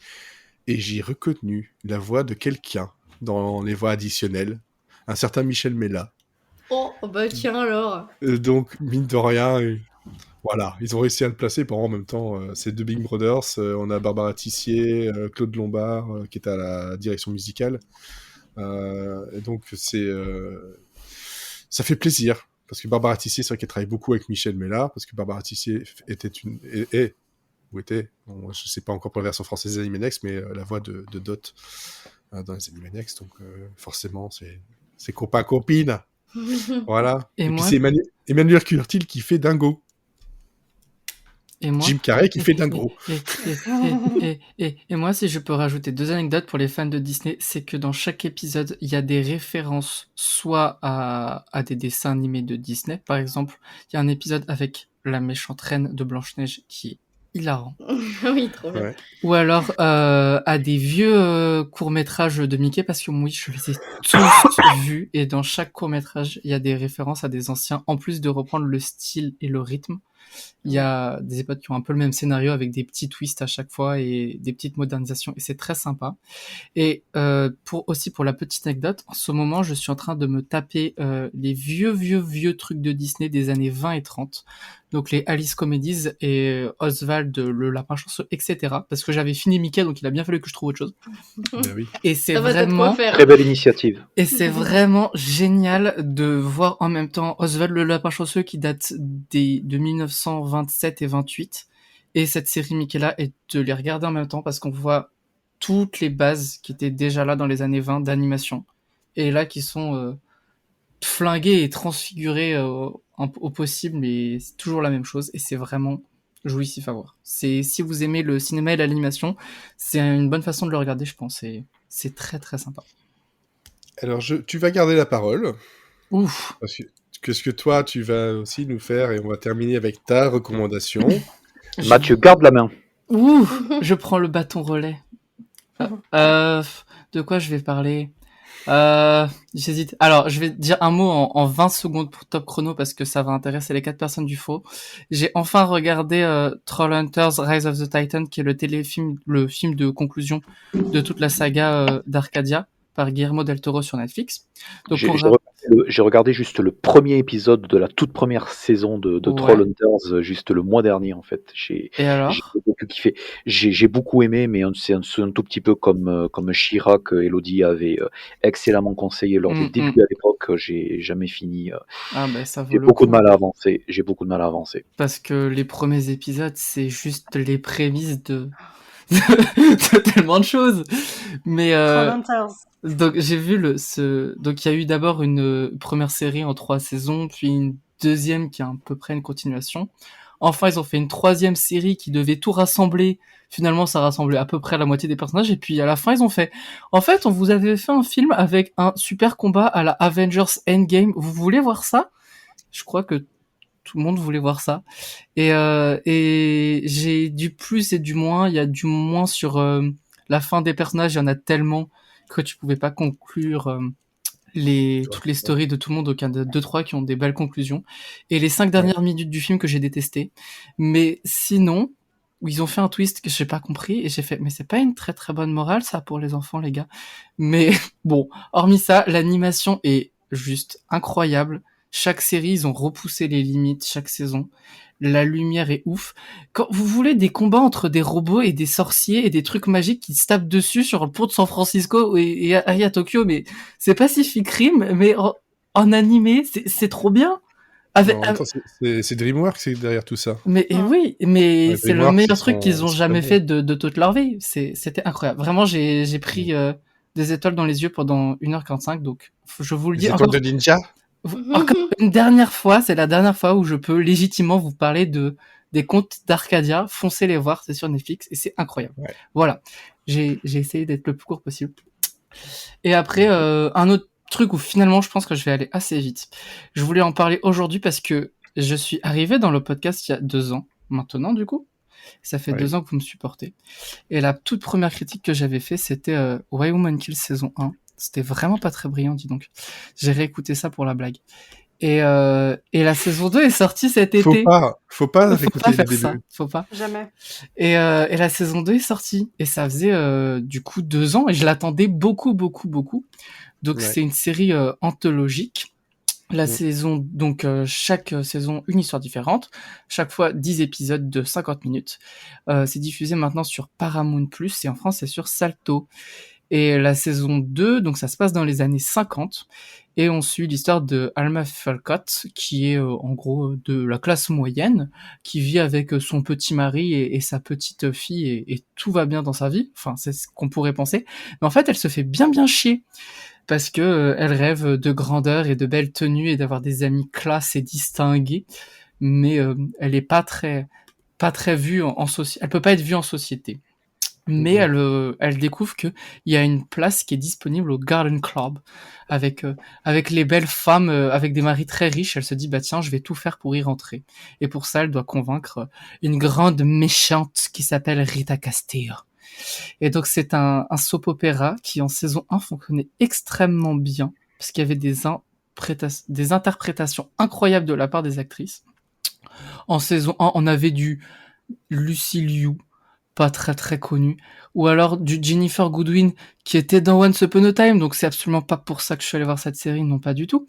et j'ai reconnu la voix de quelqu'un dans les voix additionnelles, un certain Michel Mella. Oh, bah tiens alors. Donc, mine de rien, voilà, ils ont réussi à le placer. En même temps, c'est deux Big Brothers. On a Barbara Tissier, Claude Lombard, qui est à la direction musicale. Et donc, ça fait plaisir. Parce que Barbara Tissier, c'est vrai qu'elle travaille beaucoup avec Michel Mella, parce que Barbara Tissier était, bon, je sais pas encore pour la version française des Animaniacs, mais la voix de Dot dans les Animaniacs. Donc, forcément, c'est copain-copine. Voilà. Et puis moi- c'est Emmanuel Curtil qui fait Dingo. Et moi, Jim Carrey qui fait Dingo. Et moi, si je peux rajouter 2 anecdotes pour les fans de Disney, c'est que dans chaque épisode, il y a des références soit à des dessins animés de Disney. Par exemple, il y a un épisode avec la méchante reine de Blanche-Neige qui est hilarant. Oui, trop bien. Ouais. Ou alors à des vieux courts-métrages de Mickey, parce que oui, je les ai tous vus, et dans chaque court-métrage, il y a des références à des anciens, en plus de reprendre le style et le rythme. Il y a des épisodes qui ont un peu le même scénario avec des petits twists à chaque fois et des petites modernisations, et c'est très sympa. Et pour la petite anecdote, en ce moment, je suis en train de me taper les vieux trucs de Disney des années 20 et 30. Donc les Alice Comedies et Oswald, le Lapin Chanceux, etc. Parce que j'avais fini Mickey, donc il a bien fallu que je trouve autre chose. Ben oui. Et c'est Ça va, t'as de quoi vraiment... faire. Très belle initiative. Et c'est vraiment génial de voir en même temps Oswald le Lapin Chanceux qui date de 1927 et 28, et cette série Mickey-là, et de les regarder en même temps parce qu'on voit toutes les bases qui étaient déjà là dans les années 20 d'animation, et là qui sont flinguées et transfigurées au possible, mais c'est toujours la même chose, et c'est vraiment jouissif à voir. Si vous aimez le cinéma et l'animation, c'est une bonne façon de le regarder, je pense, et c'est très très sympa. Alors, tu vas garder la parole. Ouf. Parce que toi, tu vas aussi nous faire, et on va terminer avec ta recommandation. Mathieu, garde la main. Ouh, je prends le bâton relais. De quoi je vais parler? J'hésite. Alors, je vais dire un mot en 20 secondes pour Top Chrono parce que ça va intéresser les 4 personnes du faux. J'ai enfin regardé Trollhunters Rise of the Titan, qui est le film de conclusion de toute la saga d'Arcadia par Guillermo del Toro sur Netflix. Donc, J'ai regardé juste le premier épisode de la toute première saison de Ouais. Trollhunters, juste le mois dernier en fait. J'ai beaucoup kiffé. J'ai beaucoup aimé, mais c'est un tout petit peu comme She-Ra que Elodie avait excellemment conseillé lors des débuts à l'époque. J'ai jamais fini. Ah ben, ça vaut J'ai le beaucoup coup. de mal à avancer. J'ai beaucoup de mal à avancer. Parce que les premiers épisodes, c'est juste les prémices de tellement de choses. Mais Trollhunters. donc j'ai vu donc il y a eu d'abord une première série en 3 saisons, puis une deuxième qui est à peu près une continuation. Enfin, ils ont fait une 3e série qui devait tout rassembler. Finalement, ça rassemblait à peu près la moitié des personnages. Et puis à la fin, ils ont fait, en fait, on vous avait fait un film avec un super combat à la Avengers Endgame. Vous voulez voir ça? Je crois que tout le monde voulait voir ça. Et j'ai du plus et du moins. Il y a du moins sur la fin des personnages. Il y en a tellement que tu pouvais pas conclure toutes les stories de tout le monde. Donc il y en a 2-3 qui ont des belles conclusions. Et les 5 dernières minutes du film que j'ai détesté. Mais sinon, où ils ont fait un twist que j'ai pas compris et j'ai fait mais c'est pas une très très bonne morale ça pour les enfants les gars. Mais bon, hormis ça, l'animation est juste incroyable. Chaque série, ils ont repoussé les limites chaque saison. La lumière est ouf. Quand vous voulez des combats entre des robots et des sorciers et des trucs magiques qui se tapent dessus sur le pont de San Francisco et à Tokyo, mais c'est Pacific Rim, mais en animé, c'est trop bien. Avec, En même temps, c'est DreamWorks qui est derrière tout ça. mais et oui, mais Ouais, c'est le DreamWorks, meilleur ils truc qu'ils ont sont jamais très fait de toute leur vie. C'était incroyable. Vraiment, j'ai pris des étoiles dans les yeux pendant 1h45, donc je vous le dis Les encore, étoiles de ninja. encore une dernière fois, c'est la dernière fois où je peux légitimement vous parler des contes d'Arcadia. Foncez les voir, c'est sur Netflix et c'est incroyable. Ouais. Voilà, j'ai essayé d'être le plus court possible. Et après, un autre truc où finalement je pense que je vais aller assez vite. Je voulais en parler aujourd'hui parce que je suis arrivé dans le podcast il y a 2 ans maintenant du coup. Ça fait 2 ans que vous me supportez. Et la toute première critique que j'avais fait, c'était Why Woman Kill saison 1. C'était vraiment pas très brillant, dis donc. J'ai réécouté ça pour la blague. Et la saison 2 est sortie cet été. Faut pas Faut réécouter pas le faire début. ça, faut pas. Jamais. Et la saison 2 est sortie. Et ça faisait du coup 2 ans et je l'attendais beaucoup. Donc c'est une série anthologique. La saison, donc chaque saison, une histoire différente. Chaque fois 10 épisodes de 50 minutes. C'est diffusé maintenant sur Paramount+, et en France c'est sur Salto. Et la saison 2, donc ça se passe dans les années 50, et on suit l'histoire de Alma Falcott, qui est en gros de la classe moyenne, qui vit avec son petit mari et sa petite fille, et tout va bien dans sa vie, enfin c'est ce qu'on pourrait penser, mais en fait elle se fait bien chier, parce que elle rêve de grandeur et de belles tenues et d'avoir des amis classe et distingués, mais elle est pas très vue en société, elle peut pas être vue en société. Mais elle découvre que il y a une place qui est disponible au Garden Club avec les belles femmes avec des maris très riches. Elle se dit bah tiens, je vais tout faire pour y rentrer. Et pour ça, elle doit convaincre une grande méchante qui s'appelle Rita Castillo. Et donc c'est un soap opéra qui en saison 1 fonctionnait extrêmement bien parce qu'il y avait des interprétations incroyables de la part des actrices. En saison 1, on avait du Lucy Liu, pas très connu, ou alors du Ginnifer Goodwin qui était dans Once Upon a Time, donc c'est absolument pas pour ça que je suis allé voir cette série, non pas du tout.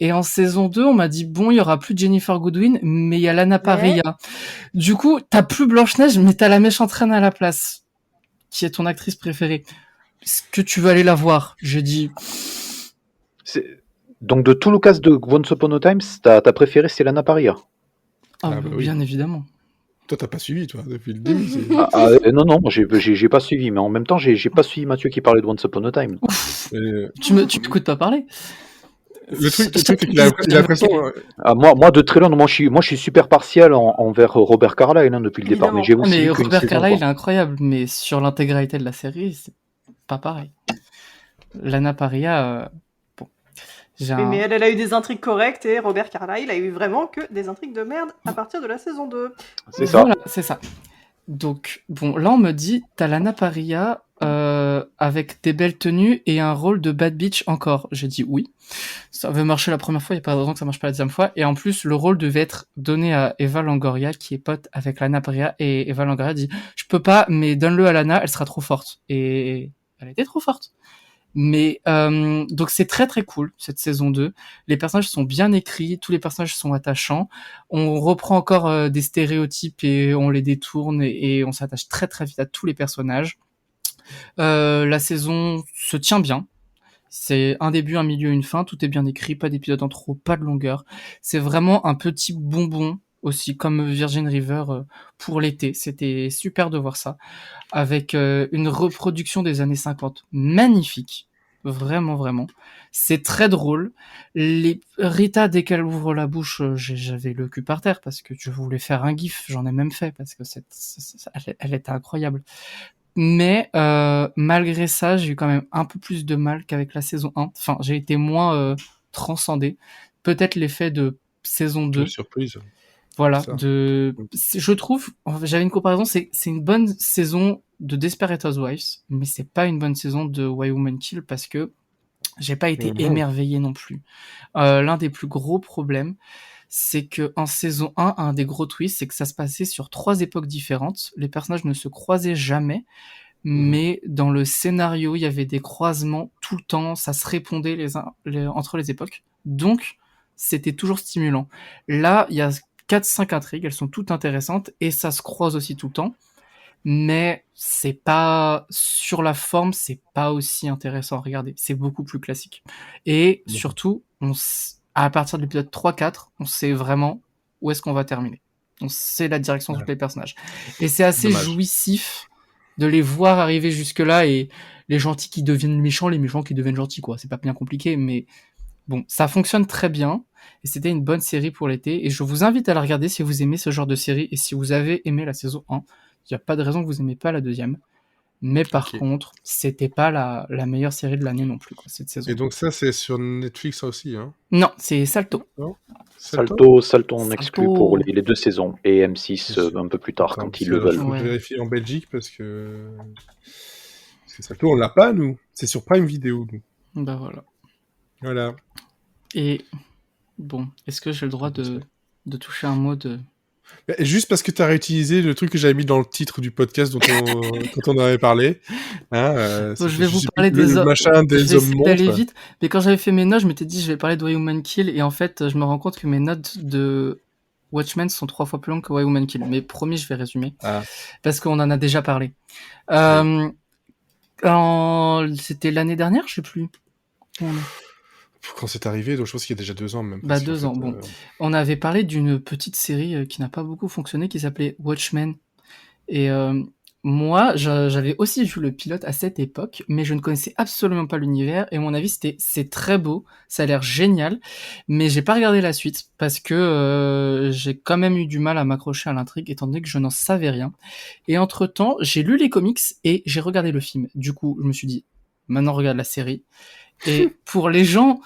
Et en saison 2, on m'a dit bon, il y aura plus de Jennifer Goodwin, mais il y a Lana Parrilla. Du coup, t'as plus Blanche-Neige, mais t'as la méchante reine à la place, qui est ton actrice préférée. Est-ce que tu veux aller la voir? J'ai dit... Donc de tout le cast de Once Upon a Time, ta préférée c'est Lana Parrilla? Bien évidemment. Toi, t'as pas suivi, toi, depuis le début. Non, moi j'ai pas suivi, mais en même temps, j'ai pas suivi Mathieu qui parlait de Once Upon a Time. Tu m'écoutes pas parler? Le truc c'est qu'il a l'impression... moi, de très loin, moi je suis super partial envers Robert Carlyle depuis le départ, mais j'ai aussi mais qu'une Robert saison, Carlyle quoi. est incroyable, mais sur l'intégralité de la série, c'est pas pareil. Lana Parrilla, Mais elle a eu des intrigues correctes et Robert Carlyle a eu vraiment que des intrigues de merde à partir de la saison 2. C'est ça. Voilà, c'est ça. Donc, bon, là on me dit, t'as Lana Parrilla avec des belles tenues et un rôle de bad bitch encore. J'ai dit oui. Ça avait marché la première fois, il n'y a pas de raison que ça marche pas la deuxième fois. Et en plus, le rôle devait être donné à Eva Longoria, qui est pote avec Lana Parrilla. Et Eva Longoria dit, je peux pas, mais donne-le à Lana, elle sera trop forte. Et elle était trop forte. Mais donc c'est très cool cette saison 2. Les personnages sont bien écrits, tous les personnages sont attachants. On reprend encore des stéréotypes et on les détourne et on s'attache très vite à tous les personnages. La saison se tient bien. C'est un début, un milieu, une fin, tout est bien écrit, pas d'épisodes en trop, pas de longueur. C'est vraiment un petit bonbon aussi comme Virgin River pour l'été. C'était super de voir ça. Avec une reproduction des années 50 magnifique. Vraiment. C'est très drôle. Rita, dès qu'elle ouvre la bouche, j'avais le cul par terre parce que je voulais faire un gif. J'en ai même fait parce que elle était incroyable. Mais malgré ça, j'ai eu quand même un peu plus de mal qu'avec la saison 1. Enfin, j'ai été moins transcendé. Peut-être l'effet de saison 2. Surprise. Voilà, je trouve, j'avais une comparaison, c'est une bonne saison de Desperate Housewives, mais c'est pas une bonne saison de Why Women Kill parce que j'ai pas été émerveillé non plus. L'un des plus gros problèmes, c'est que en saison 1, un des gros twists, c'est que ça se passait sur 3 époques différentes. Les personnages ne se croisaient jamais, mais dans le scénario, il y avait des croisements tout le temps, ça se répondait entre les époques. Donc, c'était toujours stimulant. Là, il y a 4-5 intrigues, elles sont toutes intéressantes, et ça se croise aussi tout le temps. Mais c'est pas, sur la forme, c'est pas aussi intéressant à regarder. C'est beaucoup plus classique. Et surtout, à partir de l'épisode 3-4, on sait vraiment où est-ce qu'on va terminer. On sait la direction de tous les personnages. Et c'est assez jouissif de les voir arriver jusque-là, et les gentils qui deviennent méchants, les méchants qui deviennent gentils, quoi. C'est pas bien compliqué, mais bon, ça fonctionne très bien. Et c'était une bonne série pour l'été. Et je vous invite à la regarder si vous aimez ce genre de série, et si vous avez aimé la saison 1. Il n'y a pas de raison que vous n'aimez pas la deuxième. Mais par contre, c'était pas la meilleure série de l'année non plus, quoi, cette saison. Et donc ça, c'est sur Netflix aussi, hein? Non, c'est Salto. Salto en exclut pour les 2 saisons. Et M6 un peu plus tard, quand ils le veulent. Il faut vérifier en Belgique, parce que Salto, on l'a pas, nous. C'est sur Prime Video, nous. Bah voilà. Voilà. Et bon, est-ce que j'ai le droit de toucher un mot de... Juste parce que tu as réutilisé le truc que j'avais mis dans le titre du podcast dont quand on avait parlé. Hein, je vais vous parler des hommes. Machin des hommes monstres. Aller vite. Mais quand j'avais fait mes notes, je m'étais dit je vais parler de Why Woman Kill, et en fait, je me rends compte que mes notes de Watchmen sont 3 fois plus longues que Why Woman Kill. Mais promis, je vais résumer. Parce qu'on en a déjà parlé. C'était l'année dernière, je sais plus. Quand c'est arrivé, donc je pense qu'il y a déjà 2 ans même. Bah 2 ans, bon. On avait parlé d'une petite série qui n'a pas beaucoup fonctionné, qui s'appelait Watchmen. Et moi, j'avais aussi vu le pilote à cette époque, mais je ne connaissais absolument pas l'univers, et mon avis c'est très beau, ça a l'air génial, mais j'ai pas regardé la suite, parce que j'ai quand même eu du mal à m'accrocher à l'intrigue, étant donné que je n'en savais rien. Et entre-temps, j'ai lu les comics, et j'ai regardé le film. Du coup, je me suis dit, maintenant regarde la série. Et pour les gens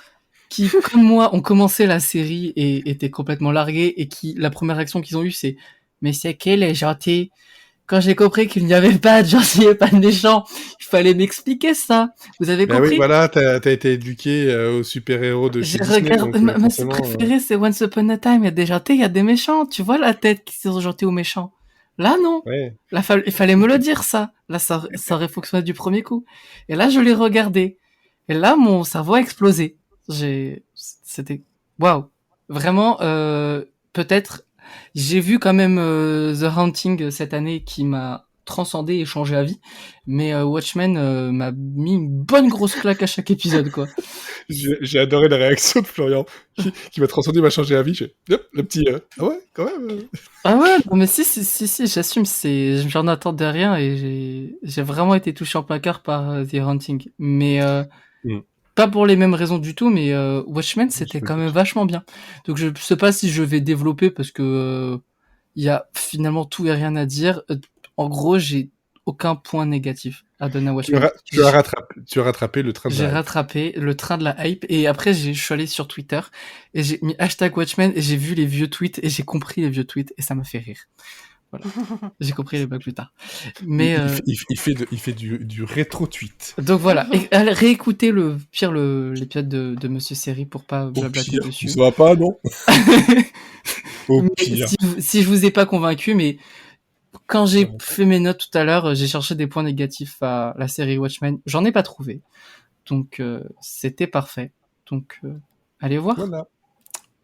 qui, comme moi, ont commencé la série et étaient complètement largués, et qui, la première réaction qu'ils ont eue, c'est « Mais c'est qui les gentils ?» Quand j'ai compris qu'il n'y avait pas de gentils et pas de méchants, il fallait m'expliquer ça. Vous avez compris? Oui, voilà, t'as été éduqué aux super-héros de chez Disney. Ma série préférée, c'est Once Upon a Time. Il y a des gentils, il y a des méchants. Tu vois la tête qui sont gentils ou méchants? Là, non. Ouais. Là, il fallait me le dire, ça. Là, ça aurait fonctionné du premier coup. Et là, je l'ai regardé. Et là, mon cerveau a explosé. C'était waouh, vraiment. Peut-être j'ai vu quand même The Haunting cette année, qui m'a transcendé et changé à vie, mais Watchmen m'a mis une bonne grosse claque à chaque épisode, quoi. J'ai adoré la réaction de Florian qui m'a transcendé, m'a changé à vie. Le petit ah ouais, quand même. Ah ouais, non, mais si, j'assume, j'en attendais rien, et j'ai vraiment été touché en plein cœur par The Haunting, mais pas pour les mêmes raisons du tout, mais Watchmen, c'était quand même vachement bien. Donc je sais pas si je vais développer, parce que y a finalement tout et rien à dire. En gros, j'ai aucun point négatif à donner à Watchmen. Tu as rattrapé le train de la hype. J'ai rattrapé le train de la hype, et après je suis allé sur Twitter et j'ai mis #Watchmen, et j'ai vu les vieux tweets, et j'ai compris les vieux tweets, et ça m'a fait rire. Voilà. J'ai compris les bugs plus tard. Mais il fait du rétro-tweet. Donc voilà, et réécoutez l'épisode de Monsieur Série pour pas blablater dessus. Ça va pas, non? Au pire. Si je vous ai pas convaincu, mais quand j'ai fait mes notes tout à l'heure, j'ai cherché des points négatifs à la série Watchmen. J'en ai pas trouvé. Donc c'était parfait. Donc allez voir.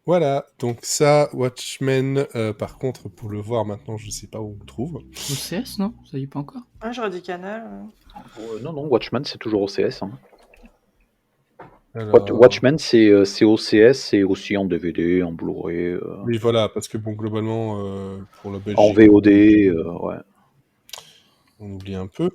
Voilà, donc ça, Watchmen, par contre, pour le voir maintenant, je sais pas où on le trouve. OCS, non? Ça y est pas encore? Ah, j'aurais dit Canal. Non, Watchmen, c'est toujours OCS. Hein. Alors... Watchmen, c'est OCS, c'est aussi en DVD, en Blu-ray. Oui, voilà, parce que bon, globalement, pour la Belgique... En VOD, ouais. On oublie un peu.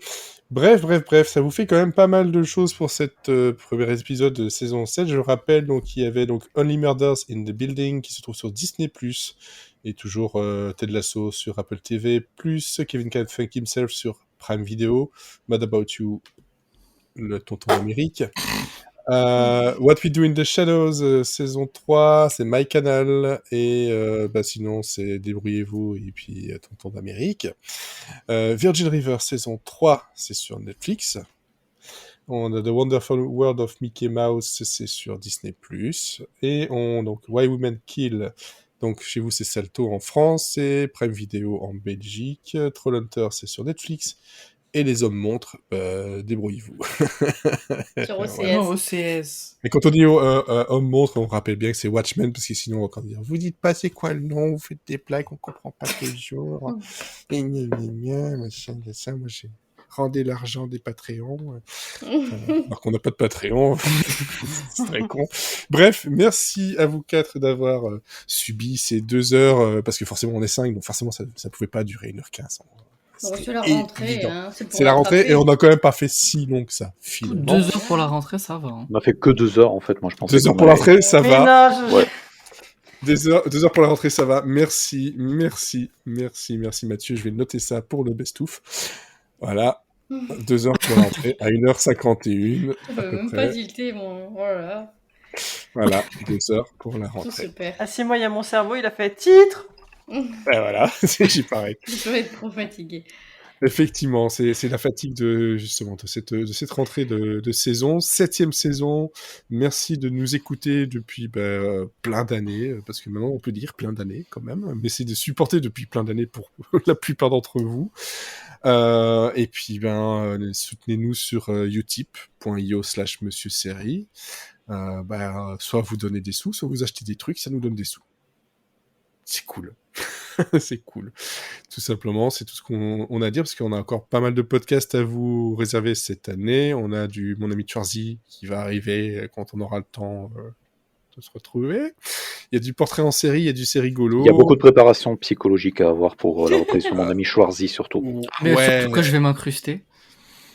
Bref, ça vous fait quand même pas mal de choses pour cette premier épisode de saison 7. Je rappelle donc qu'il y avait donc Only Murders in the Building qui se trouve sur Disney+, et toujours Ted Lasso sur Apple TV+, Kevin Can Funk Himself sur Prime Video, Mad About You, le tonton d'Amérique. What We Do in the Shadows, saison 3, c'est MyCanal, et sinon c'est Débrouillez-vous, et puis Tonton d'Amérique. Virgin River, saison 3, c'est sur Netflix. On a The Wonderful World of Mickey Mouse, c'est sur Disney+. Et donc Why Women Kill, Donc chez vous, c'est Salto en France, c'est Prime Video en Belgique, Trollhunter, c'est sur Netflix, et Les Hommes Montres, débrouillez-vous. Sur OCS. Voilà. Non, OCS. Mais quand on dit Hommes Montres, on rappelle bien que c'est Watchmen, parce que sinon on va encore dire, vous dites pas c'est quoi le nom, vous faites des blagues, on comprend pas toujours. Et gna gna gna, machin, ça, moi j'ai... Rendez l'argent des Patreons. Alors qu'on n'a pas de Patreon. C'est très con. Bref, merci à vous 4 d'avoir subi ces 2 heures, parce que forcément on est 5, donc forcément ça pouvait pas durer 1h15. Bon, c'est la rentrée, hein, C'est la rentrée, et on a quand même pas fait si long que ça, finalement. 2 heures pour la rentrée, ça va. Hein. On a fait que 2 heures en fait, moi je pense. 2 heures pour la rentrée, ça va. Non, Ouais. 2 heures pour la rentrée, ça va. Merci Mathieu, je vais noter ça pour le best-of. Voilà. 2 heures pour la rentrée, à 1h51. Je peux même pas tilter mon... Voilà. Voilà, 2 heures pour la Tout rentrée. se perd. Ah si, moi, il y a mon cerveau, il a fait titre. Et voilà, j'ai pareil. Je peux être trop fatiguée. Effectivement, c'est la fatigue de cette rentrée de saison, 7e saison. Merci de nous écouter depuis plein d'années, parce que maintenant on peut dire plein d'années quand même, mais c'est de supporter depuis plein d'années pour la plupart d'entre vous. Et puis soutenez-nous sur utip.io/Monsieur Série. Soit vous donnez des sous, soit vous achetez des trucs, ça nous donne des sous. C'est cool. C'est cool. Tout simplement, c'est tout ce qu'on a à dire, parce qu'on a encore pas mal de podcasts à vous réserver cette année. On a du Mon ami Schwarzy qui va arriver quand on aura le temps de se retrouver. Il y a du portrait en série, il y a du C'est rigolo. Il y a beaucoup de préparation psychologique à avoir pour la reprise sur Mon ami Schwarzy surtout. Mais surtout que je vais m'incruster.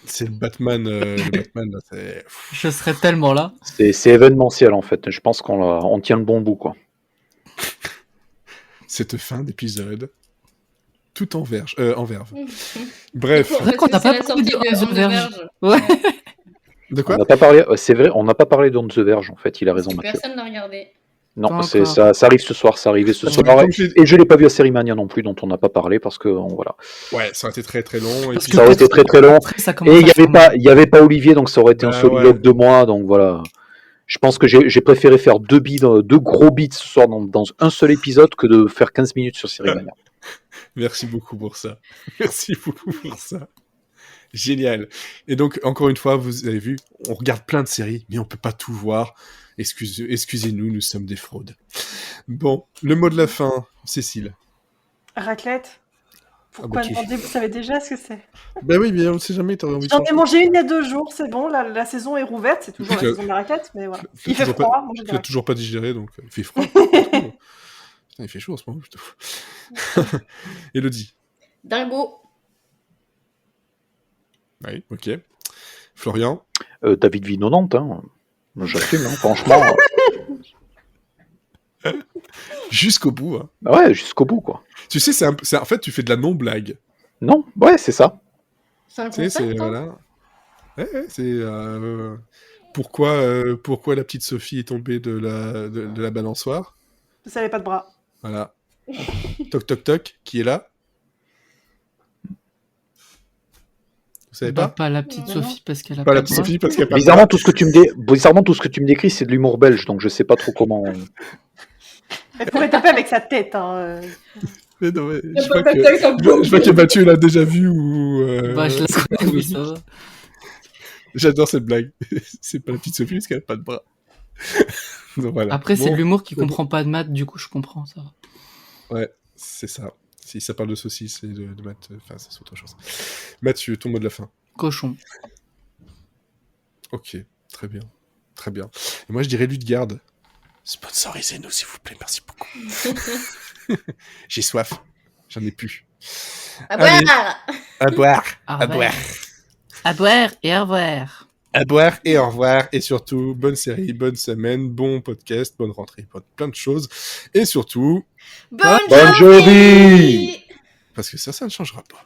C'est le Batman, là, c'est... Je serai tellement là. C'est événementiel en fait. Je pense qu'on tient le bon bout quoi. Cette fin d'épisode, tout en verve. Bref. C'est qu'on n'a pas la parlé sortie de de On the Verge. Ouais. De quoi ? On n'a pas parlé. C'est vrai, on n'a pas parlé d'On the Verge en fait. Il a raison, Que Mathieu. personne n'a regardé. Non, Pas ça encore. arrive ce soir. Ça arrivait ce Parce soir. que comme j'ai- Et je l'ai pas vu à Série Mania non plus, dont on n'a pas parlé parce que voilà. Ouais, ça a été très très long. Et Parce puis, que Ça aurait été très très long. Après, ça commence Et à faire il y avait pas Olivier, donc ça aurait été un Ah soliloque ouais. de moi, donc voilà. Je pense que j'ai préféré faire 2 gros beats ce soir dans un seul épisode que de faire 15 minutes sur Série Mania. Merci beaucoup pour ça. Merci beaucoup pour ça. Génial. Et donc, encore une fois, vous avez vu, on regarde plein de séries, mais on peut pas tout voir. Excusez-nous, nous sommes des fraudes. Bon, le mot de la fin, Cécile. Raclette. Pourquoi tu- demander? Vous savez déjà ce que c'est. Ben oui, mais on ne sait jamais, t'aurais envie de J'en ai changer. mangé une il y a 2 jours, c'est bon, la saison est rouverte, c'est toujours la Tu l'as- saison de la raclette, mais voilà. Tu Il fait l'as toujours froid, pas- moi je Tu l'as dirais. toujours pas digéré, donc il fait froid. Putain, il fait chaud en ce moment, plutôt. Élodie. Dingo. Oui, ok. Florian. David V 90, hein. J'assume, hein, franchement. Jusqu'au bout. Hein. Ouais, jusqu'au bout, quoi. Tu sais, en fait, tu fais de la non-blague. Non, ouais, c'est ça. C'est un Tu sais, c'est concept, hein. voilà. Ouais, c'est pourquoi la petite Sophie est tombée de la balançoire. Vous savez pas de bras. Voilà. Toc toc toc, qui est là? Vous savez Bah, pas? pas la petite Non. Sophie parce qu'elle a Pas la de petite bras. Sophie parce qu'elle a pas de Bizarrement, bras. tout ce que tu me décris, c'est de l'humour belge, donc je sais pas trop comment. Elle pourrait taper avec sa tête. Hein. Mais non, mais Y a je pas vois de tac, ça que bloque. je vois que Mathieu l'a déjà vu ou. Bah, je la connais, oui, ça va. J'adore cette blague. C'est pas la petite Sophie parce qu'elle a pas de bras. Donc, voilà. Après, c'est Bon, de l'humour qui c'est bon. comprend pas de maths, du coup, je comprends, ça va. Ouais, c'est ça. Si ça parle de saucisse et de maths, enfin, c'est autre chose. Mathieu, ton mot de la fin. Cochon. Ok, très bien. Très bien. Et moi, je dirais Ludegarde. Sponsorisez-nous, s'il vous plaît. Merci beaucoup. J'ai soif. J'en ai plus. À Allez. boire. À boire. Au À revoir. boire. À boire et au revoir. À boire et au revoir. Et surtout, bonne série, bonne semaine, bon podcast, bonne rentrée, plein de choses. Et surtout, Bonne Bon Jovi. parce que ça ne changera pas.